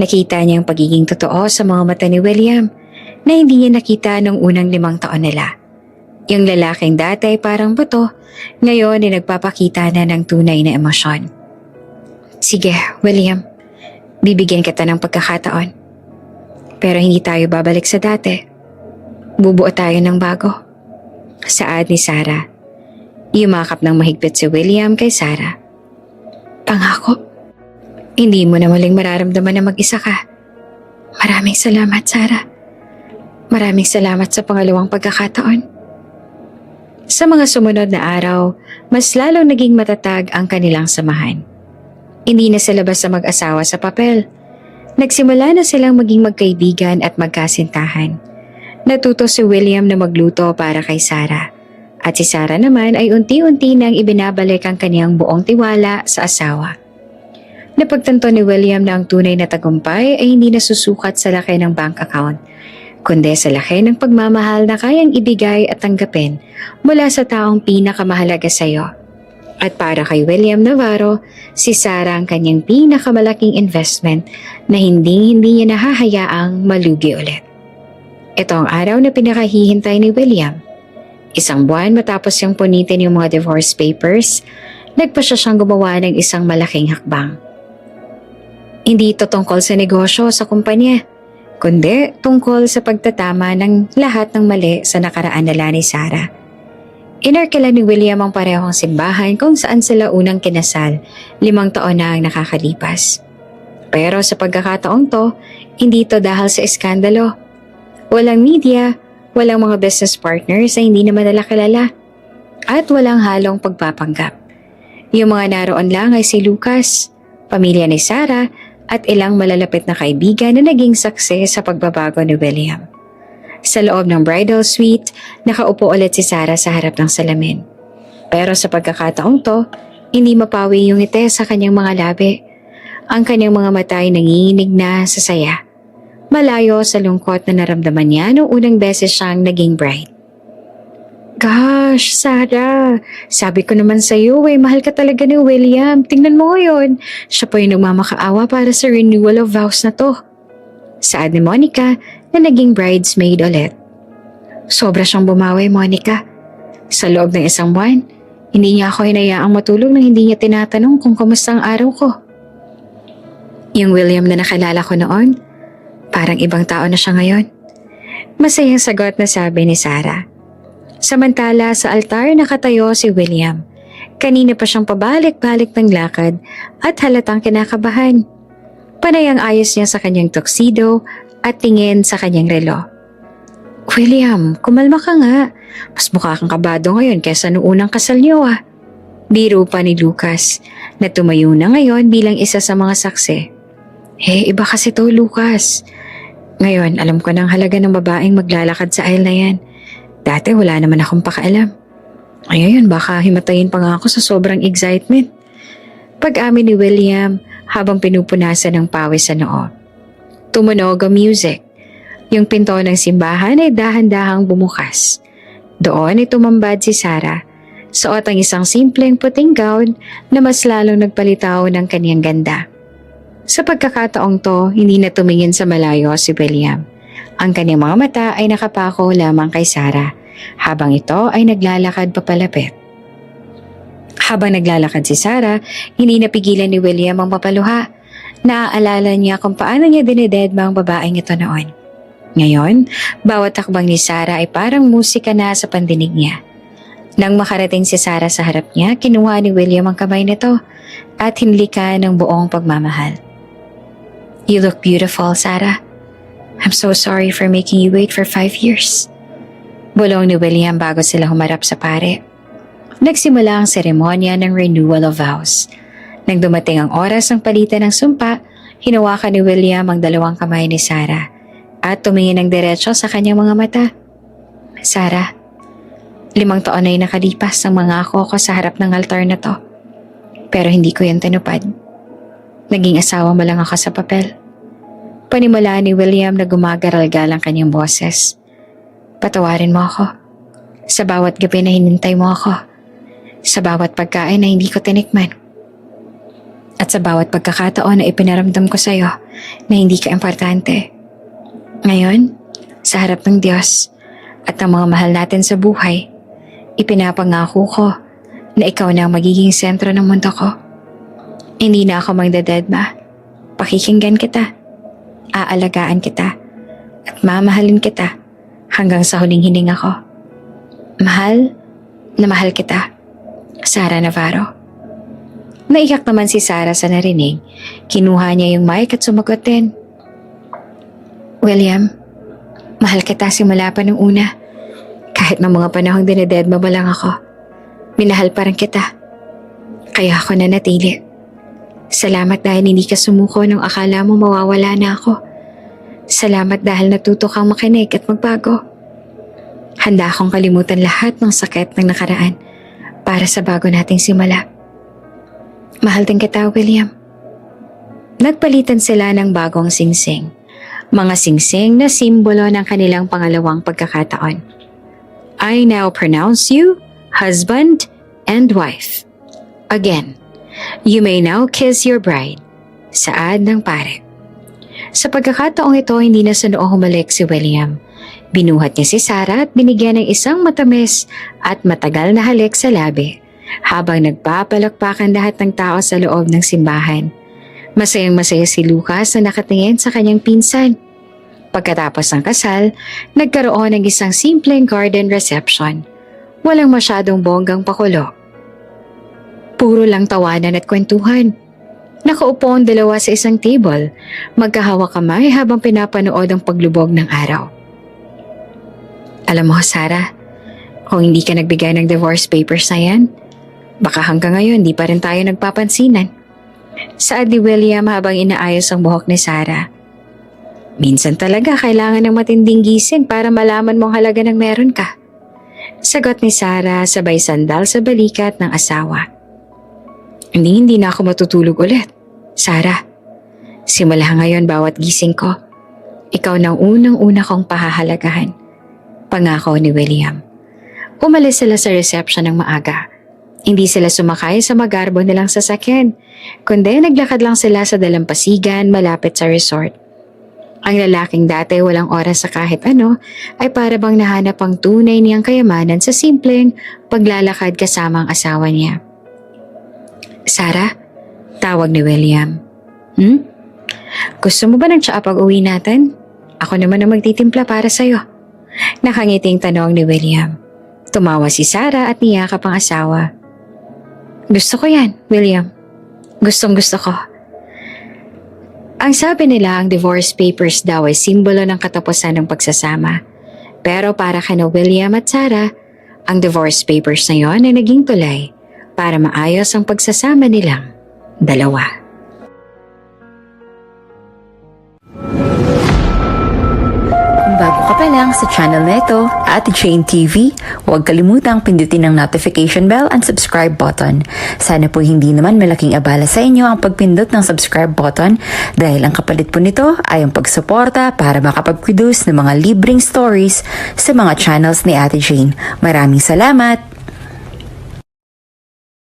Nakita niya ang pagiging totoo sa mga mata ni William na hindi niya nakita noong unang 5 taon nila. Yung lalaking dati parang buto, ngayon ay nagpapakita na ng tunay na emosyon. "Sige, William, bibigyan kita ng pagkakataon. Pero hindi tayo babalik sa dati. Bubuo tayo ng bago." Saad ni Sarah. Yumakap ng mahigpit si William kay Sarah. "Pangako, hindi mo na muling mararamdaman na mag-isa ka. Maraming salamat, Sarah. Maraming salamat sa pangalawang pagkakataon." Sa mga sumunod na araw, mas lalong naging matatag ang kanilang samahan. Hindi na sila basta mag-asawa sa papel. Nagsimula na silang maging magkaibigan at magkasintahan. Natuto si William na magluto para kay Sarah. At si Sarah naman ay unti-unti nang ibinabalik ang kaniyang buong tiwala sa asawa. Napagtanto ni William na ang tunay na tagumpay ay hindi nasusukat sa laki ng bank account, kundi sa laki ng pagmamahal na kayang ibigay at tanggapin mula sa taong pinakamahalaga sa iyo. At para kay William Navarro, si Sarah ang kanyang pinakamalaking investment na hindi niya nahahayaang malugi ulit. Ito ang araw na pinakahihintay ni William. 1 buwan matapos siyang punitin yung mga divorce papers, nagpa siyang gumawa ng isang malaking hakbang. Hindi ito tungkol sa negosyo sa kumpanya, kundi tungkol sa pagtatama ng lahat ng mali sa nakaraan nila ni Sarah. Inarkila ni William ang parehong simbahan kung saan sila unang kinasal 5 taon na ang nakakalipas. Pero sa pagkakataong to, hindi to dahil sa iskandalo. Walang media, walang mga business partners na hindi naman nila kilala, at walang halong pagpapanggap. Yung mga naroon lang ay si Lucas, pamilya ni Sarah, at ilang malalapit na kaibigan na naging saksi sa pagbabago ni William. Sa loob ng bridal suite, nakaupo ulit si Sarah sa harap ng salamin. Pero sa pagkakataong to, hindi mapawi yung ngiti sa kanyang mga labi. Ang kanyang mga mata ay nanginginig na sa saya. Malayo sa lungkot na naramdaman niya noong unang beses siyang naging bride. Gosh, Sarah, sabi ko naman sa'yo mahal ka talaga ni William. Tingnan mo ngayon, siya pa yung nagmamakaawa para sa renewal of vows na to. Saad ni Monica na naging bridesmaid ulit. Sobra siyang bumawi, Monica. Sa loob ng 1 buwan, hindi niya ako hinayaang matulog nang hindi niya tinatanong kung kumusta ang araw ko. Yung William na nakilala ko noon, parang ibang tao na siya ngayon. Masayang sagot na sabi ni Sarah. Samantala sa altar nakatayo si William. Kanina pa siyang pabalik-balik ng lakad at halatang kinakabahan. Panay ang ayos niya sa kanyang tuxedo at tingin sa kanyang relo. William, kumalma ka nga. Mas mukha kang kabado ngayon kaysa noong unang kasal niyo ah. Biro pa ni Lucas na tumayo na ngayon bilang isa sa mga saksi. Iba kasi to, Lucas. Ngayon, alam ko ng halaga ng babaeng maglalakad sa aisle na yan. Dati wala naman akong pakaalam. Ngayon, baka himatayin pa nga ako sa sobrang excitement. Pag-amin ni William habang pinupunasan ng pawis sa noo. Tumunog ang music. Yung pinto ng simbahan ay dahan-dahang bumukas. Doon ay tumambad si Sarah. Suot ang isang simpleng puting gown na mas lalong nagpalitaw ng kaniyang ganda. Sa pagkakataong to, hindi na tumingin sa malayo si William. Ang kanyang mga mata ay nakapako lamang kay Sarah, habang ito ay naglalakad papalapit. Habang naglalakad si Sarah, hindi napigilan ni William ang mapaluha. Naaalala niya kung paano niya dinededma ang babaeng ito noon. Ngayon, bawat takbang ni Sarah ay parang musika na sa pandinig niya. Nang makarating si Sarah sa harap niya, kinuha ni William ang kamay nito at hinlikan ng buong pagmamahal. You look beautiful, Sarah. I'm so sorry for making you wait for 5 years. Bulong ni William bago sila humarap sa pare. Nagsimula ang seremonya ng renewal of vows. Nang dumating ang oras ng palitan ng sumpa, hinawakan ni William ang 2 kamay ni Sarah at tumingin ng diretso sa kanyang mga mata. Sarah, 5 taon na nakalipas ang mga ako sa harap ng altar na to. Pero hindi ko yan tinupad. Naging asawa mo lang ako sa papel. Panimula ni William na gumagaral-gal ang kanyang boses. Patawarin mo ako. Sa bawat gabi na hinintay mo ako. Sa bawat pagkain na hindi ko tinikman. At sa bawat pagkakataon na ipinaramdam ko sa iyo na hindi ka importante. Ngayon, sa harap ng Diyos at ang mga mahal natin sa buhay, ipinapangako ko na ikaw na ang magiging sentro ng mundo ko. Hindi na ako magdadedma. Pakikinggan kita. Aalagaan kita at mamahalin kita hanggang sa huling hininga ko. Mahal na mahal kita, Sarah Navarro. Naiyak naman si Sarah sa narinig. Kinuha niya yung mic at sumagot din. William, mahal kita simula pa nung una. Kahit ng mga panahong dinededma mo lang ako, minahal pa rin kita. Kaya ako nanatili. Salamat dahil hindi ka sumuko nung akala mo mawawala na ako. Salamat dahil natuto kang makinig at magbago. Handa akong kalimutan lahat ng sakit ng nakaraan para sa bago nating simula. Mahal din kita, William. Nagpalitan sila ng bagong singsing. Mga singsing na simbolo ng kanilang pangalawang pagkakataon. I now pronounce you husband and wife. Again. You may now kiss your bride. Saad ng pare. Sa pagkakataong ito, hindi na sa noong humalik si William. Binuhat niya si Sarah at binigyan ng isang matamis at matagal na halik sa labi habang nagpapalakpakan lahat ng tao sa loob ng simbahan. Masayang-masaya si Lucas na nakatingin sa kanyang pinsan. Pagkatapos ng kasal, nagkaroon ng isang simpleng garden reception. Walang masyadong bonggang pakulo. Puro lang tawanan at kwentuhan. Nakaupo ang dalawa sa isang table, magkahawak kamay habang pinapanood ang paglubog ng araw. Alam mo, Sarah, kung hindi ka nagbigay ng divorce papers na yan, baka hanggang ngayon di pa rin tayo nagpapansinan. Saad ni William habang inaayos ang buhok ni Sarah. Minsan talaga kailangan ng matinding gising para malaman mong halaga ng meron ka. Sagot ni Sarah sabay sandal sa balikat ng asawa. Hindi na ako matutulog ulit. Sarah, simula ngayon bawat gising ko, ikaw nang unang-una kong pahahalagahan. Pangako ni William. Umalis sila sa reception ng maaga. Hindi sila sumakay sa magarbo nilang sasakyan, kundi naglakad lang sila sa dalampasigan malapit sa resort. Ang lalaking dati walang oras sa kahit ano ay para bang nahanap ang tunay niyang kayamanan sa simpleng paglalakad kasama ang asawa niya. Sarah, tawag ni William. Gusto mo ba ng tsaa pag-uwi natin? Ako naman ang magtitimpla para sa'yo. Nakangiting tanong ni William. Tumawa si Sarah at niyakap ang asawa. Gusto ko yan, William. Gustong gusto ko. Ang sabi nila ang divorce papers daw ay simbolo ng katapusan ng pagsasama. Pero para kina William at Sarah, ang divorce papers na yon ay naging tulay para maayos ang pagsasama nilang dalawa. Kung bago ka pa lang sa channel na ito, Ate Jane TV, huwag kalimutang pindutin ang notification bell and subscribe button. Sana po hindi naman malaking abala sa inyo ang pagpindot ng subscribe button dahil ang kapalit po nito ay ang pagsuporta para makapag-produce ng mga libreng stories sa mga channels ni Ate Jane. Maraming salamat!